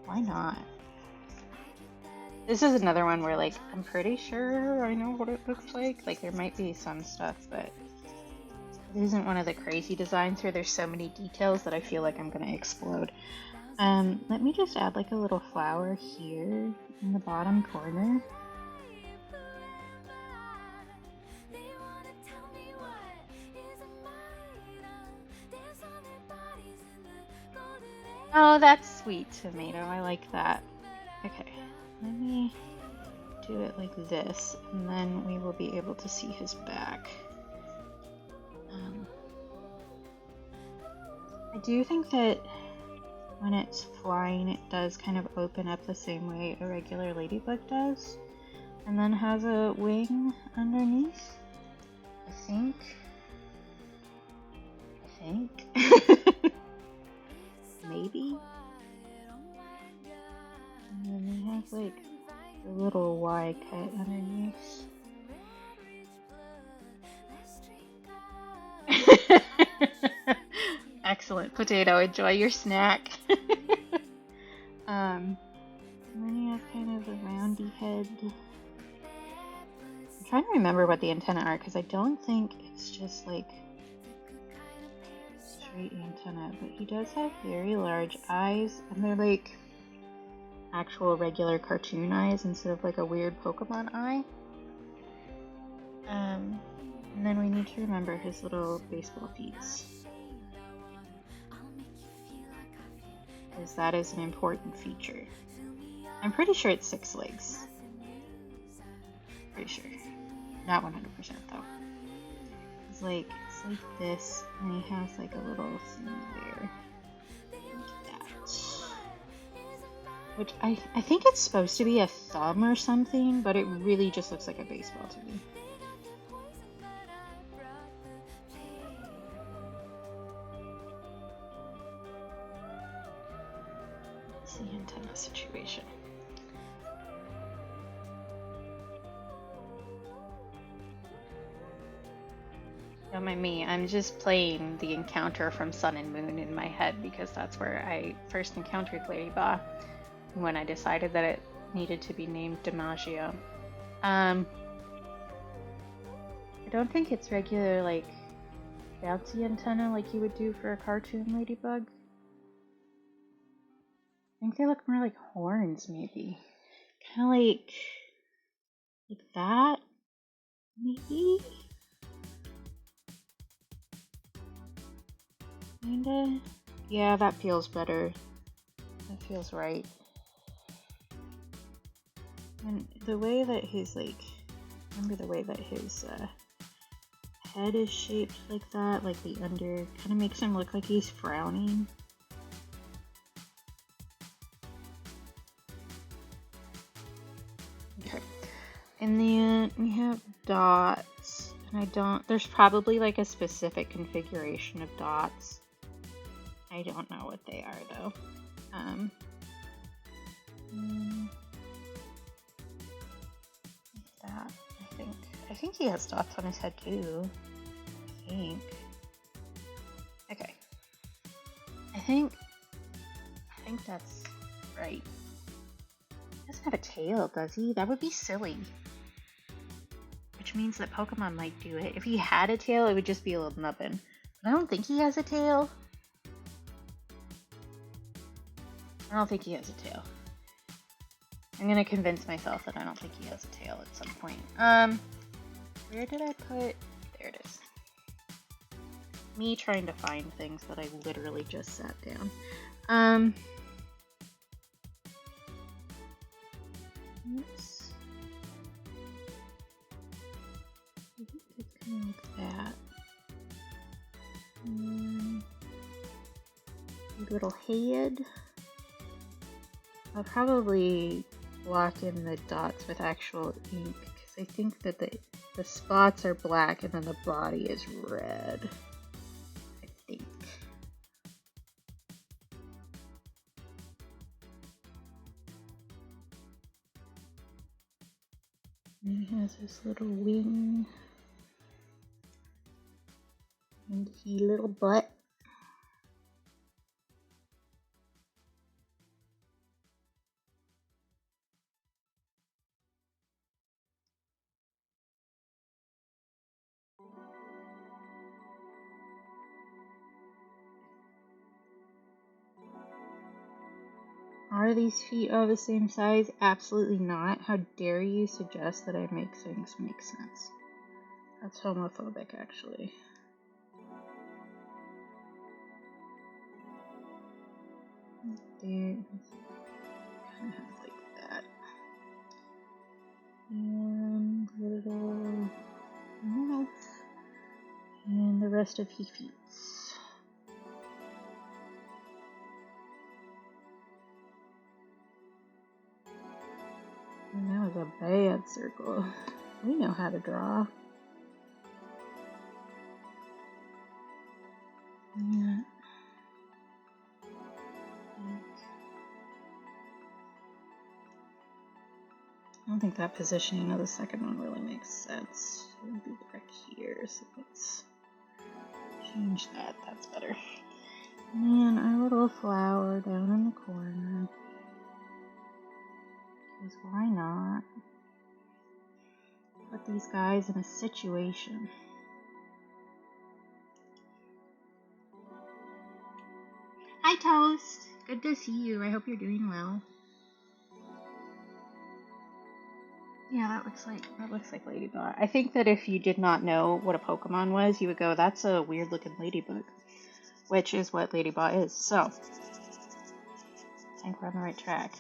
Why not? This is another one where, like, I'm pretty sure I know what it looks like. Like, there might be some stuff, but it isn't one of the crazy designs where there's so many details that I feel like I'm gonna explode. Let me just add, like, a little flower here in the bottom corner. Oh, that's sweet tomato. I like that. Okay, let me do it like this, and then we will be able to see his back. I do think that when it's flying, it does kind of open up the same way a regular ladybug does, and then has a wing underneath. I think. Maybe. And then they have like a little Y cut underneath. Excellent, Potato. Enjoy your snack. And then you have kind of a roundy head. I'm trying to remember what the antennae are because I don't think it's just like straight antenna, but he does have very large eyes, and they're like actual regular cartoon eyes instead of like a weird Pokemon eye. And then we need to remember his little baseball feet, because that is an important feature. I'm pretty sure it's 6 legs. Pretty sure. Not 100% though. It's like this, and he has like a little thing there. Like that. Which I think it's supposed to be a thumb or something, but it really just looks like a baseball to me. It's the antenna situation. Don't mind me, I'm just playing the encounter from Sun and Moon in my head because that's where I first encountered Ladybug when I decided that it needed to be named DiMaggio. I don't think it's regular, like, bouncy antenna like you would do for a cartoon ladybug. I think they look more like horns, maybe. Kind of like that, maybe? Kinda? Yeah, that feels better. That feels right. And the way that his, like, remember the way that his head is shaped like that, like the under, kind of makes him look like he's frowning. Okay. And then we have dots, and there's probably like a specific configuration of dots. I don't know what they are though. Like that, I think. I think he has dots on his head too. I think. Okay. I think that's right. He doesn't have a tail, does he? That would be silly. Which means that Pokemon might do it. If he had a tail, it would just be a little nubbin. But I don't think he has a tail. I don't think he has a tail. I'm gonna convince myself that I don't think he has a tail at some point. Where did I put... There it is. Me trying to find things that I literally just sat down. Oops. I think it's kind of like that. A little head. I'll probably block in the dots with actual ink because I think that the spots are black and then the body is red. I think. And he has this little wing and he little butt. Are these feet all the same size? Absolutely not. How dare you suggest that I make things make sense? That's homophobic, actually. There, kind of like that. And little mouth. And the rest of his feet. And that was a bad circle. We know how to draw. Yeah. I don't think that positioning of the second one really makes sense. It would be back here, so let's change that. That's better. And our little flower down in the corner. Because why not? Put these guys in a situation. Hi, Toast. Good to see you. I hope you're doing well. Yeah, that looks like Ladybug. I think that if you did not know what a Pokemon was, you would go, "That's a weird looking ladybug," which is what Ladybug is. So, I think we're on the right track.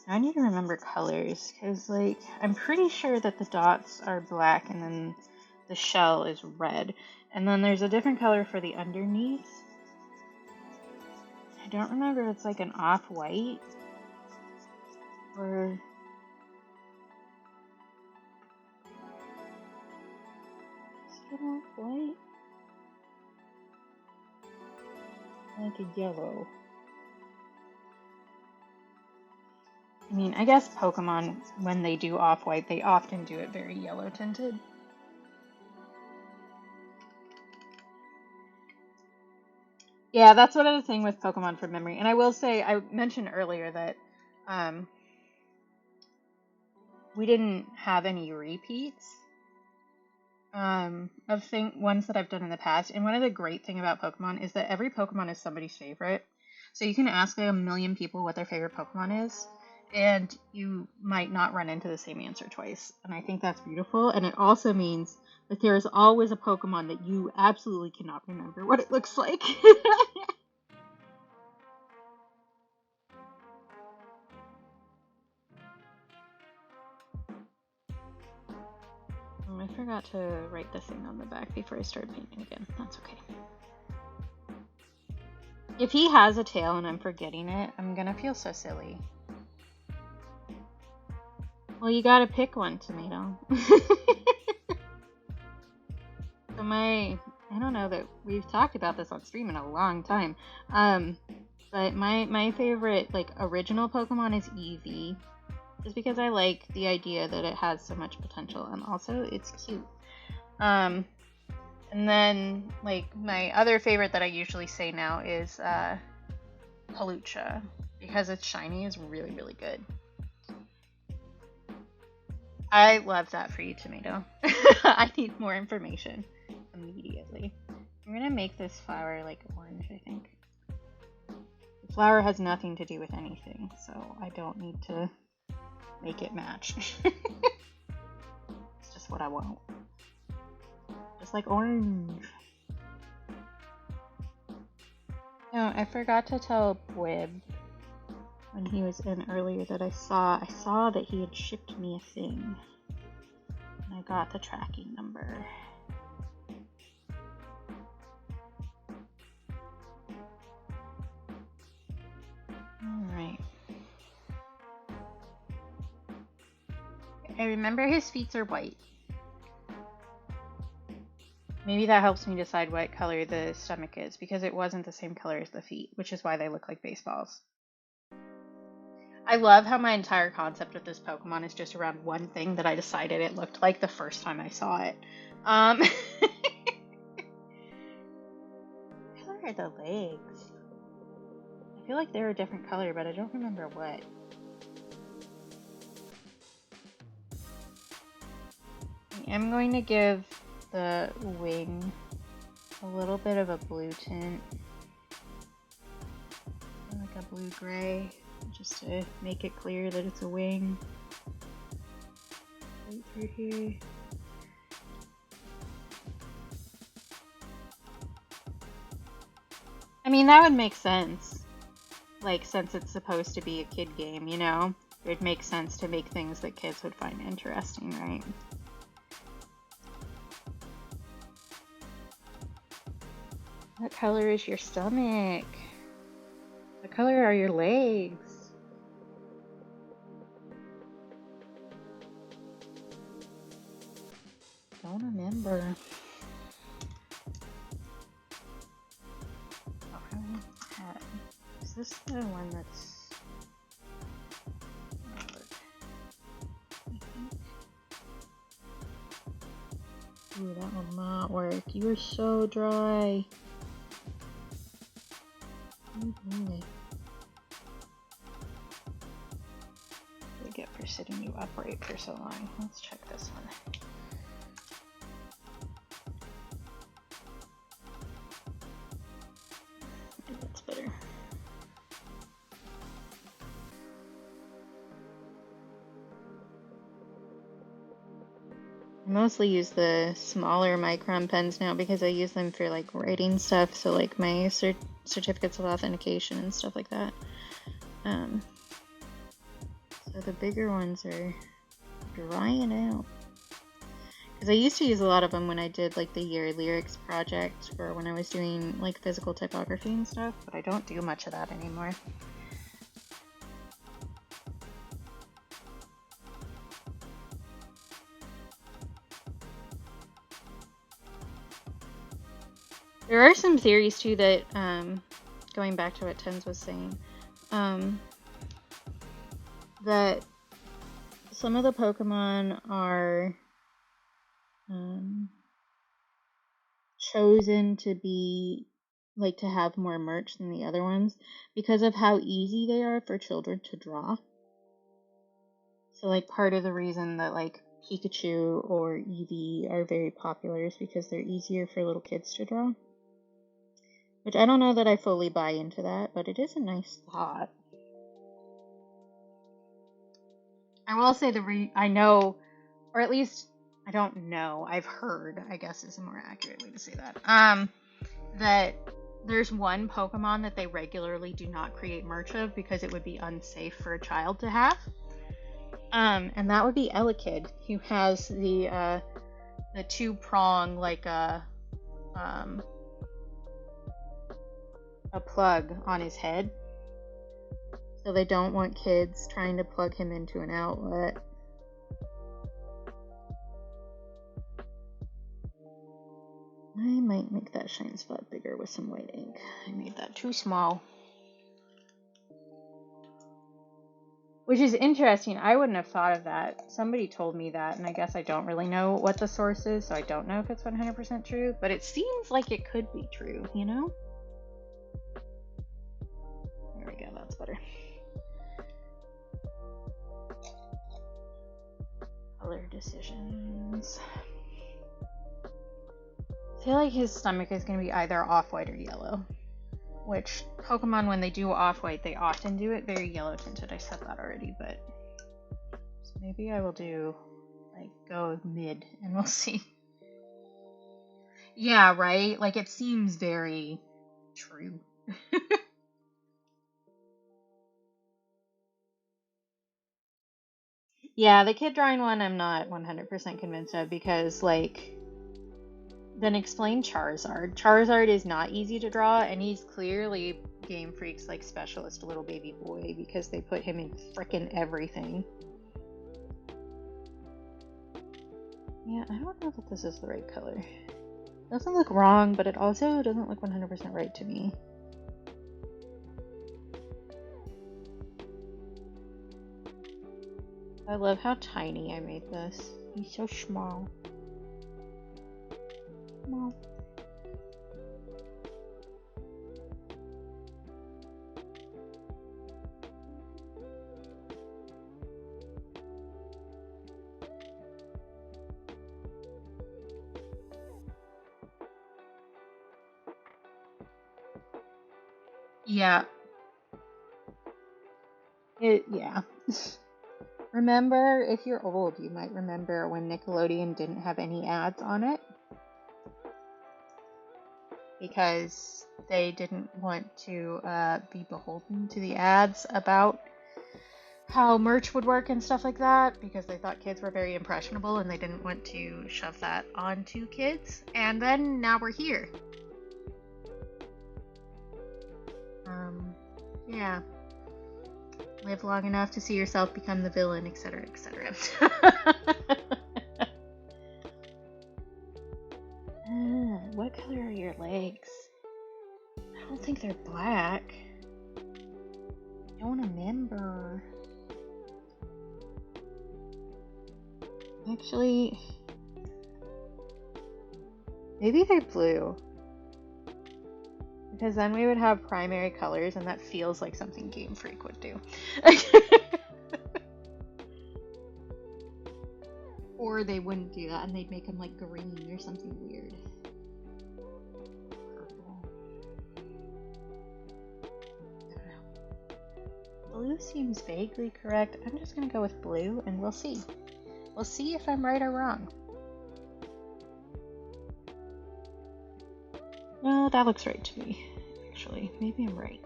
Now I need to remember colors, because, like, I'm pretty sure that the dots are black and then the shell is red. And then there's a different color for the underneath. I don't remember if it's like an off-white or... Is it off-white? Like a yellow. I mean, I guess Pokemon, when they do off-white, they often do it very yellow tinted. Yeah, that's what I was saying with Pokemon from memory. And I will say, I mentioned earlier that we didn't have any repeats of ones that I've done in the past. And one of the great thing about Pokemon is that every Pokemon is somebody's favorite. So you can ask like a million people what their favorite Pokemon is, and you might not run into the same answer twice. And I think that's beautiful. And it also means that there is always a Pokemon that you absolutely cannot remember what it looks like. I forgot to write the thing on the back before I started painting again. That's okay. If he has a tail and I'm forgetting it, I'm gonna feel so silly. Well, you gotta pick one, Tomato. So I don't know that we've talked about this on stream in a long time. But my favorite, like, original Pokemon is Eevee. Just because I like the idea that it has so much potential, and also it's cute. And then, like, my other favorite that I usually say now is Palucha, because it's shiny is really, really good. I love that for you, Tomato. I need more information immediately. I'm gonna make this flower like orange, I think. The flower has nothing to do with anything, so I don't need to make it match. It's just what I want. Just like orange. No, I forgot to tell Bwib when he was in earlier that I saw that he had shipped me a thing. And I got the tracking number. Alright. I remember his feet are white. Maybe that helps me decide what color the stomach is, because it wasn't the same color as the feet, which is why they look like baseballs. I love how my entire concept of this Pokemon is just around one thing that I decided it looked like the first time I saw it. What color are the legs? I feel like they're a different color, but I don't remember what. I am going to give the wing a little bit of a blue tint, like a blue-gray, just to make it clear that it's a wing. Right through here. I mean, that would make sense. Like, since it's supposed to be a kid game, you know? It would make sense to make things that kids would find interesting, right? What color is your stomach? What color are your legs? Don't remember. Is this the one that's... Ooh, that will not work. You are so dry. I get for sitting you upright for so long. Let's check this one. That's better. I mostly use the smaller micron pens now because I use them for like writing stuff, so like my certificates of authentication and stuff like that. So the bigger ones are drying out. Because I used to use a lot of them when I did like the year lyrics project, or when I was doing like physical typography and stuff, but I don't do much of that anymore. There are some theories too that, going back to what Tens was saying, that some of the Pokemon are chosen to be, like, to have more merch than the other ones because of how easy they are for children to draw. So, like, part of the reason that, like, Pikachu or Eevee are very popular is because they're easier for little kids to draw. Which I don't know that I fully buy into that, but it is a nice thought. I will say I know, or at least I don't know, I've heard, I guess is a more accurate way to say that, that there's one Pokemon that they regularly do not create merch of because it would be unsafe for a child to have. And that would be Elekid, who has the two-prong, like a plug on his head. So they don't want kids trying to plug him into an outlet. I might make that shine spot bigger with some white ink. I made that too small. Which is interesting. I wouldn't have thought of that. Somebody told me that, and I guess I don't really know what the source is, so I don't know if it's 100% true, but it seems like it could be true, you know? There we go, that's better. Color decisions. I feel like his stomach is going to be either off-white or yellow. Which, Pokemon, when they do off-white, they often do it very yellow tinted. I said that already, but Maybe I will do, like, go mid and we'll see. Yeah, right? Like, it seems very true. Yeah, the kid drawing one I'm not 100% convinced of because, like, then explain Charizard. Charizard is not easy to draw, and he's clearly Game Freak's, like, specialist little baby boy because they put him in frickin' everything. Yeah, I don't know that this is the right color. It doesn't look wrong, but it also doesn't look 100% right to me. I love how tiny I made this. He's so small. Small. Yeah. Yeah. Remember, if you're old, you might remember when Nickelodeon didn't have any ads on it because they didn't want to be beholden to the ads about how merch would work and stuff like that because they thought kids were very impressionable and they didn't want to shove that onto kids. And then now we're here. Yeah. Live long enough to see yourself become the villain, etc., etc. What color are your legs? I don't think they're black. I don't remember. Actually, maybe they're blue. Because then we would have primary colors, and that feels like something Game Freak would do. Or they wouldn't do that, and they'd make them like green or something weird. Purple. I don't know. Blue seems vaguely correct. I'm just gonna go with blue, and we'll see. We'll see if I'm right or wrong. No, that looks right to me. Actually, maybe I'm right.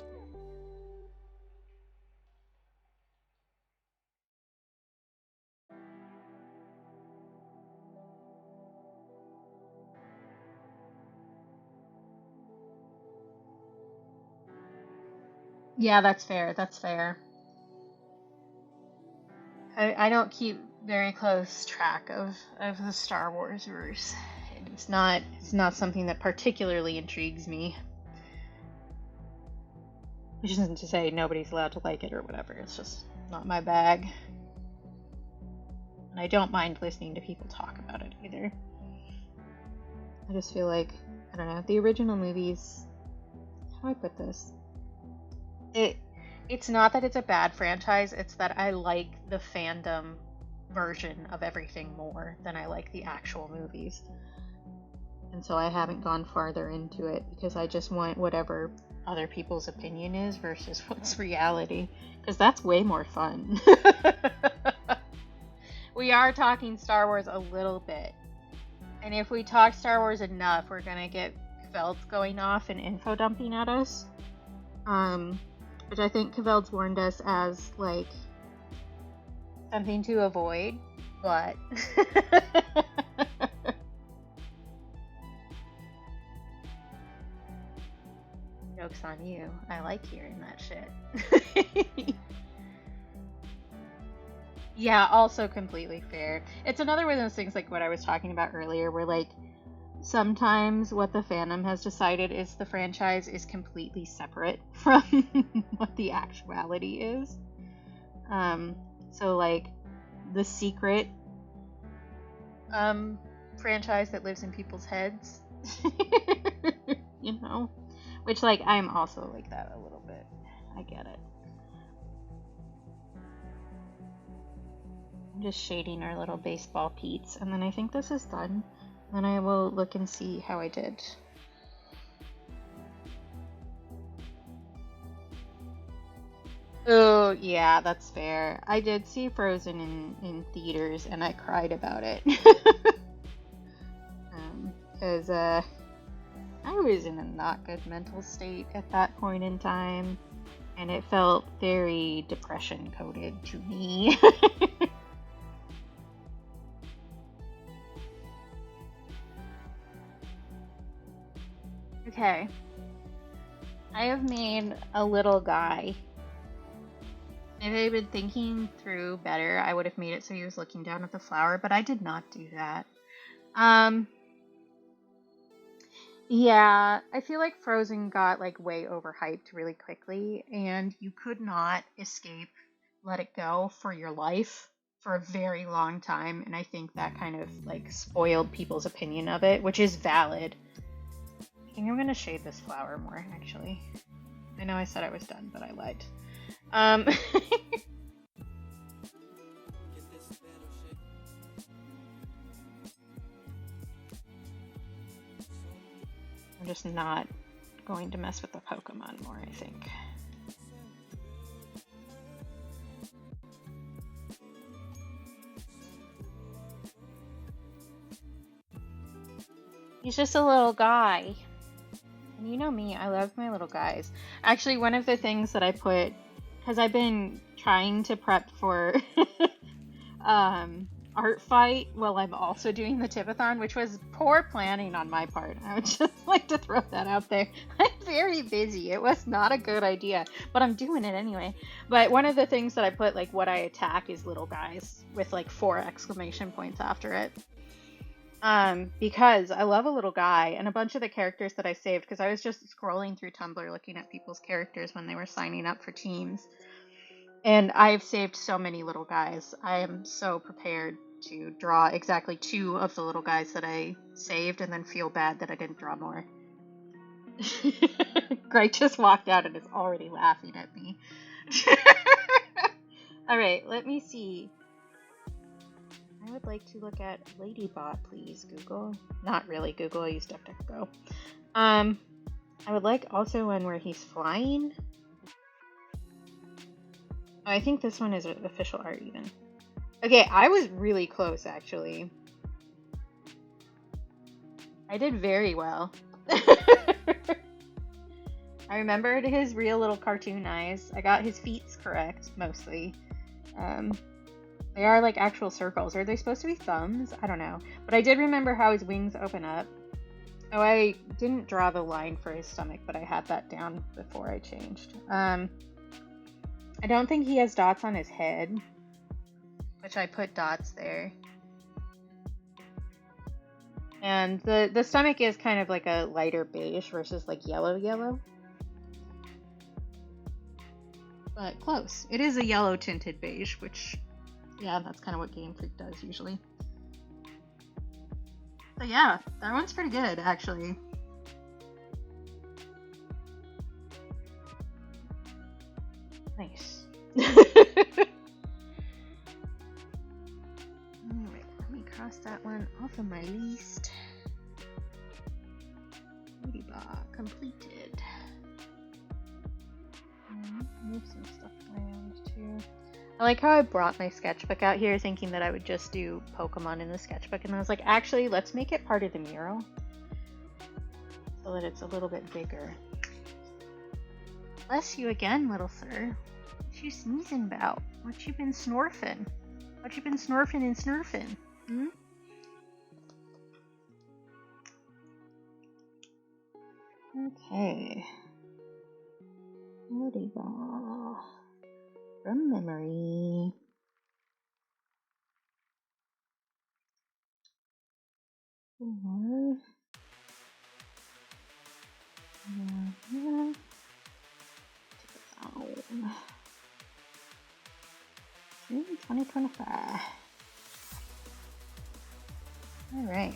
Yeah, that's fair. That's fair. I don't keep very close track of the Star Wars verse. It's not something that particularly intrigues me. Which isn't to say nobody's allowed to like it or whatever. It's just not my bag. And I don't mind listening to people talk about it either. I just feel like, I don't know, the original movies, how do I put this? It's not that it's a bad franchise, it's that I like the fandom version of everything more than I like the actual movies. And so I haven't gone farther into it because I just want whatever other people's opinion is versus what's reality. Because that's way more fun. We are talking Star Wars a little bit. And if we talk Star Wars enough, we're going to get Kveld's going off and info dumping at us. Which I think Kveld's warned us as, like, something to avoid, but... Joke's on you. I like hearing that shit. Yeah, also completely fair. It's another one of those things like what I was talking about earlier, where, like, sometimes what the fandom has decided is the franchise is completely separate from what the actuality is. So, like, the secret franchise that lives in people's heads, you know? Which, like, I'm also like that a little bit. I get it. I'm just shading our little baseball Pete's, and then I think this is done. Then I will look and see how I did. Oh, yeah, that's fair. I did see Frozen in theaters and I cried about it. Because I was in a not good mental state at that point in time, and it felt very depression coded to me. Okay, I have made a little guy. If I had been thinking through better, I would have made it so he was looking down at the flower, but I did not do that. Um, yeah, I feel like Frozen got like way overhyped really quickly, and you could not escape Let It Go for your life for a very long time, and I think that kind of like spoiled people's opinion of it, which is valid. I think I'm gonna shade this flower more, actually. I know I said I was done, but I lied. Um, I'm just not going to mess with the Pokemon more, I think. He's just a little guy. And you know me, I love my little guys. Actually, one of the things that I put, because I've been trying to prep for art fight while I'm also doing the Tipathon, which was poor planning on my part. I would just like to throw that out there. I'm very busy. It was not a good idea, but I'm doing it anyway. But one of the things that I put, like, what I attack is little guys with like 4 exclamation points after it. Because I love a little guy, and a bunch of the characters that I saved, because I was just scrolling through Tumblr looking at people's characters when they were signing up for teams. And I've saved so many little guys. I am so prepared to draw exactly 2 of the little guys that I saved and then feel bad that I didn't draw more. Greg just walked out and is already laughing at me. Alright, let me see. I would like to look at Ladybot, please, Google. Not really Google, I use DuckDuckGo. I would like also one where he's flying. Oh, I think this one is official art even. Okay, I was really close actually. I did very well. I remembered his real little cartoon eyes. I got his feet correct, mostly. They are like actual circles. Are they supposed to be thumbs? I don't know. But I did remember how his wings open up. Oh, I didn't draw the line for his stomach, but I had that down before I changed. I don't think he has dots on his head, which I put dots there. And the stomach is kind of like a lighter beige versus like yellow. But close. It is a yellow tinted beige, which, yeah, that's kind of what Game Freak does usually. So yeah, that one's pretty good, actually. Nice. Alright, let me cross that one off of my list. Ladybot completed. Move some stuff around too. I like how I brought my sketchbook out here thinking that I would just do Pokemon in the sketchbook, and I was like, actually, let's make it part of the mural so that it's a little bit bigger. Bless you again, little sir. What you sneezing about? What you been snorfing? What you been snorfing and snurfing? Hmm? Okay. Ladyball. From memory. Tipathon. 2025. Alright.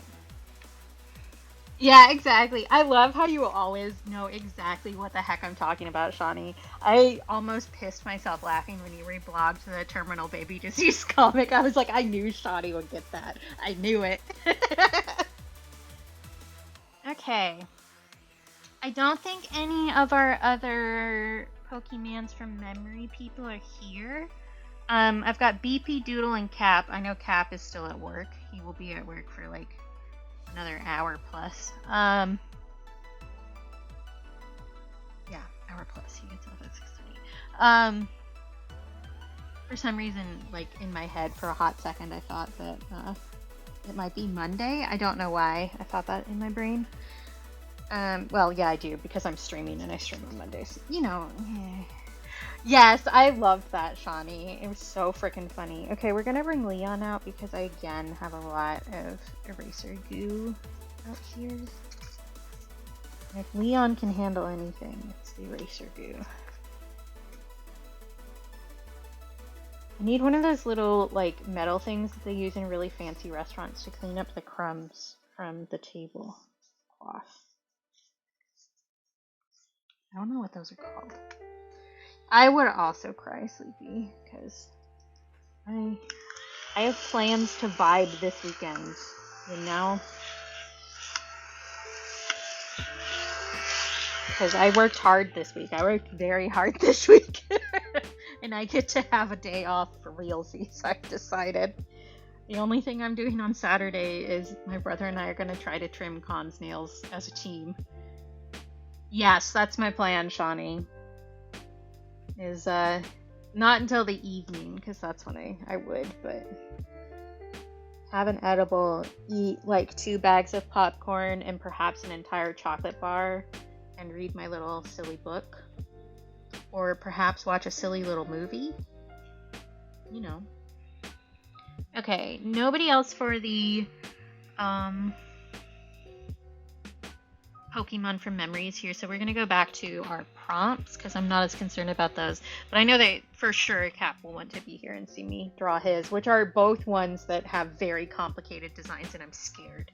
Yeah, exactly. I love how you always know exactly what the heck I'm talking about, Shawnee. I almost pissed myself laughing when you reblogged the Terminal Baby Disease comic. I was like, I knew Shawnee would get that. I knew it. Okay. I don't think any of our other Pokemans from memory people are here. I've got BP, Doodle, and Cap. I know Cap is still at work. He will be at work for like another hour plus. Yeah, hour plus. He gets off at 6:20. For some reason, like in my head, for a hot second, I thought that it might be Monday. I don't know why I thought that in my brain. Well, yeah, I do, because I'm streaming and I stream on Mondays. You know. Yes, I loved that, Shawnee. It was so freaking funny. Okay, we're gonna bring Leon out because I again have a lot of eraser goo out here. And if Leon can handle anything, it's the eraser goo. I need one of those little, like, metal things that they use in really fancy restaurants to clean up the crumbs from the table cloth. I don't know what those are called. I would also cry, Sleepy, because I have plans to vibe this weekend, you know? Because I worked hard this week. I worked very hard this week. And I get to have a day off for realsies, I've decided. The only thing I'm doing on Saturday is my brother and I are going to try to trim Con's nails as a team. Yes, that's my plan, Shawnee. Is not until the evening, because that's when I would, but have an edible, eat like 2 bags of popcorn and perhaps an entire chocolate bar, and read my little silly book. Or perhaps watch a silly little movie. You know. Okay, nobody else for the Pokemon from memories here, so we're going to go back to our prompts, because I'm not as concerned about those. But I know that for sure Cap will want to be here and see me draw his, which are both ones that have very complicated designs, and I'm scared.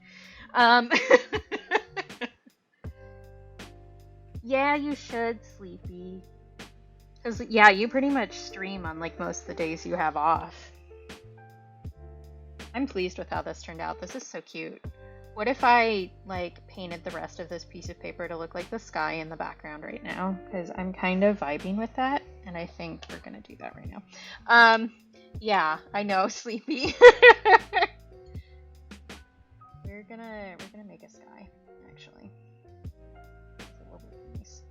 Yeah, you should, Sleepy. Because, yeah, you pretty much stream on, like, most of the days you have off. I'm pleased with how this turned out. This is so cute. What if I, like, painted the rest of this piece of paper to look like the sky in the background right now? Because I'm kind of vibing with that, and I think we're gonna do that right now. Yeah, I know, Sleepy. We're gonna make a sky, actually. It will be nice.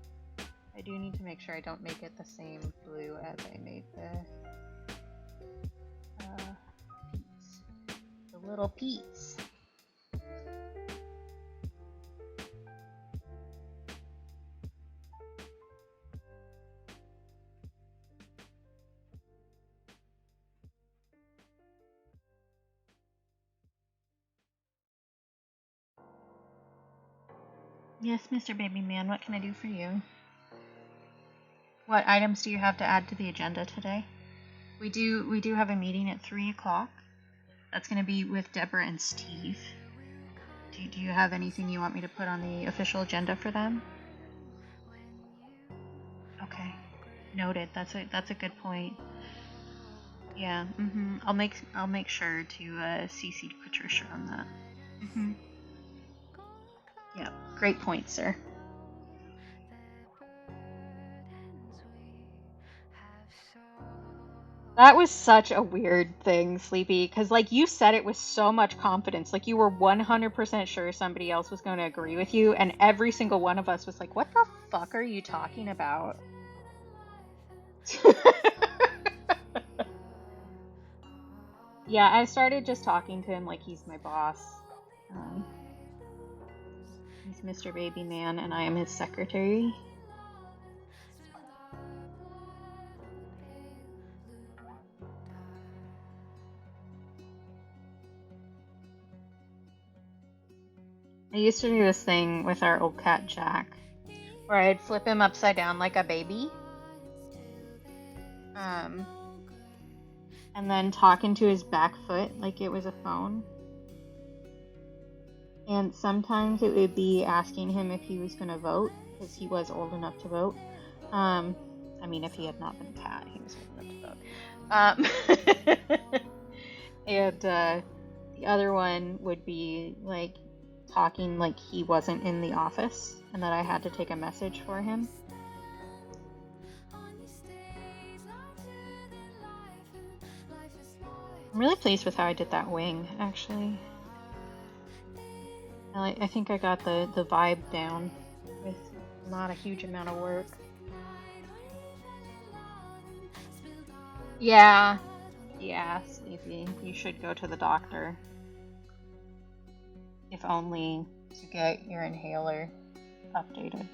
I do need to make sure I don't make it the same blue as I made the Pete's. The little Pete's. Yes, Mr. Baby Man, what can I do for you? What items do you have to add to the agenda today? We do have a meeting at 3 o'clock. That's going to be with Deborah and Steve. Do you have anything you want me to put on the official agenda for them? Okay, noted. That's a good point. Yeah. I'll make sure to CC Patricia on that. Yeah. Great point, sir. That was such a weird thing, Sleepy, because, like, you said it with so much confidence. Like, you were 100% sure somebody else was going to agree with you, and every single one of us was like, what the fuck are you talking about? Yeah, I started just talking to him like he's my boss. He's Mr. Baby Man, and I am his secretary. I used to do this thing with our old cat Jack, where I'd flip him upside down like a baby. And then talk into his back foot like it was a phone. And sometimes it would be asking him if he was going to vote, because he was old enough to vote. I mean, if he had not been a cat, he was old enough to vote. And the other one would be, like, talking like he wasn't in the office, and that I had to take a message for him. I'm really pleased with how I did that wing, actually. I think I got the vibe down with not a huge amount of work. Yeah, Sleepy. You should go to the doctor. If only to get your inhaler updated.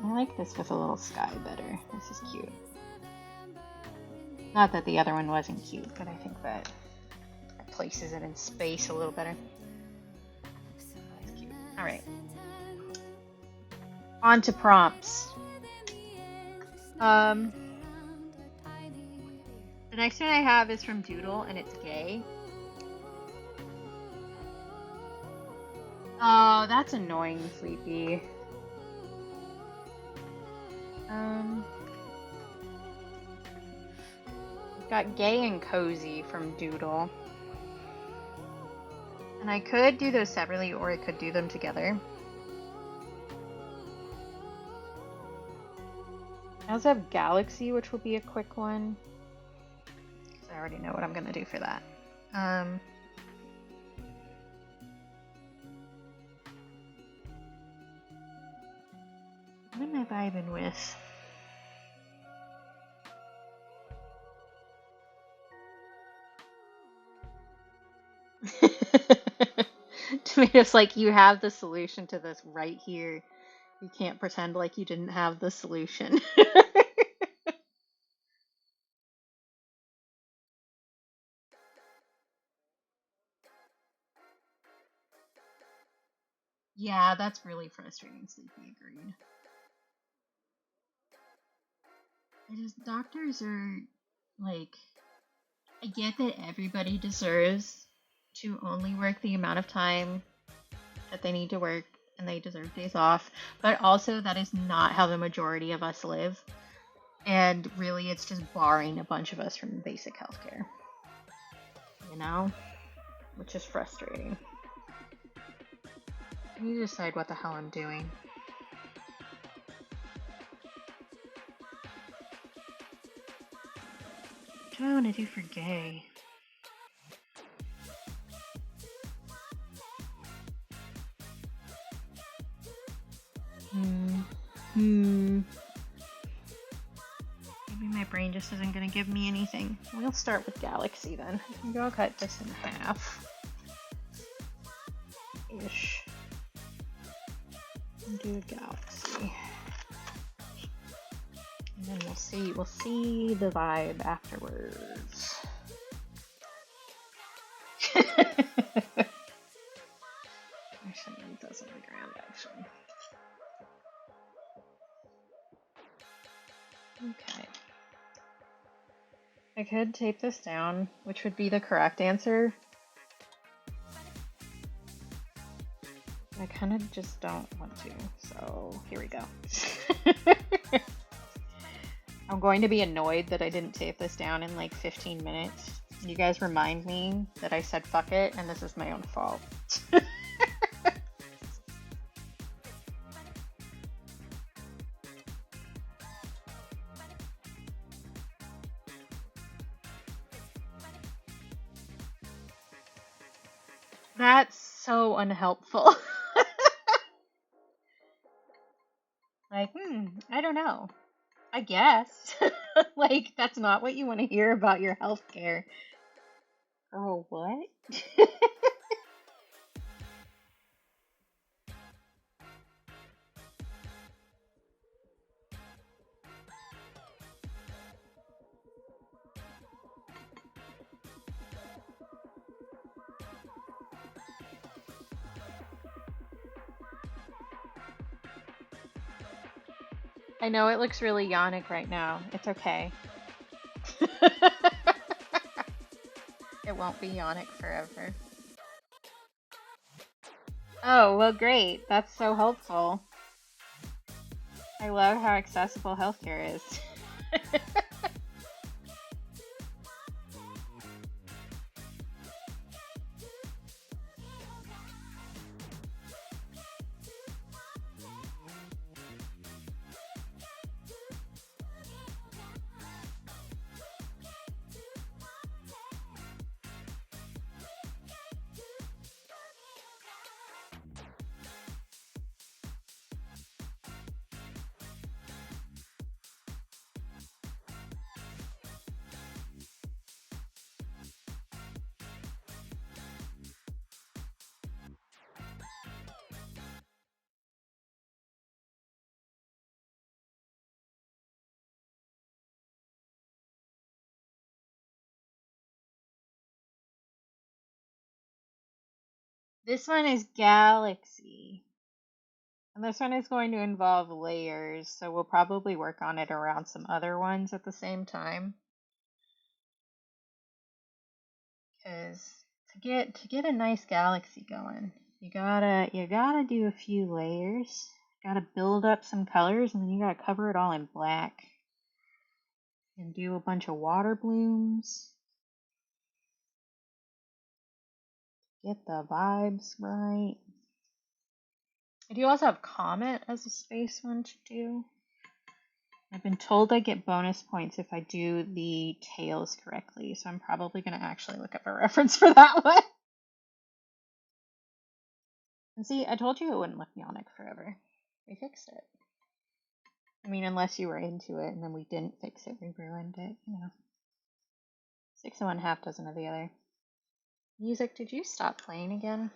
I like this with a little sky better. This is cute. Not that the other one wasn't cute, but I think that places it in space a little better. That's cute. Alright. On to prompts. The next one I have is from Doodle, and it's gay. Oh, that's annoying, Sleepy. We've got gay and cozy from Doodle. And I could do those separately, or I could do them together. I also have Galaxy, which will be a quick one. Because I already know what I'm going to do for that. What am I vibing with? Tomato's like, you have the solution to this right here. You can't pretend like you didn't have the solution. Yeah, that's really frustrating, Sleepy. Agreed. Doctors are, like, I get that everybody deserves to only work the amount of time that they need to work and they deserve days off, but also that is not how the majority of us live. And really, it's just barring a bunch of us from basic healthcare. You know? Which is frustrating. I need to decide what the hell I'm doing. What do I want to do for gay? Maybe my brain just isn't going to give me anything. We'll start with Galaxy then. Maybe I'll cut this in half. Ish. And do Galaxy. And then we'll see the vibe afterwards. Actually, it doesn't look around actually. Okay. I could tape this down, which would be the correct answer. I kind of just don't want to, so here we go. I'm going to be annoyed that I didn't tape this down in like 15 minutes. You guys remind me that I said fuck it, and this is my own fault. That's so unhelpful. Like, I don't know. I guess. Like, that's not what you want to hear about your healthcare. Oh, what? I know it looks really yonic right now. It's okay. It won't be yonic forever. Oh, well, great. That's so helpful. I love how accessible healthcare is. This one is Galaxy. And this one is going to involve layers, so we'll probably work on it around some other ones at the same time. Because to get a nice galaxy going, you gotta do a few layers. Gotta build up some colors, and then you gotta cover it all in black. And do a bunch of water blooms. Get the vibes right. I do also have Comet as a space one to do. I've been told I get bonus points if I do the tails correctly, so I'm probably going to actually look up a reference for that one. And see, I told you it wouldn't look neonic forever. We fixed it. I mean, unless you were into it and then we didn't fix it, we ruined it, you know. 6 and 1/2 dozen of the other. Music, did you stop playing again?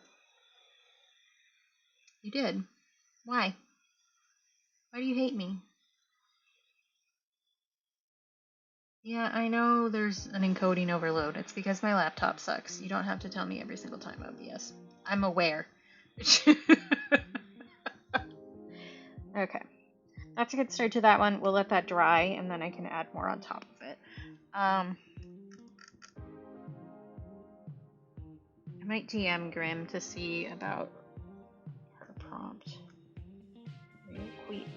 You did. Why? Why do you hate me? Yeah, I know there's an encoding overload. It's because my laptop sucks. You don't have to tell me every single time, OBS. I'm aware. Okay. That's a good start to that one. We'll let that dry, and then I can add more on top of it. I might DM Grim to see about her prompt real quick.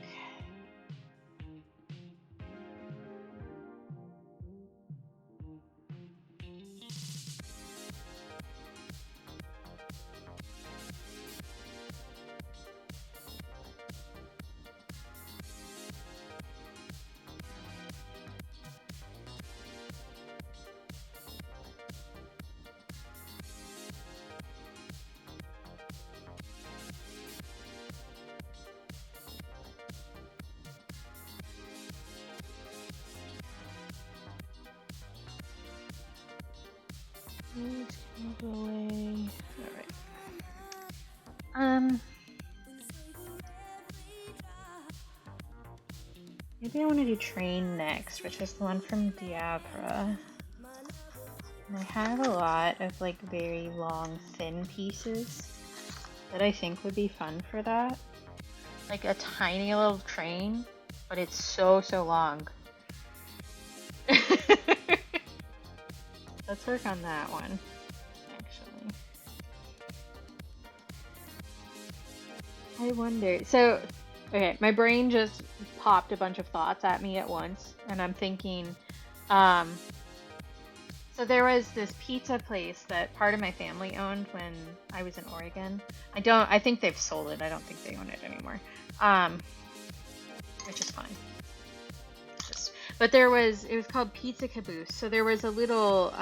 Let's go away. Alright. Maybe I want to do Train next, which is the one from Diabra. And I have a lot of like very long, thin pieces that I think would be fun for that. Like a tiny little train, but it's so long. Let's work on that one, actually. I wonder. So, okay, my brain just popped a bunch of thoughts at me at once, and I'm thinking, so there was this pizza place that part of my family owned when I was in Oregon. I think they've sold it. I don't think they own it anymore. Which is fine. But it was called Pizza Caboose. So there was a little,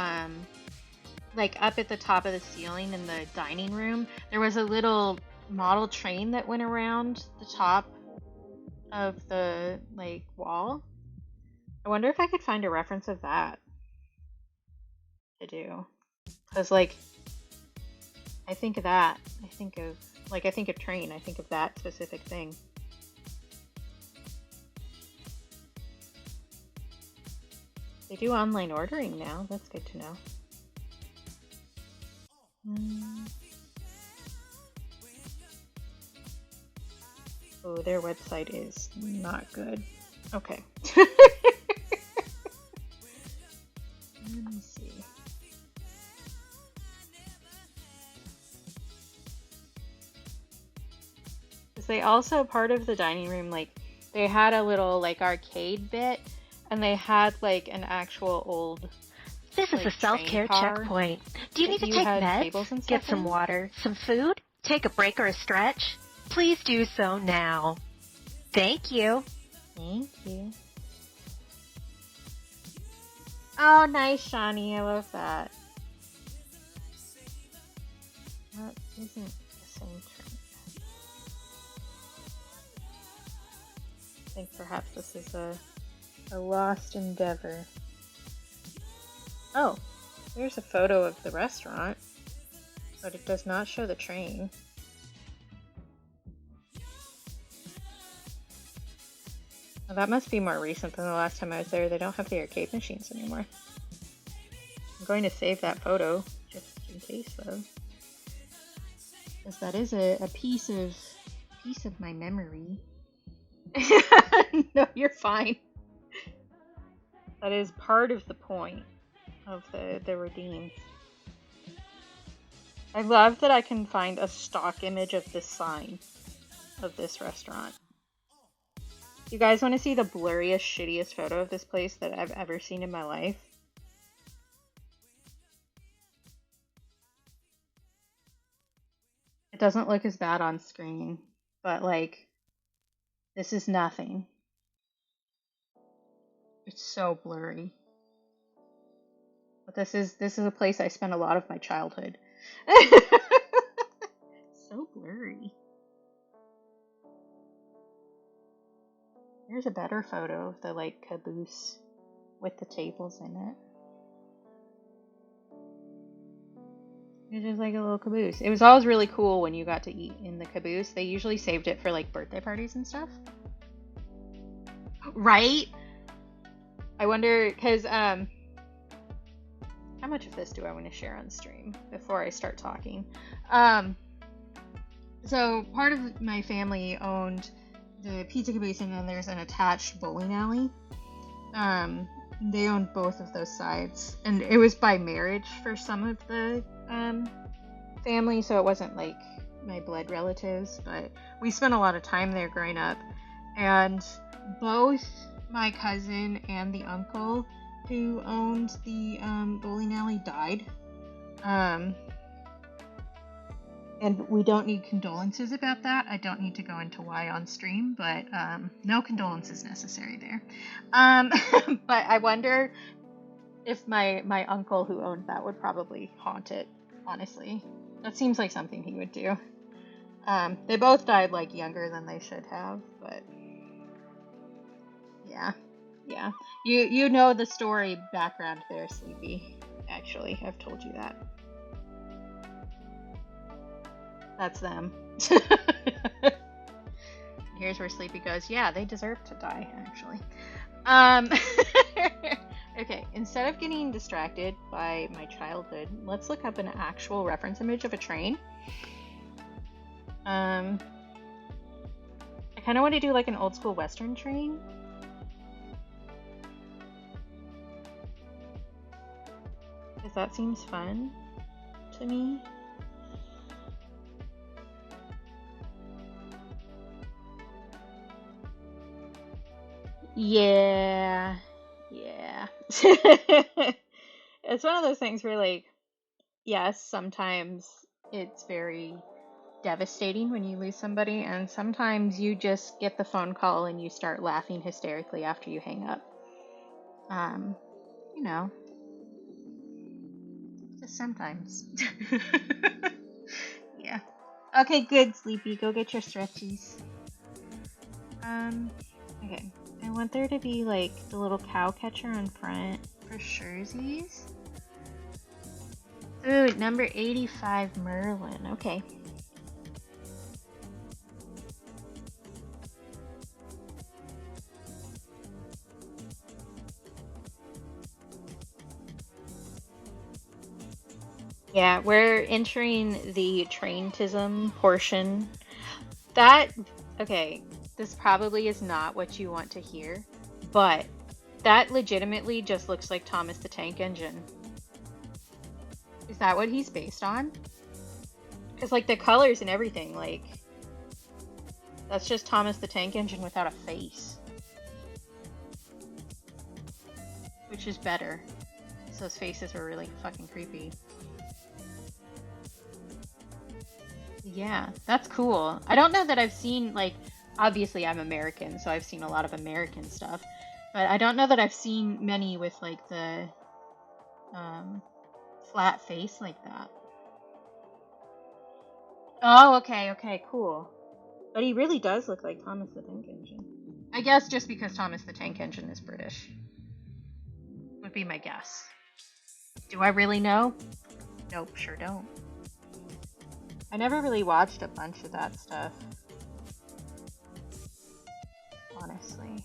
like up at the top of the ceiling in the dining room, there was a little model train that went around the top of the like wall. I wonder if I could find a reference of that to do. Because like, I think of that. I think of train. I think of that specific thing. They do online ordering now. That's good to know. Oh, their website is not good. Okay. Let me see. Because they also, part of the dining room, like, they had a little, like, arcade bit, and they had, like, an actual old... This is a self-care checkpoint. Do you need to take meds, get some water, some food, take a break or a stretch? Please do so now. Thank you. Thank you. Oh, nice, Shawnee. I love that. That isn't the same train. I think perhaps this is a lost endeavor. Oh, there's a photo of the restaurant, but it does not show the train. Well, that must be more recent than the last time I was there. They don't have the arcade machines anymore. I'm going to save that photo, just in case, though. because that is a piece of my memory. No, you're fine. That is part of the point of the redeems. I love that I can find a stock image of this sign of this restaurant. You guys want to see the blurriest, shittiest photo of this place that I've ever seen in my life? It doesn't look as bad on screen, but like, this is nothing. It's so blurry. But this is a place I spent a lot of my childhood. So blurry. Here's a better photo of the like caboose with the tables in it. It's just like a little caboose. It was always really cool when you got to eat in the caboose. They usually saved it for like birthday parties and stuff. Right? I wonder, because how much of this do I want to share on stream before I start talking? So part of my family owned the pizza caboose, and then there's an attached bowling alley. They owned both of those sides, and it was by marriage for some of the family, so it wasn't like my blood relatives, but we spent a lot of time there growing up. And both my cousin and the uncle who owned the bowling alley died. And we don't need condolences about that. I don't need to go into why on stream, but no condolences necessary there. But I wonder if my uncle who owned that would probably haunt it, honestly. That seems like something he would do. They both died like younger than they should have, but yeah. Yeah. You know the story background there, Sleepy. Actually, I've told you that. That's them. Here's where Sleepy goes, yeah, they deserve to die, actually. Okay, instead of getting distracted by my childhood, let's look up an actual reference image of a train. I kind of want to do like an old school Western train. Because that seems fun to me. Yeah. It's one of those things where, like, yes, sometimes it's very devastating when you lose somebody, and sometimes you just get the phone call and you start laughing hysterically after you hang up. You know, just sometimes. Yeah. Okay, good, Sleepy. Go get your stretchies. Okay. I want there to be like the little cow catcher on front for Sherzies. Ooh, number 85 Merlin. Okay. Yeah, we're entering the traintism portion. Okay, this probably is not what you want to hear, but that legitimately just looks like Thomas the Tank Engine. Is that what he's based on? Because, like, the colors and everything, like, that's just Thomas the Tank Engine without a face. Which is better. So those faces were really fucking creepy. Yeah, that's cool. I don't know that I've seen, like, obviously I'm American, so I've seen a lot of American stuff. But I don't know that I've seen many with, like, the flat face like that. Oh, okay, cool. But he really does look like Thomas the Tank Engine. I guess just because Thomas the Tank Engine is British. Would be my guess. Do I really know? Nope, sure don't. I never really watched a bunch of that stuff. Honestly.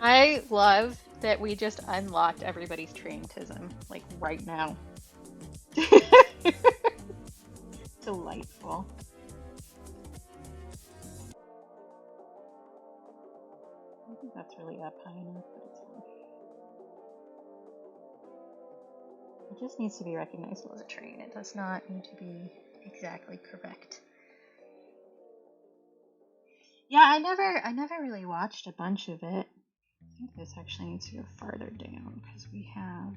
I love that we just unlocked everybody's traintism, like right now. Delightful. I don't think that's really up high enough, but it's fine. It just needs to be recognizable as a train. It does not need to be exactly correct. Yeah, I never really watched a bunch of it. I think this actually needs to go farther down because we have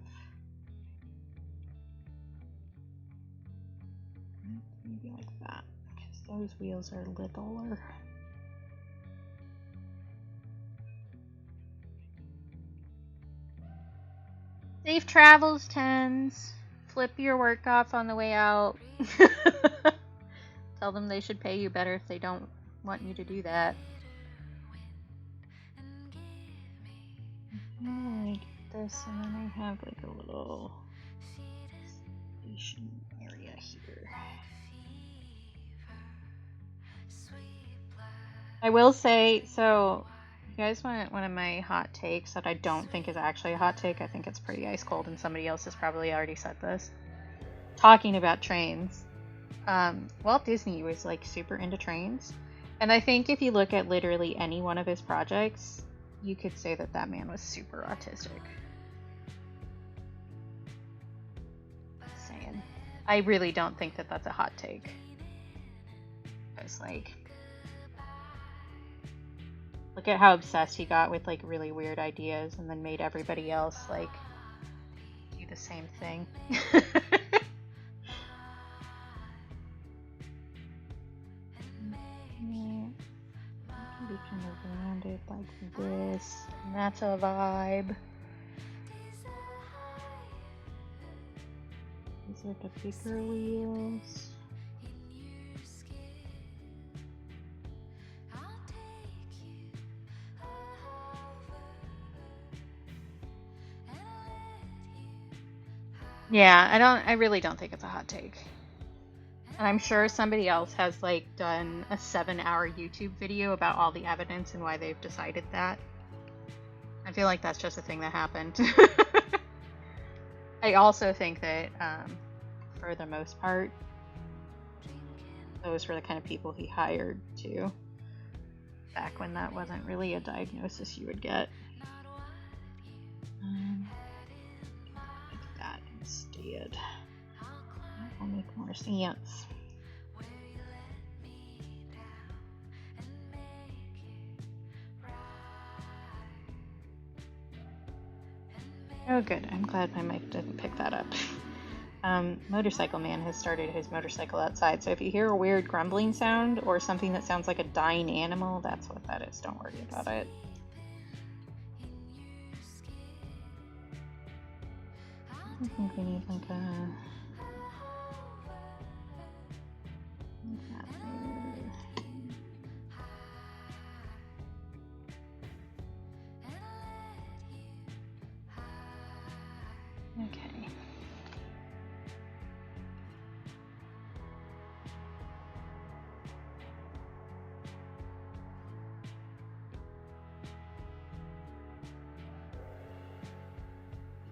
maybe like that because those wheels are littler. Safe travels, tens. Flip your work off on the way out. Tell them they should pay you better if they don't want you to do that. Like this, and then I have like a little station area here. I will say, so you guys want one of my hot takes that I don't think is actually a hot take. I think it's pretty ice cold, and somebody else has probably already said this. Talking about trains, Walt Disney was like super into trains, and I think if you look at literally any one of his projects, you could say that that man was super autistic. Just saying. I really don't think that that's a hot take. It's like, look at how obsessed he got with like really weird ideas and then made everybody else like do the same thing. It can be kind of rounded like this, and that's a vibe. These are the bigger wheels. Yeah, I really don't think it's a hot take. And I'm sure somebody else has like done a 7-hour YouTube video about all the evidence and why they've decided that. I feel like that's just a thing that happened. I also think that for the most part, those were the kind of people he hired too. Back when that wasn't really a diagnosis you would get. Like that instead. That will make more sense. Oh good, I'm glad my mic didn't pick that up. Motorcycle Man has started his motorcycle outside, so if you hear a weird grumbling sound or something that sounds like a dying animal, that's what that is. Don't worry about it. I think we need like a... Okay.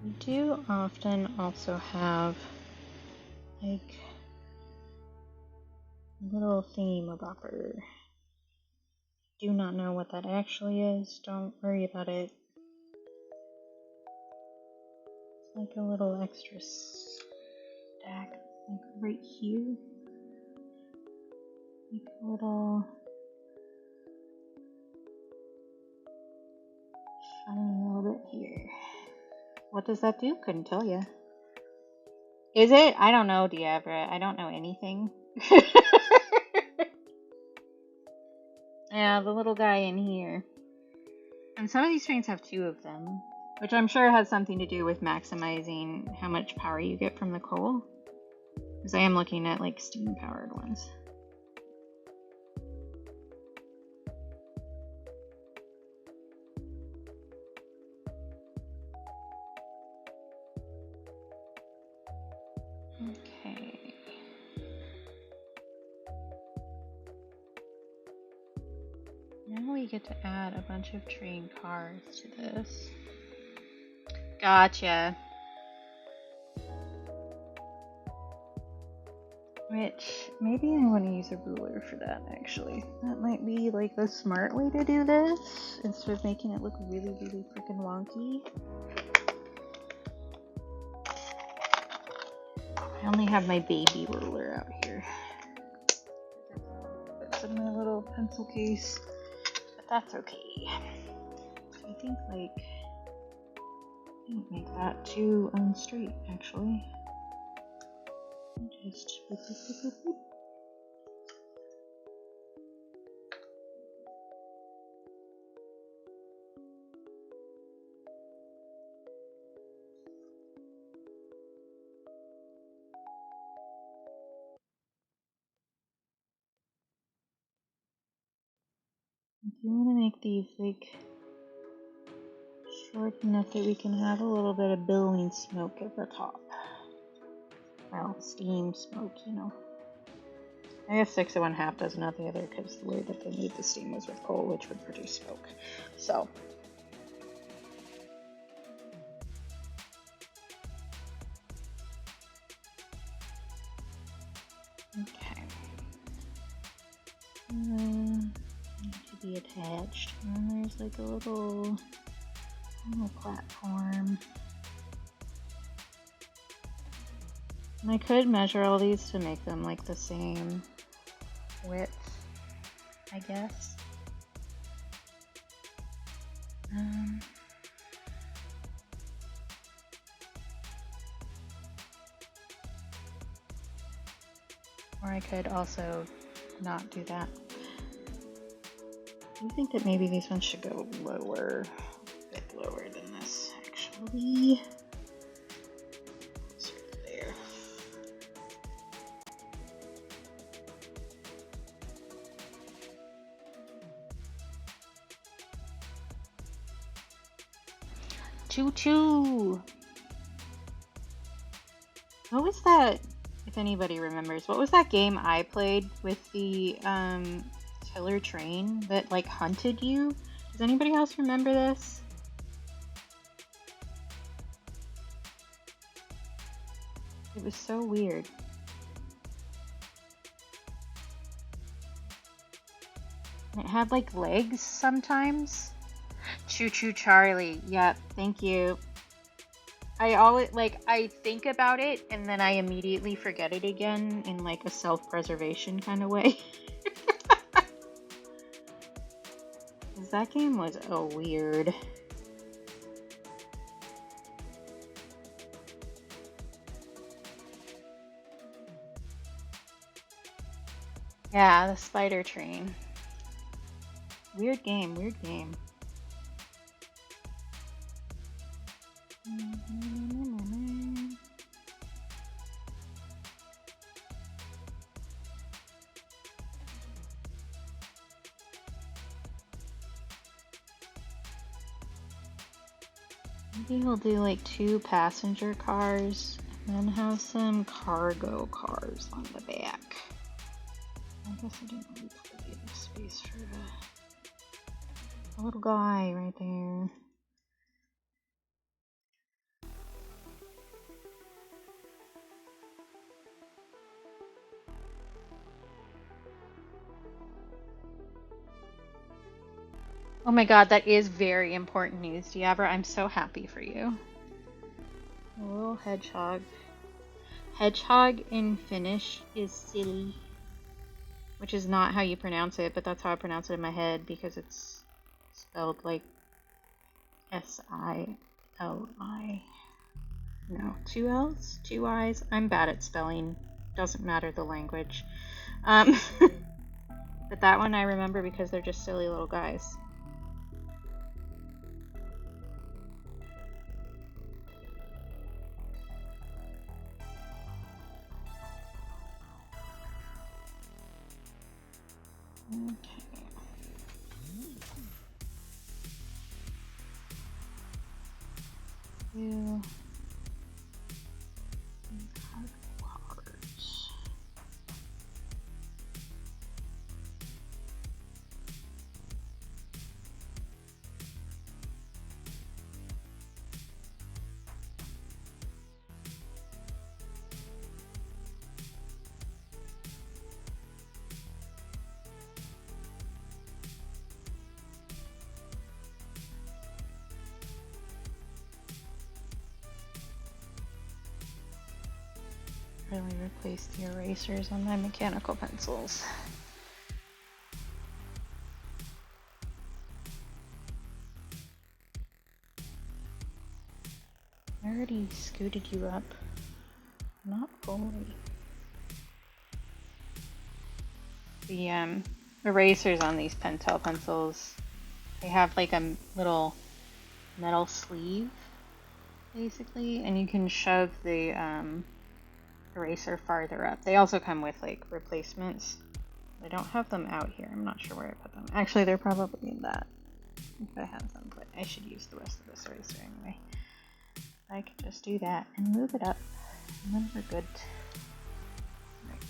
We do often also have like a little thingy-mabopper. Do not know what that actually is. Don't worry about it. It's like a little extra stack, like right here. Like a little shiny little bit here. What does that do? Couldn't tell you. Is it? I don't know, Diabra. I don't know anything. Yeah, the little guy in here. And some of these trains have 2 of them, which I'm sure has something to do with maximizing how much power you get from the coal. Because I am looking at like steam powered ones. Okay. Now we we get to add a bunch of train cars to this. Gotcha. Which, maybe I want to use a ruler for that, actually. That might be, like, the smart way to do this, instead of making it look really, really freaking wonky. I only have my baby ruler out here. It's in my little pencil case, but that's okay. So I think, like, I didn't make that too unstraight, actually. Just boop, boop, boop, boop, boop. I do want to make these like short enough that we can have a little bit of billowing smoke at the top. Well, steam smoke, you know. I guess 6 of one, half dozen of the other, because the way that they made the steam was with coal, which would produce smoke. So. Okay. Need to be attached. And there's like a little platform. And I could measure all these to make them like the same width, I guess. Or I could also not do that. I think that maybe these ones should go lower, a bit lower than this, actually. Sort of there. Choo-choo! What was that, if anybody remembers, what was that game I played with the killer train that like hunted you? Does anybody else remember this? It was so weird. It had like legs sometimes. Choo Choo Charlie. Yep, thank you. I always I think about it and then I immediately forget it again in like a self-preservation kind of way. Cause that game was weird. Yeah, the spider train. Weird game, weird game. Maybe we'll do like 2 passenger cars and then have some cargo cars on the back. I guess I didn't really create enough space for a little guy right there. Oh my god, that is very important news, Diabra. I'm so happy for you. A little hedgehog. Hedgehog in Finnish is silly. Which is not how you pronounce it, but that's how I pronounce it in my head because it's spelled like S-I-L-I. No, 2 L's? 2 I's? I'm bad at spelling. Doesn't matter the language. But that one I remember because they're just silly little guys. Okay. Do cards. Really replace the erasers on my mechanical pencils. I already scooted you up. Not fully. The erasers on these Pentel pencils, they have like a little metal sleeve, basically, and you can shove the eraser farther up. They also come with like replacements. I don't have them out here. I'm not sure where I put them. Actually, they're probably in that. If I have them, but I should use the rest of this eraser anyway. I could just do that and move it up, and then we're good. Right.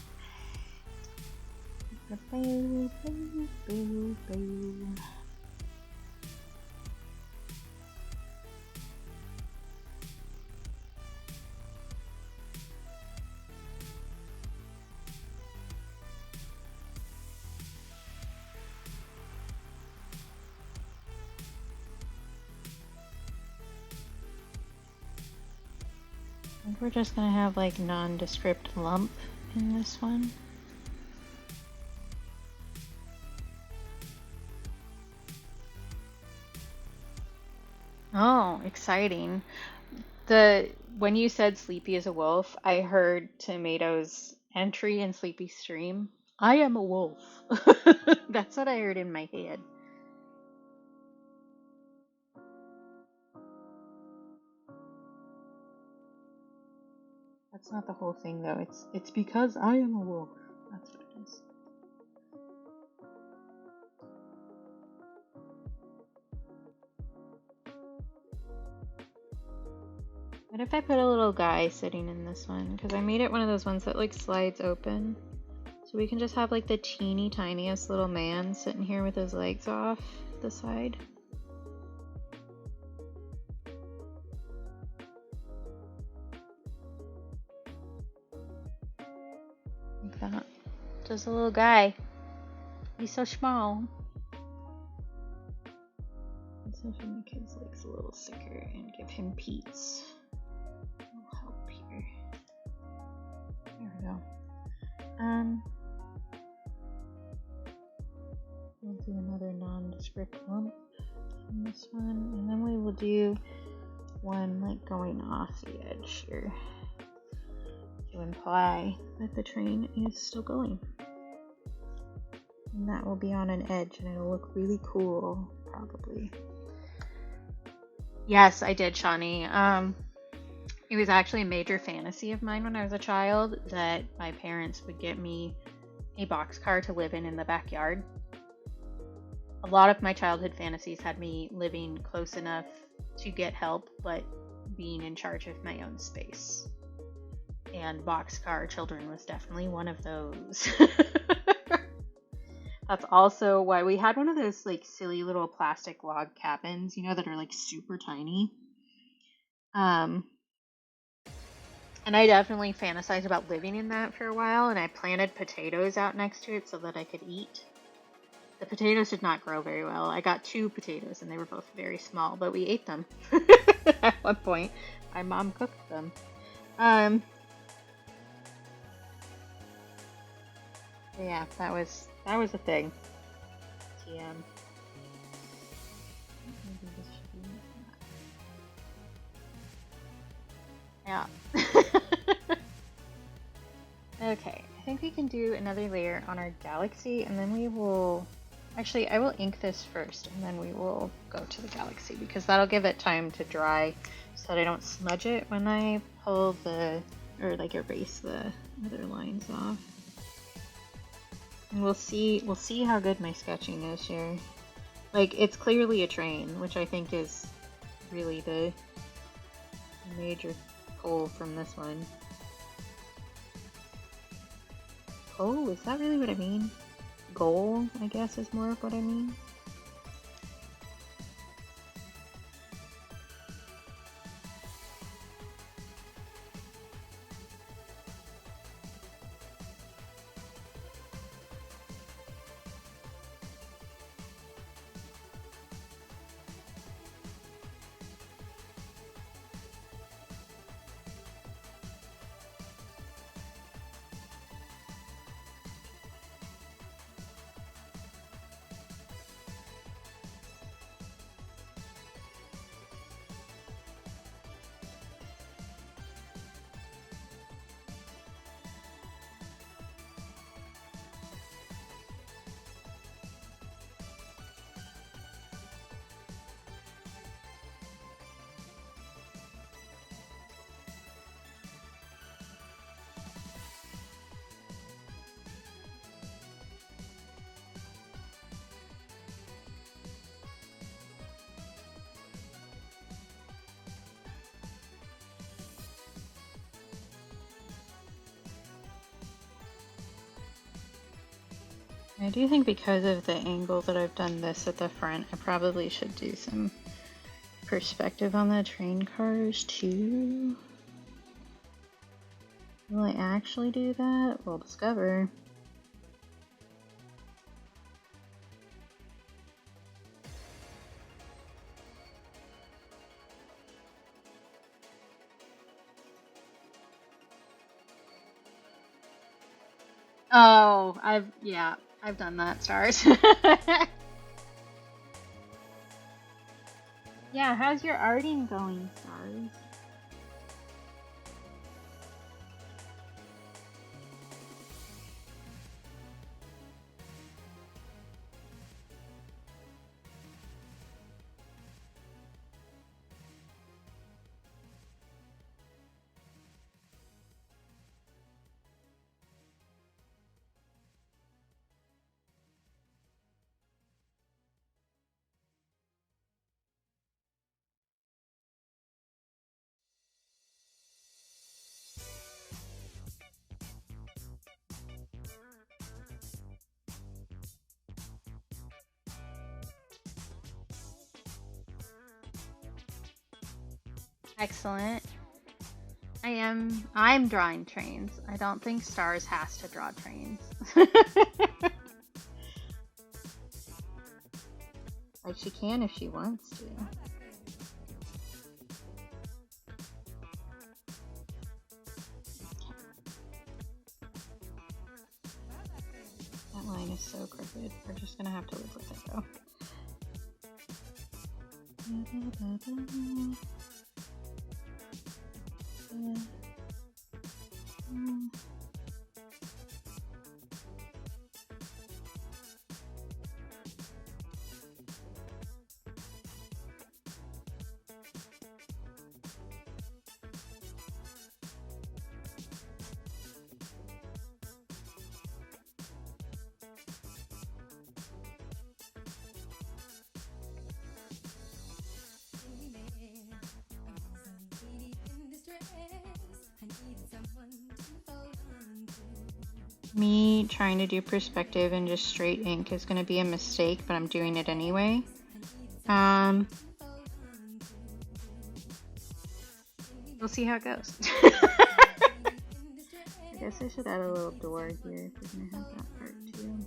Boo, boo, boo, boo. I think we're just gonna have like nondescript lump in this one. Oh, exciting. When you said Sleepy is a wolf, I heard Tomato's entry in Sleepy Stream. I am a wolf. That's what I heard in my head. That's not the whole thing though. It's because I am a wolf. That's what it is. What if I put a little guy sitting in this one? Because I made it one of those ones that like slides open. So we can just have like the teeny tiniest little man sitting here with his legs off the side. Like that. Just a little guy. He's so small. Let's see if I make his legs a little sicker and give him Pete's. I'll help here. There we go. We'll do another nondescript lump on this one, and then we will do one like going off the edge here to imply that the train is still going. And that will be on an edge, and it'll look really cool, probably. Yes, I did, Shawnee. It was actually a major fantasy of mine when I was a child that my parents would get me a boxcar to live in the backyard. A lot of my childhood fantasies had me living close enough to get help, but being in charge of my own space. And boxcar children was definitely one of those. That's also why we had one of those like silly little plastic log cabins, you know, that are like super tiny. And I definitely fantasized about living in that for a while, and I planted potatoes out next to it so that I could eat. The potatoes did not grow very well. I got 2 potatoes, and they were both very small, but we ate them. At one point, my mom cooked them. Yeah, that was a thing. TM. Yeah. Okay, I think we can do another layer on our galaxy, and then we will... Actually, I will ink this first, and then we will go to the galaxy, because that'll give it time to dry so that I don't smudge it when I pull the... or like erase the other lines off. And we'll see how good my sketching is here. Like, it's clearly a train, which I think is really the major pull from this one. Oh, is that really what I mean? Goal, I guess, is more of what I mean. I do think because of the angle that I've done this at the front, I probably should do some perspective on the train cars too. Will I actually do that? We'll discover. Oh, I've done that, Stars. Yeah, how's your arting going, Stars? Excellent. I'm drawing trains. I don't think Stars has to draw trains. Like she can if she wants to. That line is so crooked. We're just gonna have to live with it though. Me trying to do perspective and just straight ink is going to be a mistake, but I'm doing it anyway. We'll see how it goes. I guess I should add a little door here if we're going to have that part too.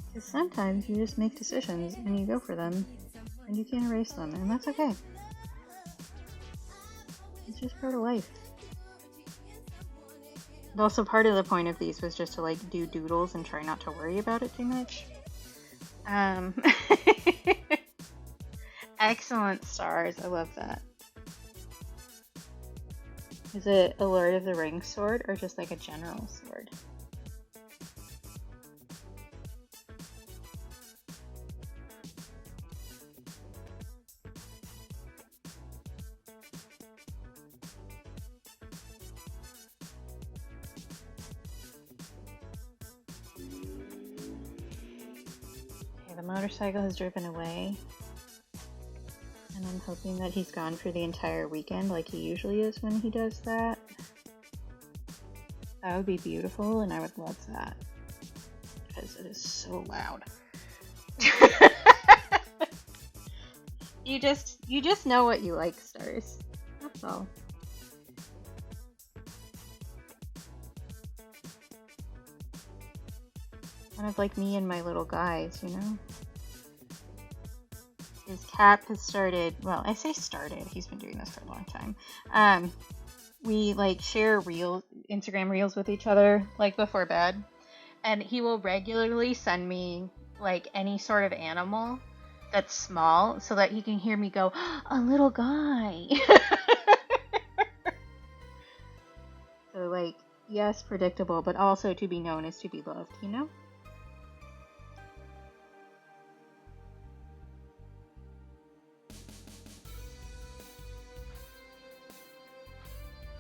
Because sometimes you just make decisions and you go for them and you can't erase them, and that's okay. It's just part of life. And also part of the point of these was just to like do doodles and try not to worry about it too much. Excellent, Stars. I love that. Is it a Lord of the Rings sword or just like a general sword? Okay, the motorcycle has driven away. And I'm hoping that he's gone for the entire weekend like he usually is when he does that. That would be beautiful and I would love that. Because it is so loud. You just know what you like, Stars. That's all. Kind of like me and my little guys, you know? His cat has started, well, I say started, he's been doing this for a long time. We like share Instagram reels with each other, like before bed. And he will regularly send me like any sort of animal that's small so that he can hear me go, a little guy. So like, yes, predictable, but also to be known is to be loved, you know?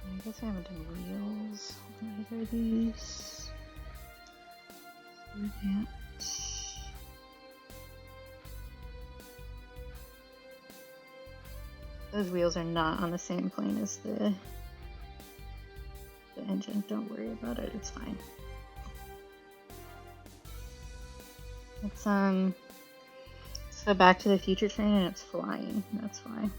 I guess I haven't done wheels on either of these. Do that. Those wheels are not on the same plane as the engine. Don't worry about it, it's fine. It's the Back to the Future train and it's flying. That's why.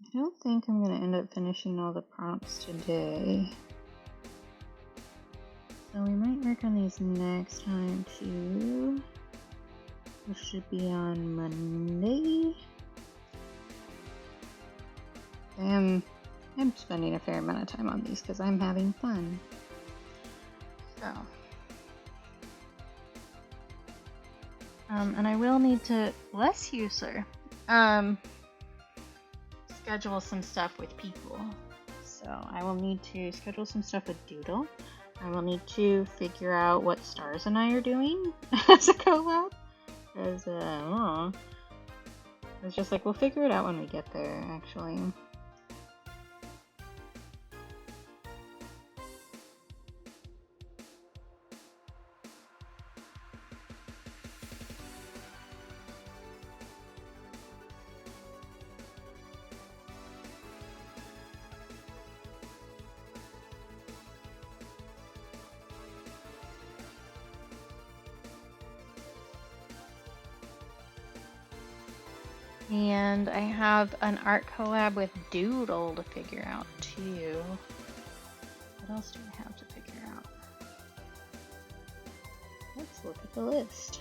I don't think I'm going to end up finishing all the prompts today. So we might work on these next time too. Which should be on Monday. I'm spending a fair amount of time on these because I'm having fun. So. And I will need to, bless you, sir, schedule some stuff with people. So I will need to schedule some stuff with Doodle. I will need to figure out what Stars and I are doing as a collab. Because, I was just like, we'll figure it out when we get there, actually. And I have an art collab with Doodle to figure out too. What else do I have to figure out? Let's look at the list.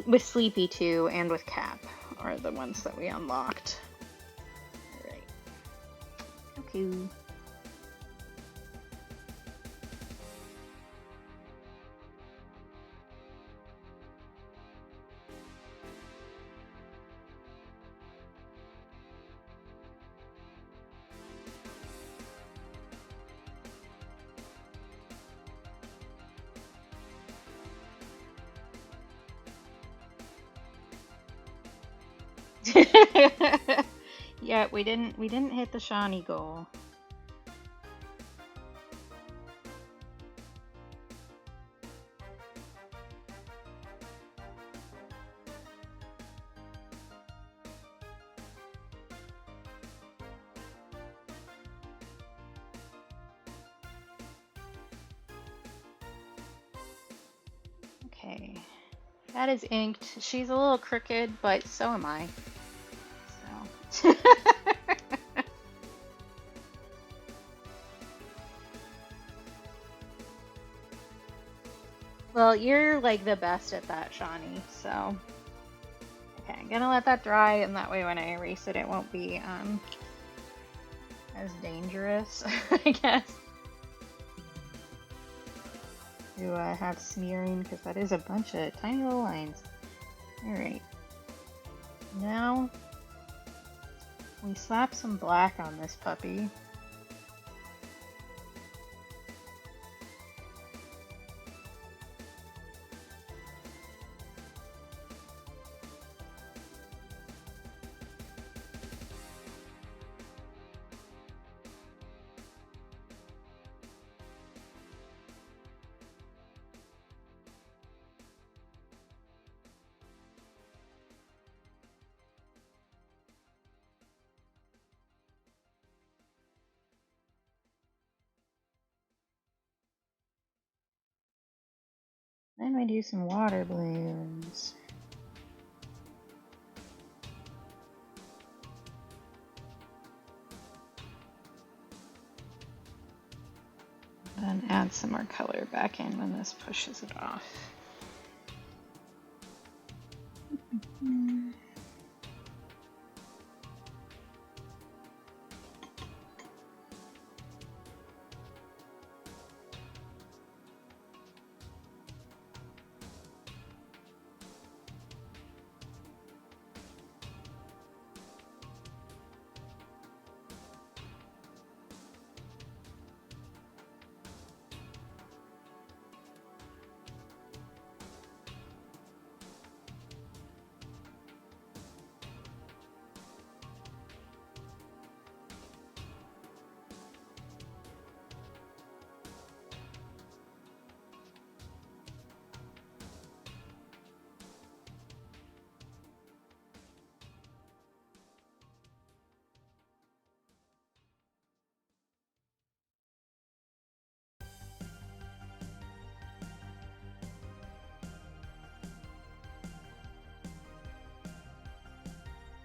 With Sleepy too, and with Cap are the ones that we unlocked. Alright. Okay. Yeah, we didn't hit the Shawnee goal. Okay. That is inked. She's a little crooked, but so am I. So. Well, you're like the best at that, Shawnee, so. Okay, I'm gonna let that dry, and that way when I erase it, it won't be as dangerous, I guess, to have smearing, because that is a bunch of tiny little lines. Alright, now we slap some black on this puppy. Then we do some water balloons. Then add some more color back in when this pushes it off.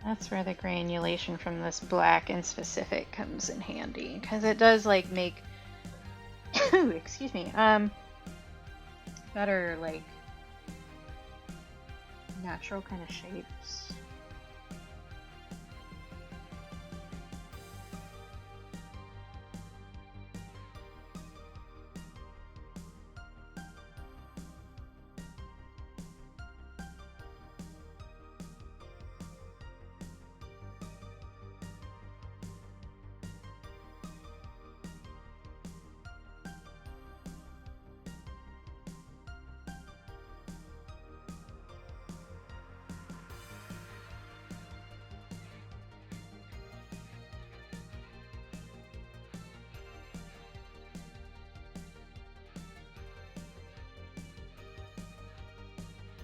That's where the granulation from this black in specific comes in handy, because it does like make excuse me, better like natural kind of shapes.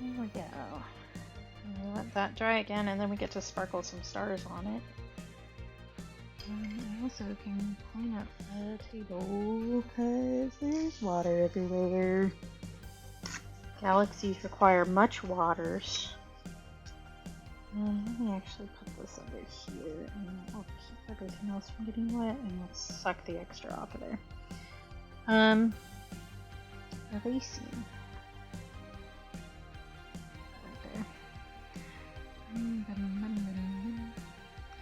There we go. And we let that dry again, and then we get to sparkle some stars on it. And I also can clean up the table because there's water everywhere. Galaxies require much waters. Let me actually put this over here, and I'll keep everything else from getting wet, and we'll suck the extra off of there. Erasing.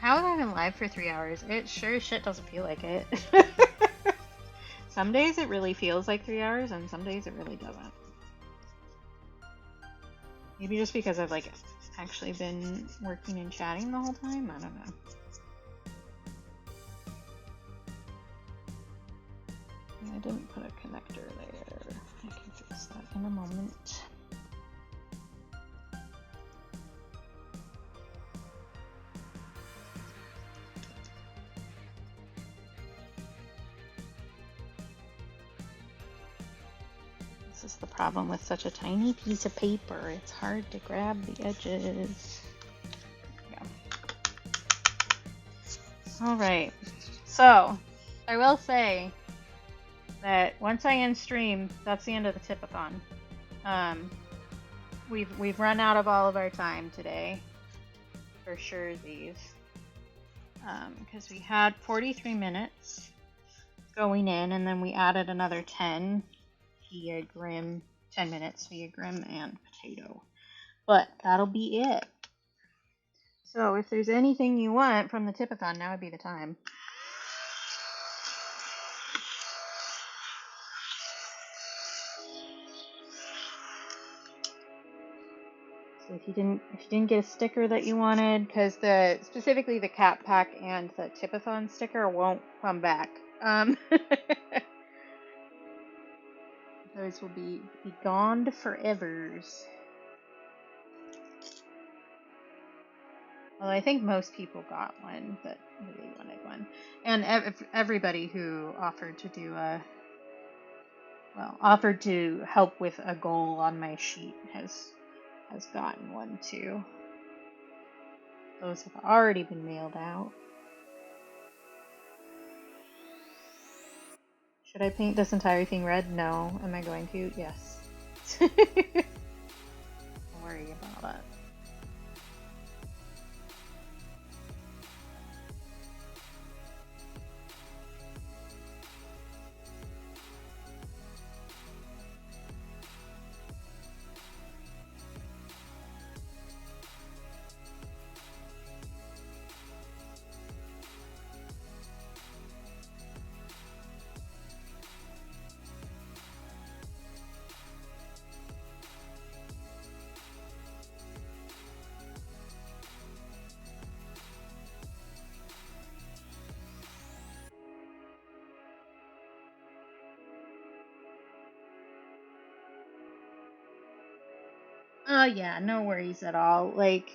How have I been live for 3 hours? It sure as shit doesn't feel like it. Some days it really feels like 3 hours, and some days it really doesn't. Maybe just because I've like actually been working and chatting the whole time? I don't know. I didn't put a connector there. I can fix that in a moment. This is the problem with such a tiny piece of paper. It's hard to grab the edges. Yeah. Alright, so I will say that once I end stream, that's the end of the Tipathon. We've run out of all of our time today, for sure these, because we had 43 minutes going in, and then we added another 10 via Grim, 10 minutes via Grim and Potato. But that'll be it. So if there's anything you want from the Tipathon, now would be the time. So if you didn't get a sticker that you wanted, because specifically the Cat Pack and the Tipathon sticker won't come back. Those will be gone forever. Well, I think most people got one that really wanted one, and everybody who offered to help with a goal on my sheet has gotten one too. Those have already been mailed out. Should I paint this entire thing red? No. Am I going to? Yes. Don't worry about it. Yeah, no worries at all. Like,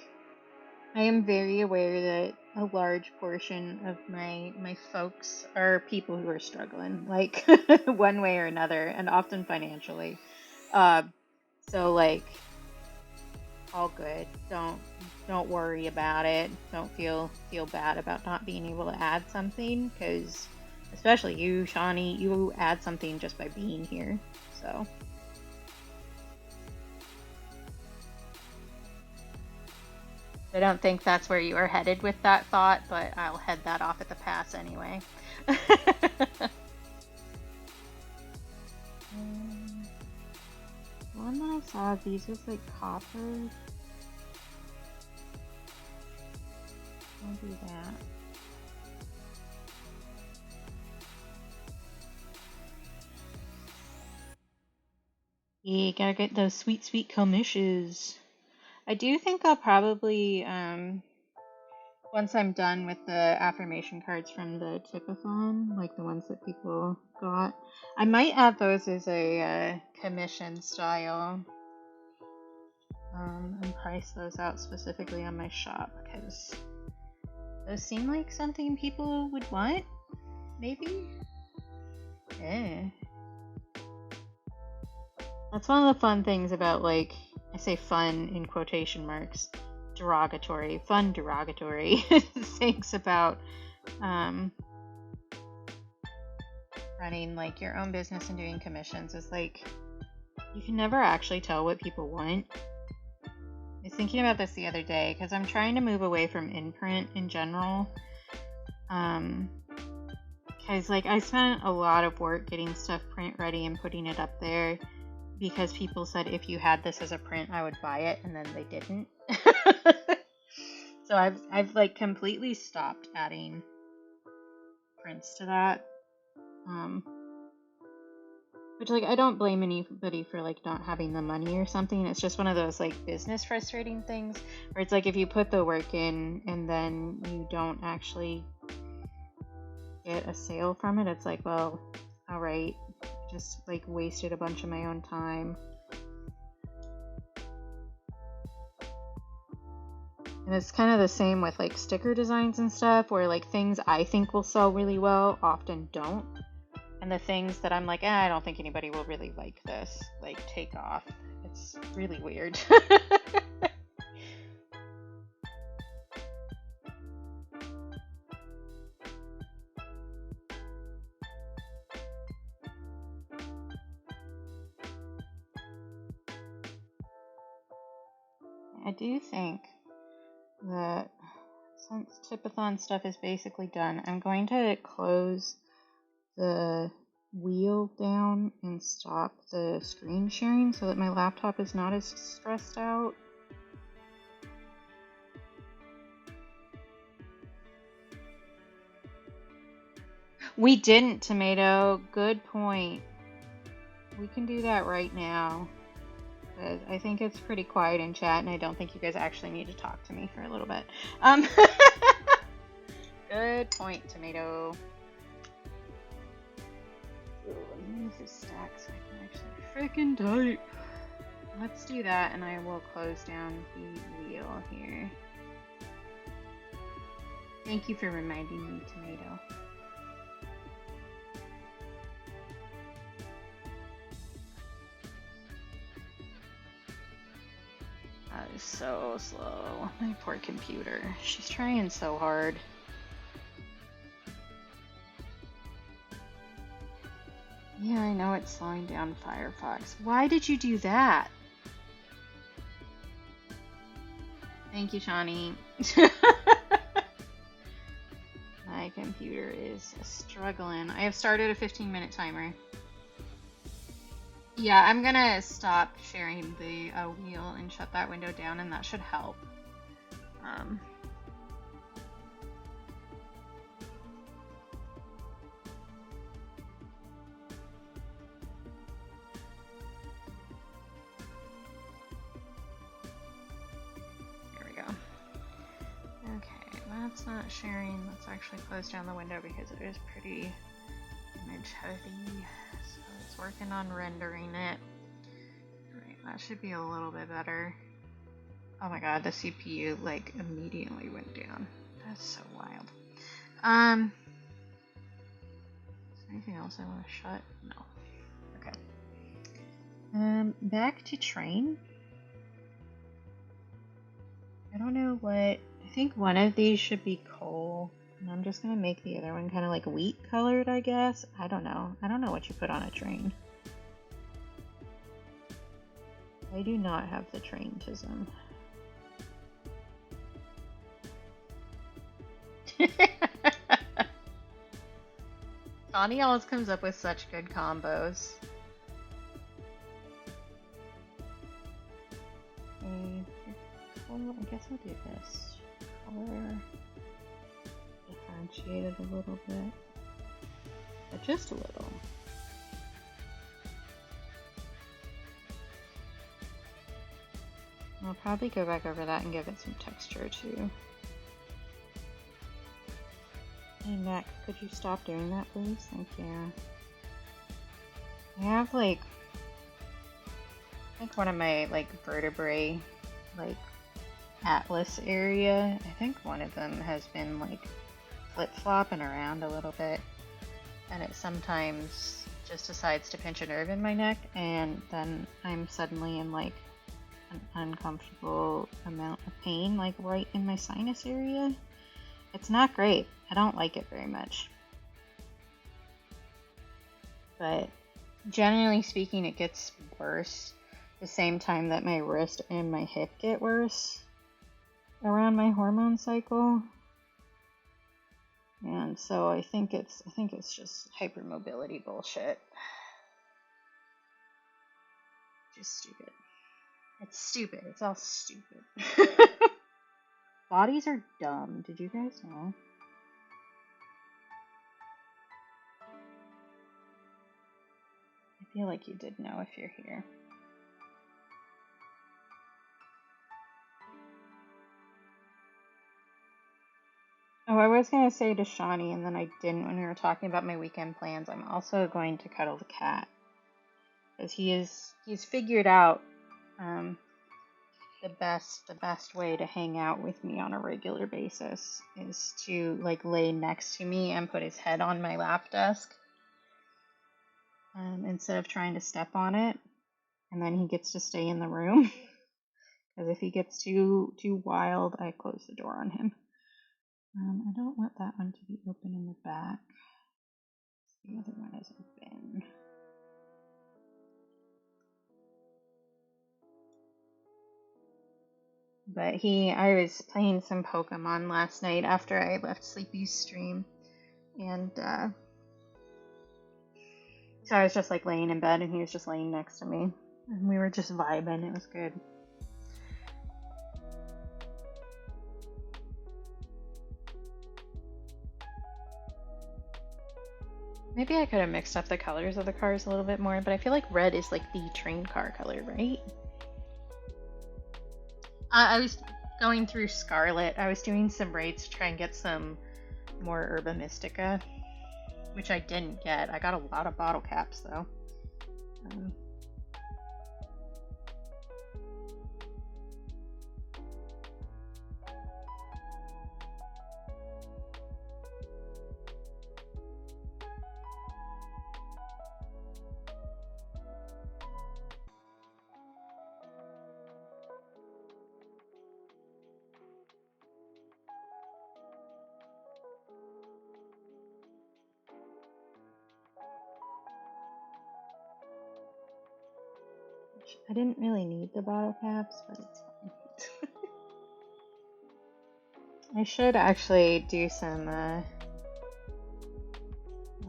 I am very aware that a large portion of my folks are people who are struggling, like one way or another, and often financially. Uh, so like, all good. Don't worry about it. Don't feel bad about not being able to add something, because especially you, Shawnee, you add something just by being here. So. I don't think that's where you were headed with that thought, but I'll head that off at the pass anyway. One that I saw of these was like copper. I'll do that. Yeah, gotta get those sweet, sweet commissions. I do think I'll probably, once I'm done with the affirmation cards from the Tipathon, like the ones that people got, I might add those as a commission style, and price those out specifically on my shop, because those seem like something people would want, maybe? Yeah. That's one of the fun things about, like, I say fun in quotation marks, fun derogatory things about running like your own business and doing commissions is like you can never actually tell what people want. I was thinking about this the other day because I'm trying to move away from in-print in general. Because like I spent a lot of work getting stuff print ready and putting it up there, because people said if you had this as a print I would buy it, and then they didn't. So I've like completely stopped adding prints to that. Which like I don't blame anybody for like not having the money or something. It's just one of those like business frustrating things where it's like if you put the work in and then you don't actually get a sale from it, it's like, well, all right, just like wasted a bunch of my own time. And it's kind of the same with like sticker designs and stuff, where like things I think will sell really well often don't. And the things that I'm like, I don't think anybody will really like this, like take off. It's really weird. I do think that since Tipathon stuff is basically done, I'm going to close the wheel down and stop the screen sharing so that my laptop is not as stressed out. We didn't, Tomato. Good point. We can do that right now. because I think it's pretty quiet in chat, and I don't think you guys actually need to talk to me for a little bit. Good point, Tomato. Ooh, let me move this stack so I can actually freaking type. Let's do that, and I will close down the wheel here. Thank you for reminding me, Tomato. That is so slow. My poor computer. She's trying so hard. Yeah, I know it's slowing down Firefox. Why did you do that? Thank you, Shawnee. My computer is struggling. I have started a 15-minute timer. Yeah, I'm gonna stop sharing the wheel and shut that window down, and that should help. There we go. Okay, that's not sharing. Let's actually close down the window because it is pretty image heavy. So it's working on rendering it. Alright, that should be a little bit better. Oh my god, the CPU like immediately went down. That's so wild. Is there anything else I want to shut? No. Okay. Back to train. I don't know what. I think one of these should be coal. And I'm just gonna make the other one kind of like wheat colored, I guess. I don't know. I don't know what you put on a train. I do not have the train-tism. Tawny always comes up with such good combos. Okay, I guess I'll do this. Color differentiated a little bit, but just a little. I'll probably go back over that and give it some texture too. Hey Mac, could you stop doing that please? Thank you. I have like one of my like vertebrae like atlas area. I think one of them has been like flip-flopping around a little bit, and it sometimes just decides to pinch a nerve in my neck, and then I'm suddenly in like an uncomfortable amount of pain like right in my sinus area. It's not great. I don't like it very much. But generally speaking, it gets worse the same time that my wrist and my hip get worse around my hormone cycle. And so I think it's just hypermobility bullshit. Just stupid. It's stupid. It's all stupid. Bodies are dumb. Did you guys know? I feel like you did know if you're here. Oh, I was going to say to Shawnee, and then I didn't when we were talking about my weekend plans. I'm also going to cuddle the cat. Because he's figured out the best way to hang out with me on a regular basis is to like lay next to me and put his head on my lap desk instead of trying to step on it, and then he gets to stay in the room. Because if he gets too wild, I close the door on him. I don't want that one to be open in the back. The other one is open. But I was playing some Pokemon last night after I left Sleepy's stream. And so I was just like laying in bed and he was just laying next to me. And we were just vibing. It was good. Maybe I could have mixed up the colors of the cars a little bit more, but I feel like red is like the train car color, right? I was going through Scarlet. I was doing some raids to try and get some more Herba Mystica, which I didn't get. I got a lot of bottle caps though. I didn't really need the bottle caps, but it's fine. I should actually do some, I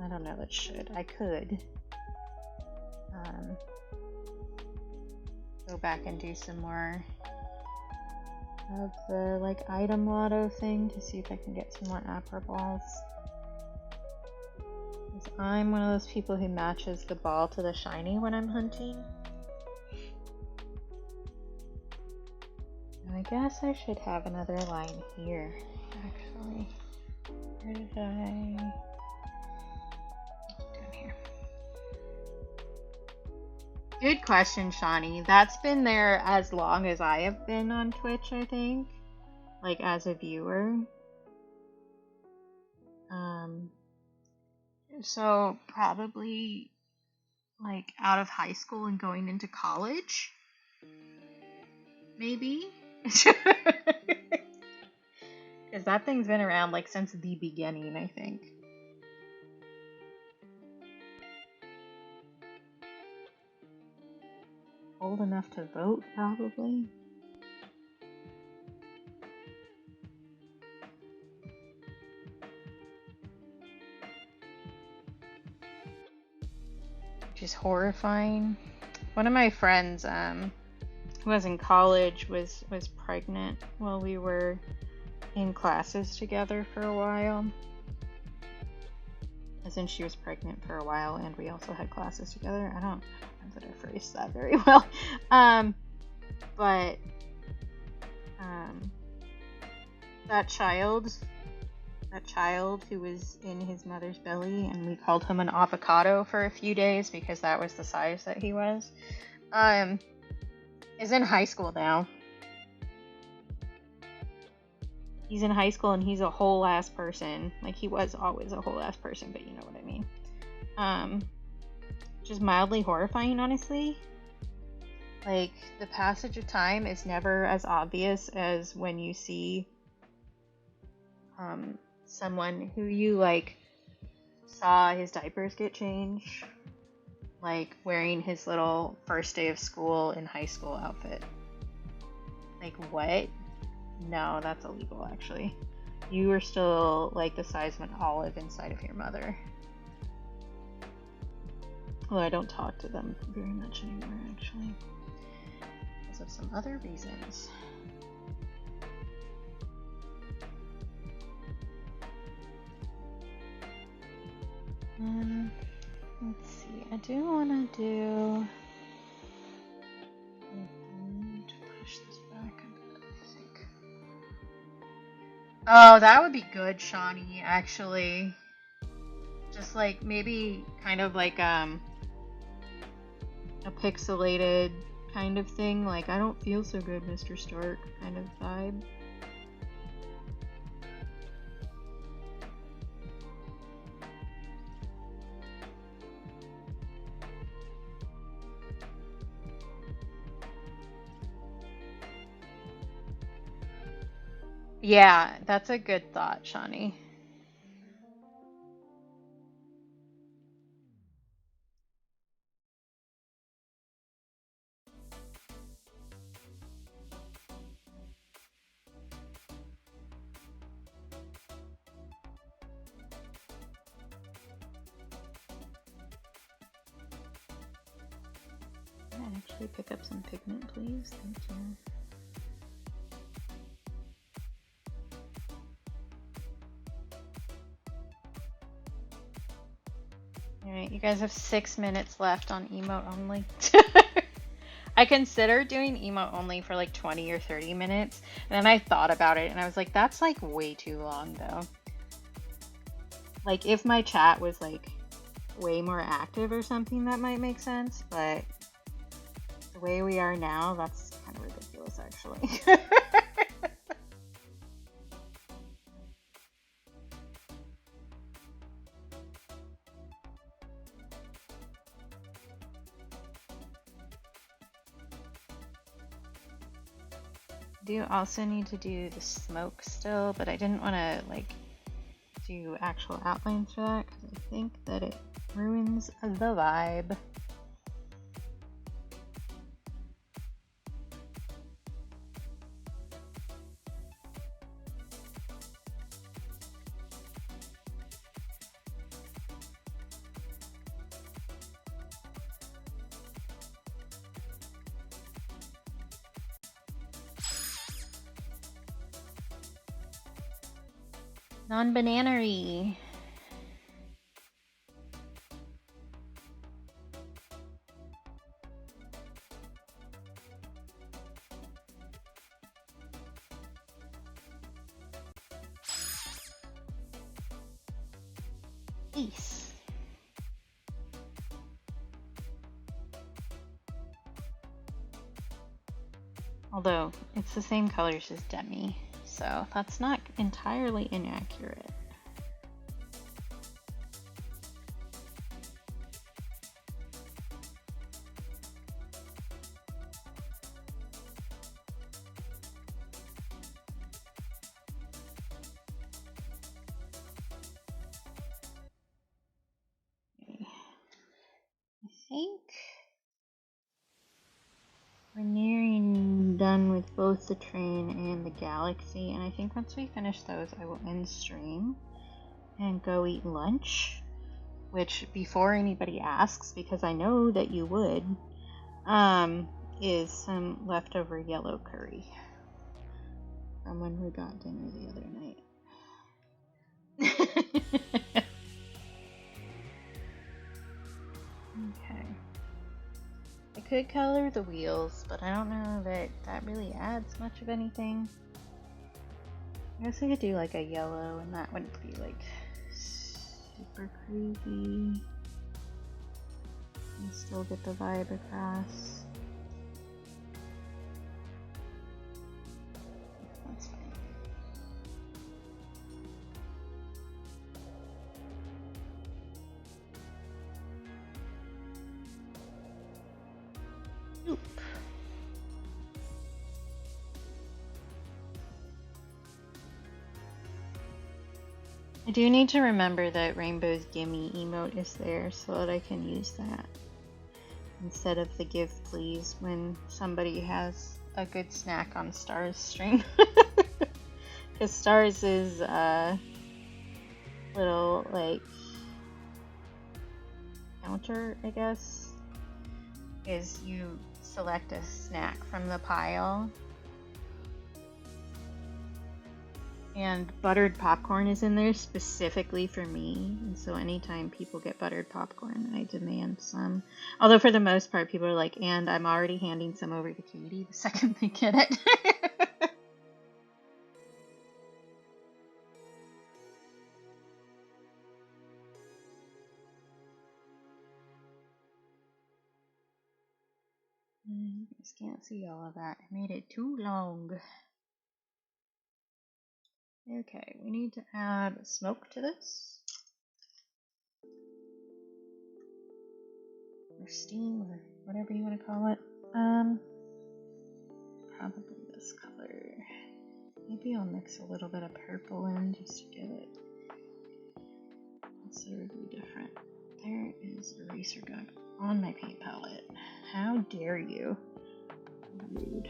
don't know that should. I could go back and do some more of the like item lotto thing to see if I can get some more Apra balls. Because I'm one of those people who matches the ball to the shiny when I'm hunting. I guess I should have another line here, actually. Where did I... down here. Good question, Shawnee. That's been there as long as I have been on Twitch, I think. Like, as a viewer. So, probably, like, out of high school and going into college? Maybe? Because that thing's been around like since the beginning, I think. Old enough to vote, probably. Which is horrifying. One of my friends, who was in college, was pregnant while we were in classes together for a while. As in, she was pregnant for a while, and we also had classes together. I don't know that I phrased that very well. But that child who was in his mother's belly, and we called him an avocado for a few days because that was the size that he was, is in high school now. He's in high school and he's a whole ass person. Like, he was always a whole ass person, but you know what I mean. Just mildly horrifying, honestly. Like, the passage of time is never as obvious as when you see someone who you, like, saw his diapers get changed. Like, wearing his little first day of school in high school outfit. Like, what? No, that's illegal, actually. You are still, like, the size of an olive inside of your mother. Although I don't talk to them very much anymore, actually. Because of some other reasons. Let's see. I do want to do... to push this back a bit, I think. Oh, that would be good, Shawnee, actually. Just like, maybe kind of like, a pixelated kind of thing. Like, I don't feel so good, Mr. Stark kind of vibe. Yeah, that's a good thought, Shawnee. Can I actually pick up some pigment, please? Thank you. Alright, you guys have 6 minutes left on emote only. I considered doing emo only for like 20 or 30 minutes, and then I thought about it and I was like, that's like way too long though. Like if my chat was like way more active or something, that might make sense, but the way we are now, that's kind of ridiculous actually. Do also need to do the smoke still, but I didn't want to like do actual outlines for that because I think that it ruins the vibe. Non-bananery. Ace. Although it's the same colors as Demi, so that's not entirely inaccurate. I think we're nearing done with both the train and the galaxy, and I think once we finish those, I will end stream and go eat lunch, which before anybody asks, because I know that you would, is some leftover yellow curry from when we got dinner the other night. Okay. I could color the wheels, but I don't know that that really adds much of anything. I guess I could do like a yellow, and that wouldn't be like super crazy. And still get the vibe across. That's fine. Oop. I do need to remember that Rainbow's Gimme emote is there so that I can use that instead of the give please when somebody has a good snack on Star's stream. Because Star's is little like counter, I guess, is you select a snack from the pile. And buttered popcorn is in there specifically for me. And so anytime people get buttered popcorn, I demand some. Although for the most part, people are like, and I'm already handing some over to Katie the second they get it. You guys can't see all of that. I made it too long. Okay, we need to add smoke to this. Or steam, or whatever you want to call it. Probably this color. Maybe I'll mix a little bit of purple in just to give it considerably different. There is eraser gunk on my paint palette. How dare you? Rude.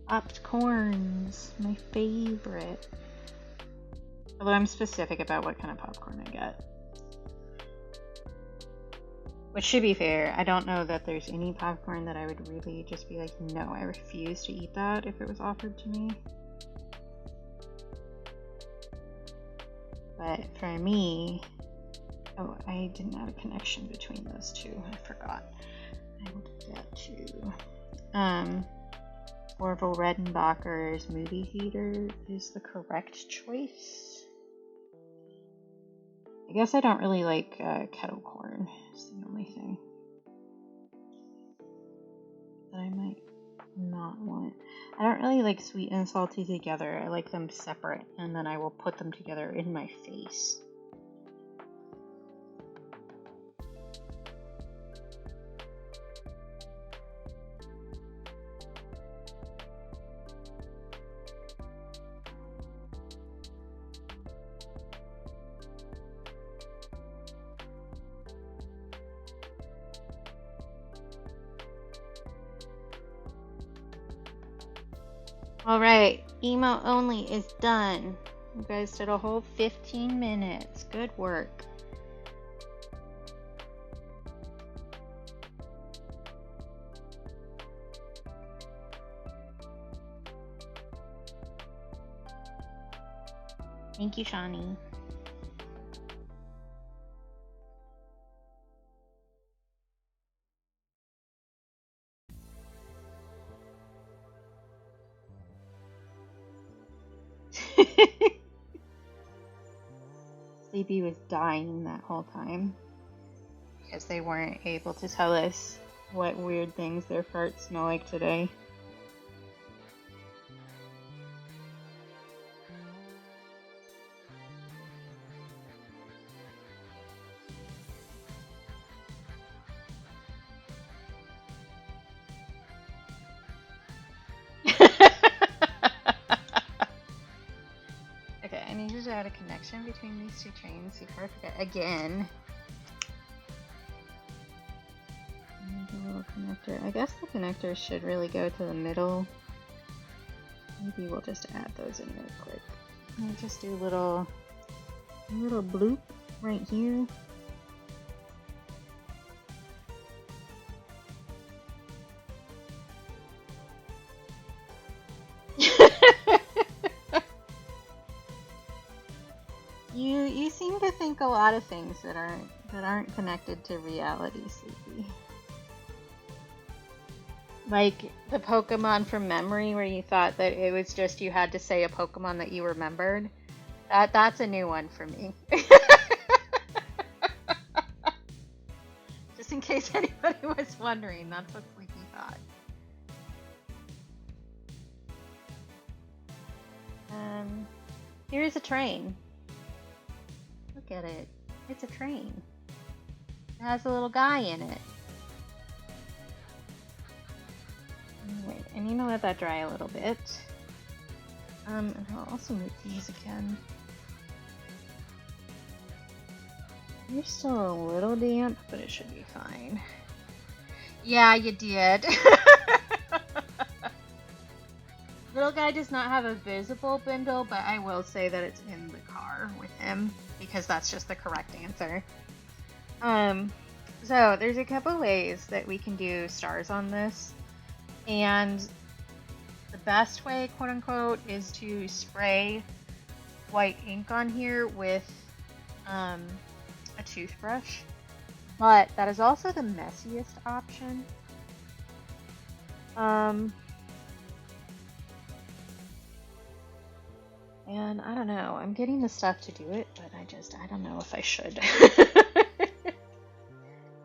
Popped corns, my favorite. Although I'm specific about what kind of popcorn I get. Which, should be fair, I don't know that there's any popcorn that I would really just be like, no, I refuse to eat that if it was offered to me. But for me, oh, I didn't add a connection between those two. I forgot. I will do that too. Orville Redenbacher's movie theater is the correct choice. I guess I don't really like kettle corn. It's the only thing that I might not want. I don't really like sweet and salty together. I like them separate, and then I will put them together in my face. Alright, emo only is done. You guys did a whole 15 minutes. Good work. Thank you, Shawnee. Sleepy was dying that whole time because they weren't able to tell us what weird things their farts smell like today. Okay, I need to add a connection between these two trains before I forget again. The little connector. I guess the connectors should really go to the middle. Maybe we'll just add those in real quick. I'll just do a little bloop right here. You seem to think a lot of things that aren't connected to reality, Sleepy. Like the Pokemon from memory where you thought that it was just you had to say a Pokemon that you remembered. That's a new one for me. Just in case anybody was wondering, that's what Sleepy thought. Here's a train. Look at it. It's a train. It has a little guy in it. Wait, I need to let that dry a little bit. And I'll also move these again. You're still a little damp, but it should be fine. Yeah, you did. Little guy does not have a visible bindle, but I will say that it's in the car with him because that's just the correct answer. So there's a couple ways that we can do stars on this, and the best way, quote unquote, is to spray white ink on here with a toothbrush, but that is also the messiest option. And I don't know, I'm getting the stuff to do it, but I don't know if I should.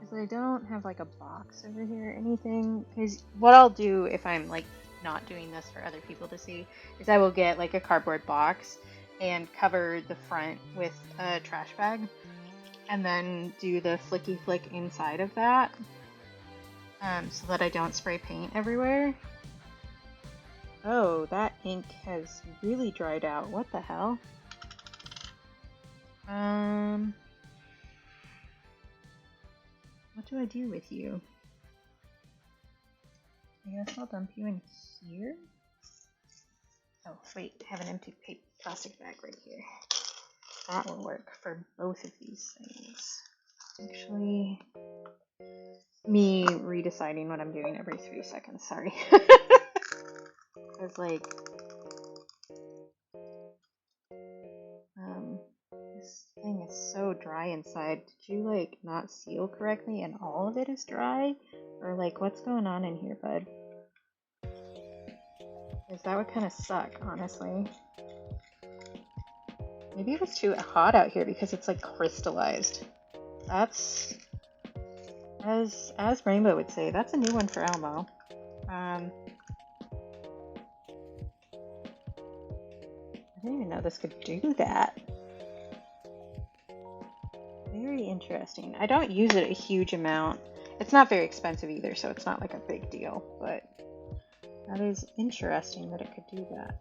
Because I don't have like a box over here or anything. Because what I'll do if I'm like not doing this for other people to see is I will get like a cardboard box and cover the front with a trash bag. And then do the flicky flick inside of that. So that I don't spray paint everywhere. Oh, that ink has really dried out. What the hell? What do I do with you? I guess I'll dump you in here. Oh, wait, I have an empty plastic bag right here. That will work for both of these things. Actually, me redeciding what I'm doing every 3 seconds, sorry. Because, like, this dry inside. Did you, like, not seal correctly and all of it is dry? Or, like, what's going on in here, bud? Because that would kind of suck, honestly. Maybe it was too hot out here because it's, like, crystallized. That's, as Rainbow would say, that's a new one for Elmo. I didn't even know this could do that. Very interesting. I don't use it a huge amount. It's not very expensive either, so it's not like a big deal, but that is interesting that it could do that.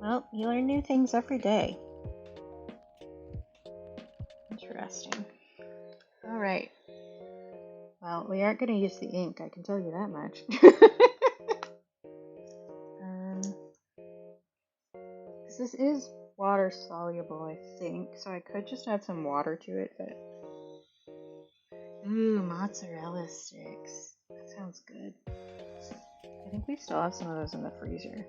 Well, you learn new things every day. Interesting. Alright. Well, we aren't going to use the ink, I can tell you that much. This is water soluble, I think, so I could just add some water to it, but... Ooh, mozzarella sticks. That sounds good. I think we still have some of those in the freezer.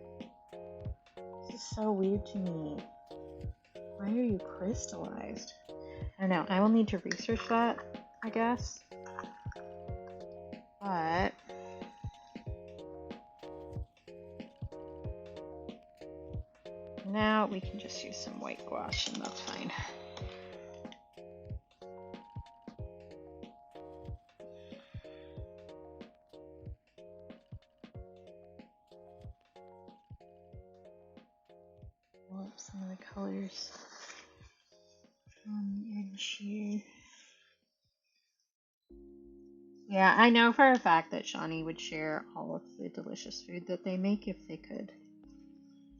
This is so weird to me. Why are you crystallized? I don't know. I will need to research that, I guess. But... now we can just use some white gouache and that's fine. Pull up some of the colors on the edge here. Yeah, I know for a fact that Shawnee would share all of the delicious food that they make if they could.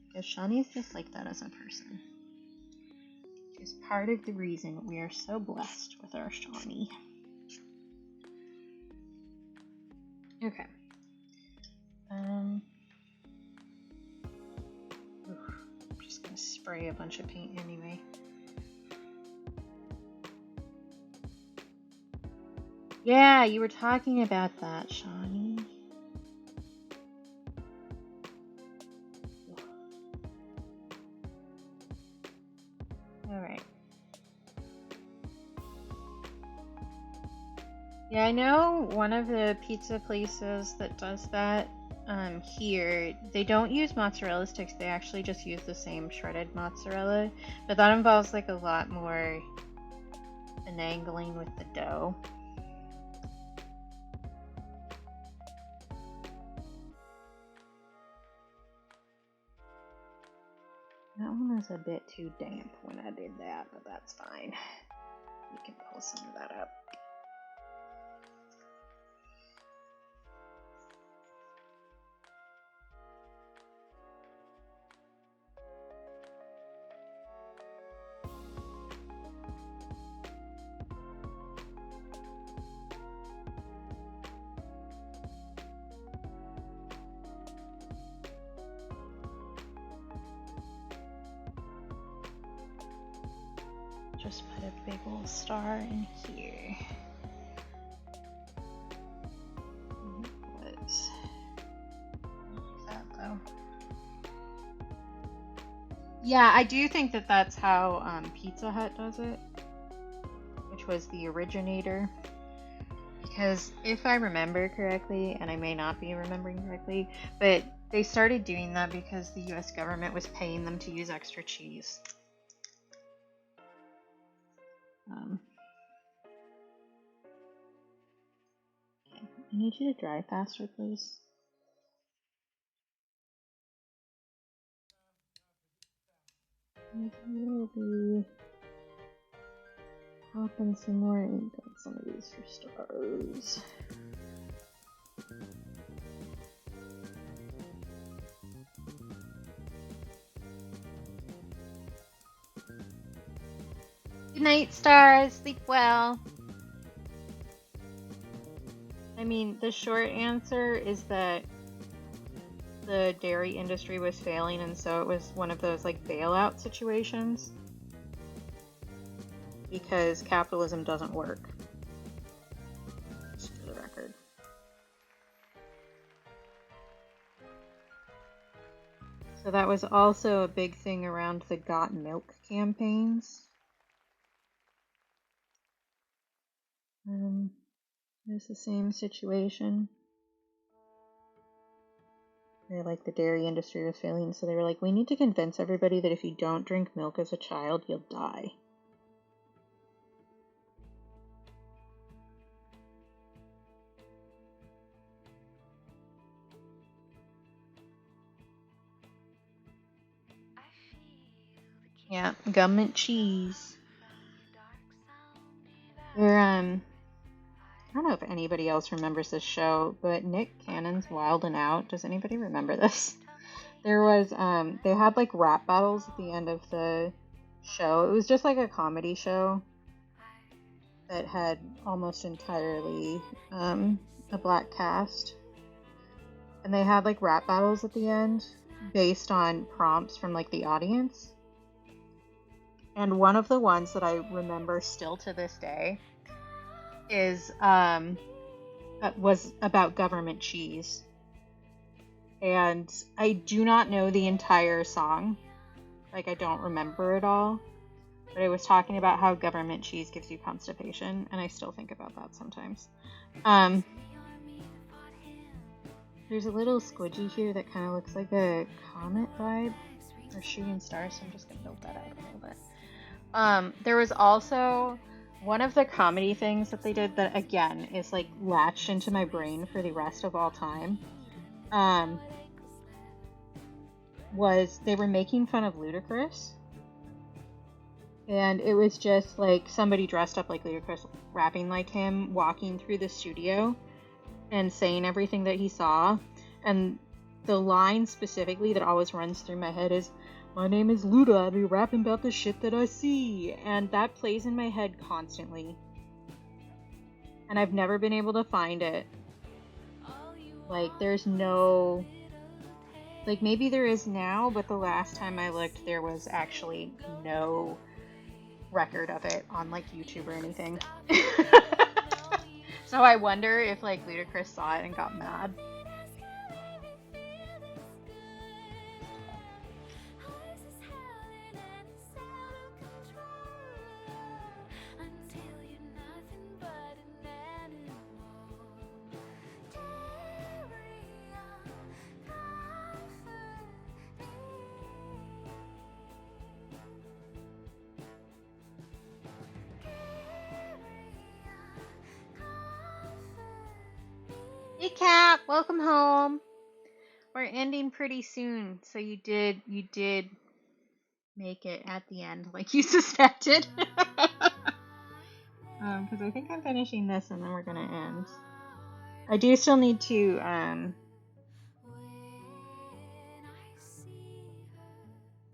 Because Shawnee is just like that as a person. Which is part of the reason we are so blessed with our Shawnee. Okay. I'm just gonna spray a bunch of paint anyway. Yeah, you were talking about that, Shawnee. Alright. Yeah, I know one of the pizza places that does that here, they don't use mozzarella sticks, they actually just use the same shredded mozzarella, but that involves like a lot more finagling with the dough. That one was a bit too damp when I did that, but that's fine. We can pull some of that up. Just put a big old star in here. Let's like that though. Yeah, I do think that that's how Pizza Hut does it, which was the originator. Because if I remember correctly, and I may not be remembering correctly, but they started doing that because the US government was paying them to use extra cheese. Okay. I need you to dry faster, please. We'll be popping some more ink on some of these for stars. Good night, stars. Sleep well. I mean, the short answer is that the dairy industry was failing, and so it was one of those like bailout situations because capitalism doesn't work. Just for the record. So that was also a big thing around the Got Milk campaigns. It's the same situation. They're like the dairy industry was failing, so they were like, we need to convince everybody that if you don't drink milk as a child, you'll die. Yeah, government cheese. They're, I don't know if anybody else remembers this show, but Nick Cannon's Wild and Out. Does anybody remember this? There was, they had like rap battles at the end of the show. It was just like a comedy show that had almost entirely a black cast. And they had like rap battles at the end based on prompts from like the audience. And one of the ones that I remember still to this day is was about government cheese. And I do not know the entire song. Like, I don't remember it all. But it was talking about how government cheese gives you constipation, and I still think about that sometimes. There's a little squidgy here that kind of looks like a comet vibe, or shooting star, so I'm just going to build that out a little bit. There was also one of the comedy things that they did that, again, is like latched into my brain for the rest of all time. Was they were making fun of Ludacris. And it was just like somebody dressed up like Ludacris, rapping like him, walking through the studio and saying everything that he saw. And the line specifically that always runs through my head is, "My name is Luda, I be rapping about the shit that I see." And that plays in my head constantly. And I've never been able to find it. Like, there's no... Like, maybe there is now, but the last time I looked, there was actually no record of it on, like, YouTube or anything. So I wonder if, like, Ludacris saw it and got mad. Hey Cat, welcome home. We're ending pretty soon, so you did make it at the end like you suspected. Because I think I'm finishing this and then we're gonna end. I do still need to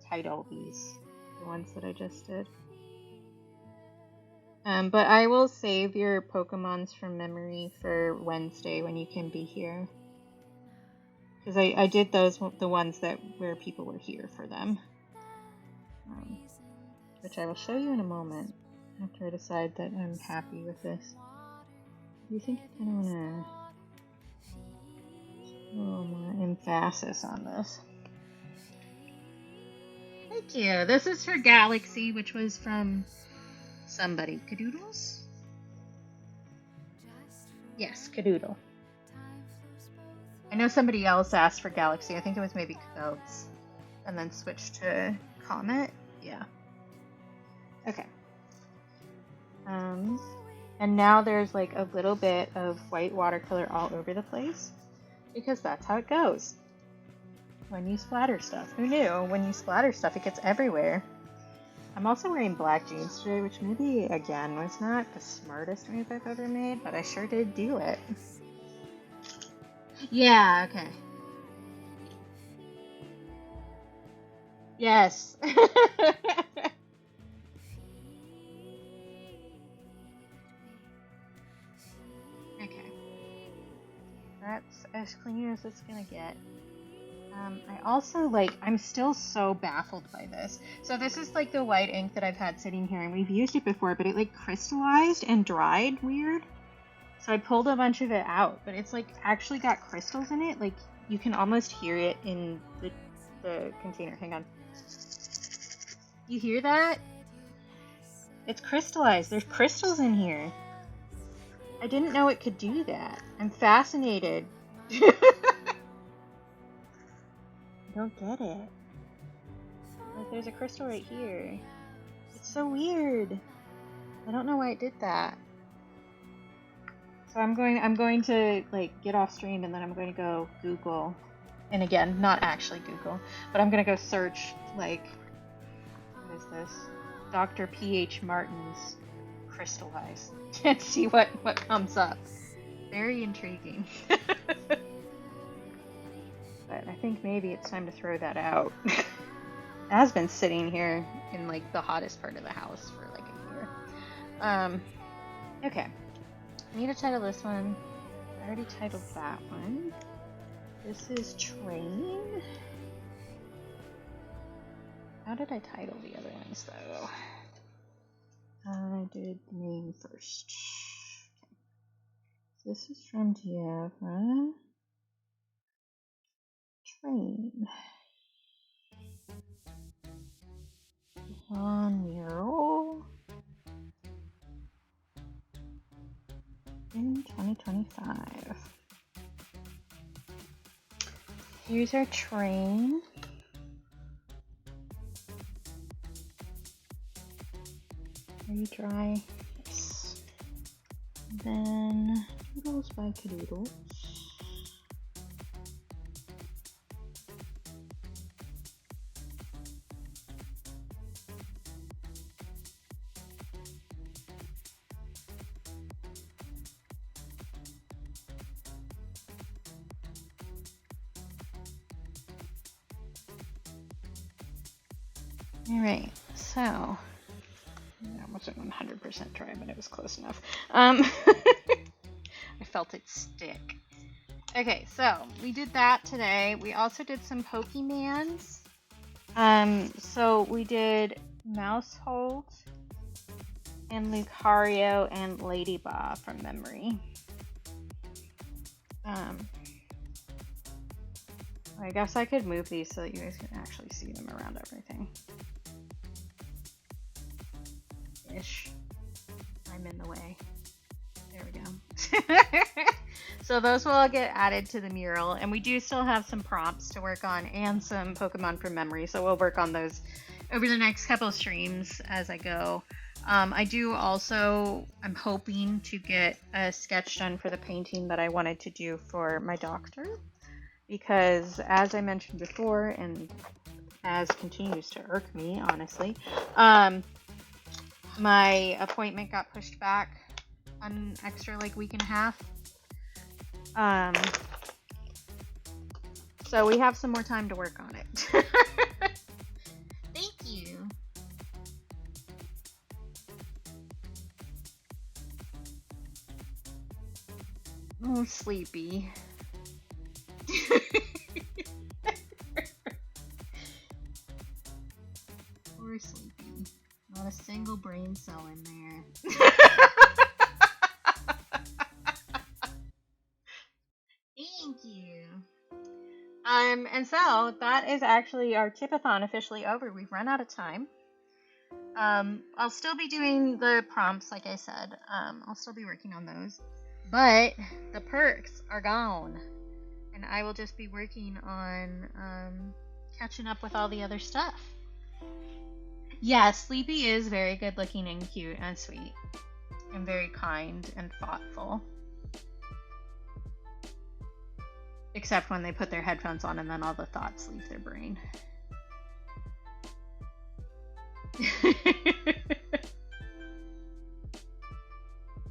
title these, the ones that I just did. But I will save your Pokemons from memory for Wednesday when you can be here. Because I did those, the ones that where people were here for them. Which I will show you in a moment after I decide that I'm happy with this. Do you think I kind of want to a little more emphasis on this? Thank you. This is for Galaxy, which was from somebody. Cadoodles? Yes, Cadoodle. I know somebody else asked for Galaxy. I think it was maybe Codes. And then switched to Comet. Yeah. Okay. And now there's like a little bit of white watercolor all over the place. Because that's how it goes. When you splatter stuff. Who knew? When you splatter stuff, it gets everywhere. I'm also wearing black jeans today, which maybe, again, was not the smartest move I've ever made, but I sure did do it. Yeah, okay. Yes. Okay. That's as clean as it's gonna get. I also, like, I'm still so baffled by this. So this is, like, the white ink that I've had sitting here, and we've used it before, but it, like, crystallized and dried weird. So I pulled a bunch of it out, but it's, like, actually got crystals in it. Like, you can almost hear it in the the container. Hang on. You hear that? It's crystallized. There's crystals in here. I didn't know it could do that. I'm fascinated. I don't get it. Like, there's a crystal right here. It's so weird. I don't know why it did that. So I'm going to like get off stream, and then I'm going to go Google. And again, not actually Google, but I'm going to go search, like, what is this? Dr. P.H. Martin's crystallized and see what comes up. Very intriguing. But I think maybe it's time to throw that out. It has been sitting here in like the hottest part of the house for like a year. Okay. I need to title this one. I already titled that one. This is Train. How did I title the other ones though? I did the name first. Okay. So this is from Diavra. Train. On mural in 2025. Here's our train. Are you dry? Yes. Then Doodles by Cadoodles. Alright, so that wasn't 100% dry, but it was close enough. I felt it stick. Okay, so we did that today. We also did some Pokemans. So we did Mousehold and Lucario and Ladybah from memory. I guess I could move these so that you guys can actually see them around everything. Ish. I'm in the way. There we go. So those will all get added to the mural, and we do still have some prompts to work on and some Pokemon from memory, so we'll work on those over the next couple of streams as I go. I do also, I'm hoping to get a sketch done for the painting that I wanted to do for my doctor, because as I mentioned before, and as continues to irk me, honestly, my appointment got pushed back an extra like week and a half. So we have some more time to work on it. Thank you. Oh, sleepy. Poor sleepy. Not a single brain cell in there. Thank you. And so that is actually our Tipathon officially over. We've run out of time. I'll still be doing the prompts, like I said. I'll still be working on those. But the perks are gone. And I will just be working on catching up with all the other stuff. Yeah, Sleepy is very good looking and cute and sweet. And very kind and thoughtful. Except when they put their headphones on and then all the thoughts leave their brain.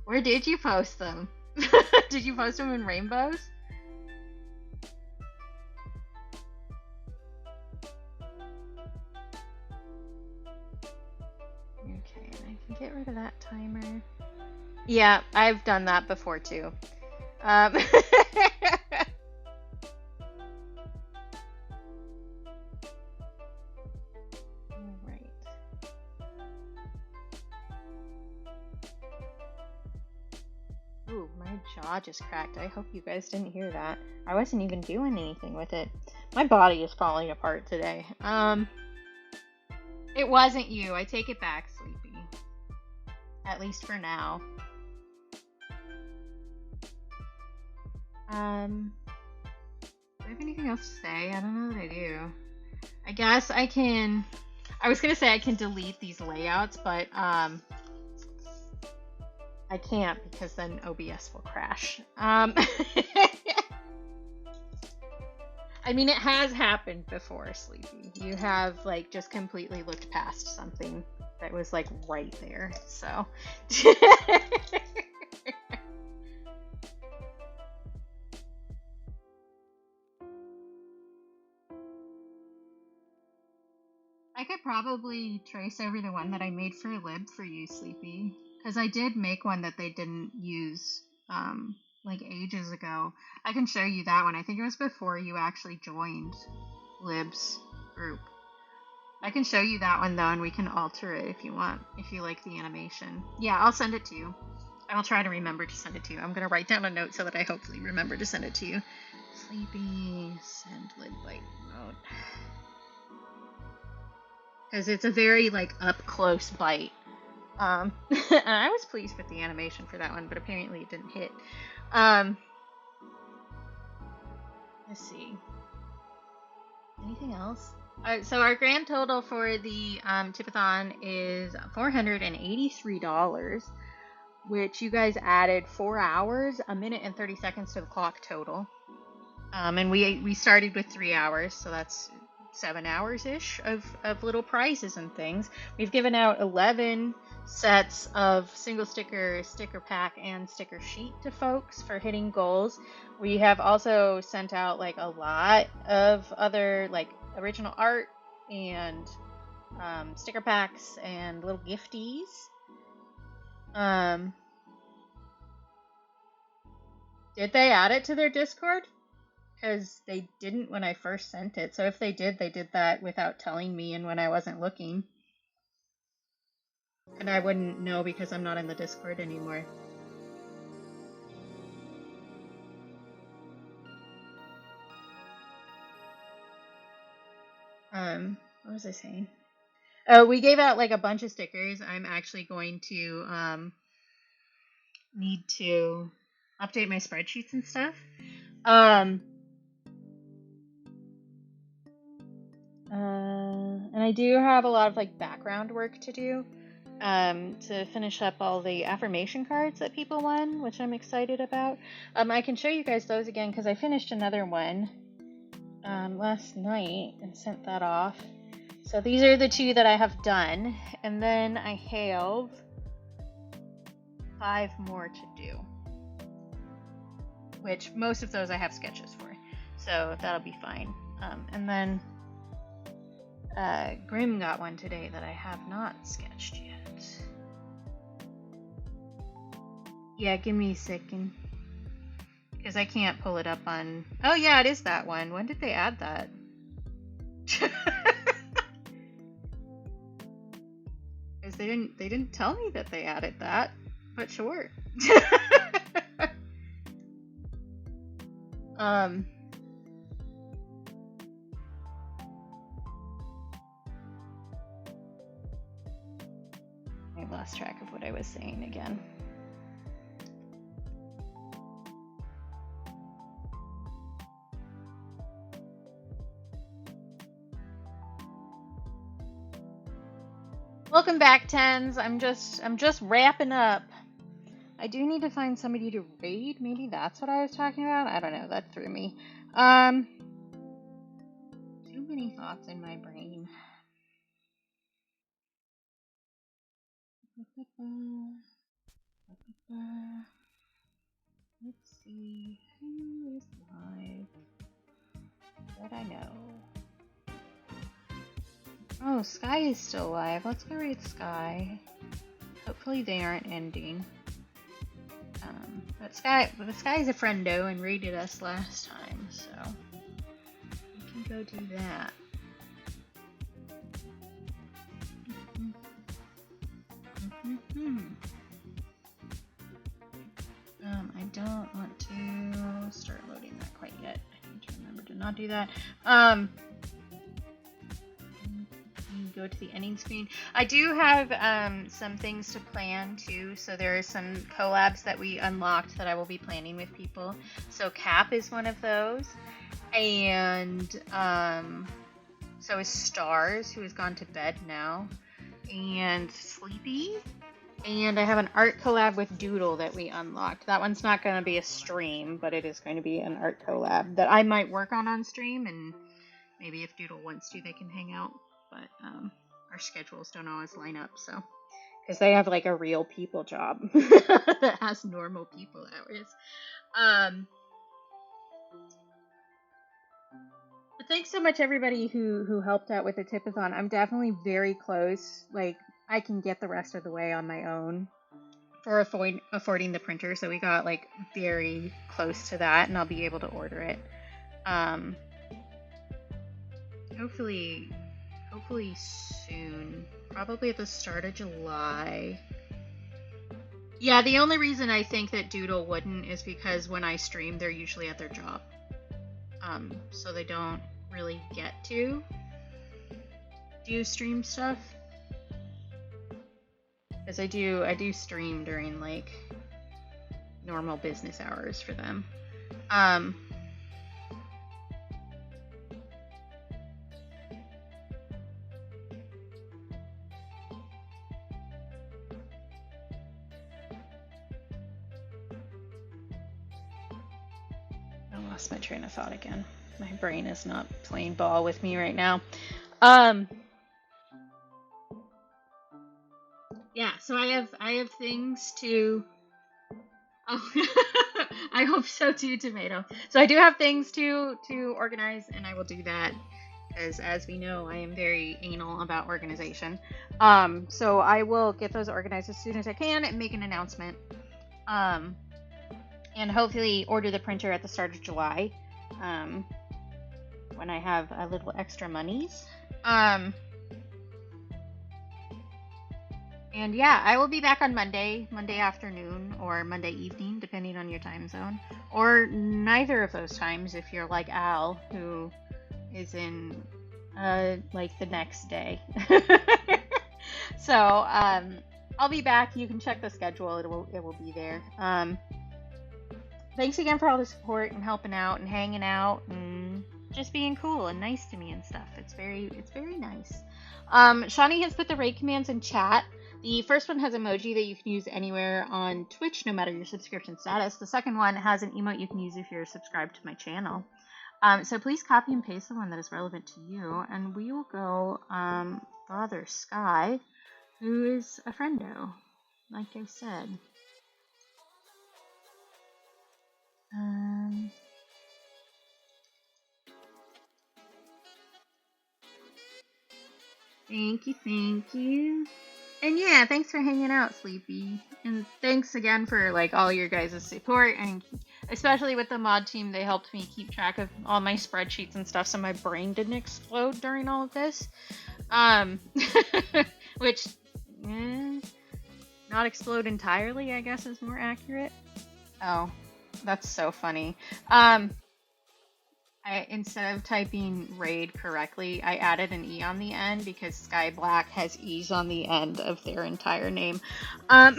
Where did you post them? Did you post them in rainbows? Okay, and I can get rid of that timer. Yeah, I've done that before too. jaw just cracked. I hope you guys didn't hear that. I wasn't even doing anything with it. My body is falling apart today. It wasn't you. I take it back, Sleepy. At least for now. Do I have anything else to say? I don't know that I do. I guess I can... I was going to say I can delete these layouts, but I can't because then OBS will crash. I mean, it has happened before, Sleepy. You have, like, just completely looked past something that was, like, right there, so... I could probably trace over the one that I made for lib for you, Sleepy. Because I did make one that they didn't use, like, ages ago. I can show you that one. I think it was before you actually joined lib's group. I can show you that one, though, and we can alter it if you want, if you like the animation. Yeah, I'll send it to you. I will try to remember to send it to you. I'm going to write down a note so that I hopefully remember to send it to you. Sleepy, send lib bite mode. Because it's a very, like, up-close bite. And I was pleased with the animation for that one, but apparently it didn't hit. Let's see. Anything else? So our grand total for the Tipathon is $483, which you guys added 4 hours, 1 minute and 30 seconds to the clock total. And we started with 3 hours, so that's 7 hours-ish of little prizes and things. We've given out 11 sets of single sticker pack and sticker sheet to folks for hitting goals. We have also sent out like a lot of other like original art and sticker packs and little gifties. Did they add it to their Discord? Because they didn't when I first sent it. So if they did that without telling me and when I wasn't looking. And I wouldn't know because I'm not in the Discord anymore. What was I saying? Oh, we gave out like a bunch of stickers. I'm actually going to need to update my spreadsheets and stuff. And I do have a lot of like background work to do to finish up all the affirmation cards that people won, which I'm excited about. I can show you guys those again because I finished another one last night and sent that off. So these are the 2 that I have done, and then I have 5 more to do, which most of those I have sketches for, so that'll be fine. And then Grim got one today that I have not sketched yet. Yeah, give me a second. Because I can't pull it up on... Oh yeah, it is that one. When did they add that? Because they didn't tell me that they added that. But sure. I lost track of what I was saying again. Welcome back, Tens. I'm just wrapping up. I do need to find somebody to raid. Maybe that's what I was talking about. I don't know. That threw me. Too many thoughts in my brain. Let's see. Who is live that I know? Oh, Sky is still alive. Let's go raid Sky. Hopefully they aren't ending. But Sky's a friendo and raided us last time, so we can go do that. I don't want to start loading that quite yet. I need to remember to not do that. Go to the ending screen. I do have some things to plan too. So there are some collabs that we unlocked that I will be planning with people. So Cap is one of those. And so is Stars, who has gone to bed now. And Sleepy. And I have an art collab with Doodle that we unlocked. That one's not going to be a stream, but it is going to be an art collab that I might work on stream, and maybe if Doodle wants to, they can hang out. But our schedules don't always line up, so because they have like a real people job that has normal people hours. But thanks so much everybody who helped out with the Tipathon. I'm definitely very close. Like I can get the rest of the way on my own for affording the printer, so we got like very close to that, and I'll be able to order it. Hopefully soon. Probably at the start of July. Yeah, the only reason I think that Doodle wouldn't is because when I stream, they're usually at their job. So they don't really get to do stream stuff. Because I do stream during like normal business hours for them. My train of thought again. My brain is not playing ball with me right now. Yeah, so I have things to. Oh, I hope so too, Tomato. So I do have things to organize, and I will do that. Because as we know, I am very anal about organization. So I will get those organized as soon as I can and make an announcement. And hopefully order the printer at the start of July, when I have a little extra monies. And yeah, I will be back on Monday afternoon, or Monday evening, depending on your time zone, or neither of those times if you're like Al, who is in like the next day. So I'll be back. You can check the schedule; it will be there. Thanks again for all the support and helping out and hanging out and just being cool and nice to me and stuff. It's very nice. Shawnee has put the raid commands in chat. The first one has emoji that you can use anywhere on Twitch, no matter your subscription status. The second one has an emote you can use if you're subscribed to my channel. So please copy and paste the one that is relevant to you, and we will go Father Sky, who is a friendo, like I said. Thank you. And yeah, thanks for hanging out, Sleepy. And thanks again for like all your guys' support, and especially with the mod team, they helped me keep track of all my spreadsheets and stuff so my brain didn't explode during all of this. Which not explode entirely, I guess is more accurate. Oh, that's so funny. Instead of typing raid correctly, I added an E on the end because Sky Black has E's on the end of their entire name. So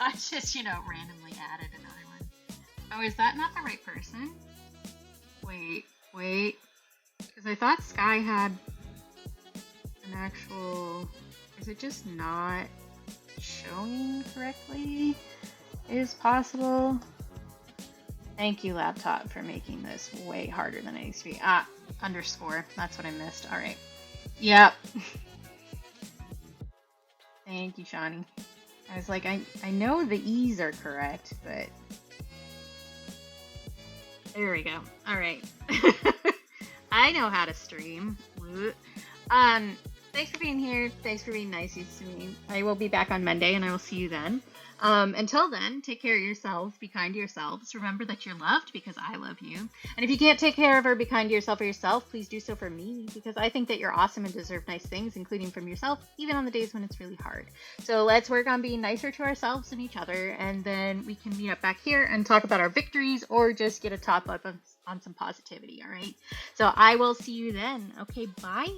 I just, randomly added another one. Oh, is that not the right person? Wait. Because I thought Sky had an actual... Is it just not showing correctly? Is possible? Thank you, laptop, for making this way harder than it used to be. Underscore. That's what I missed. All right. Yep. Thank you, Shawnee. I was like, I know the E's are correct, but... There we go. All right. I know how to stream. Thanks for being here. Thanks for being nice to me. I will be back on Monday and I will see you then. Until then, take care of yourselves. Be kind to yourselves. Remember that you're loved because I love you. And if you can't take care of or be kind to yourself or yourself, please do so for me because I think that you're awesome and deserve nice things, including from yourself, even on the days when it's really hard. So let's work on being nicer to ourselves and each other, and then we can meet up back here and talk about our victories or just get a top up on some positivity, all right? So I will see you then. Okay, bye.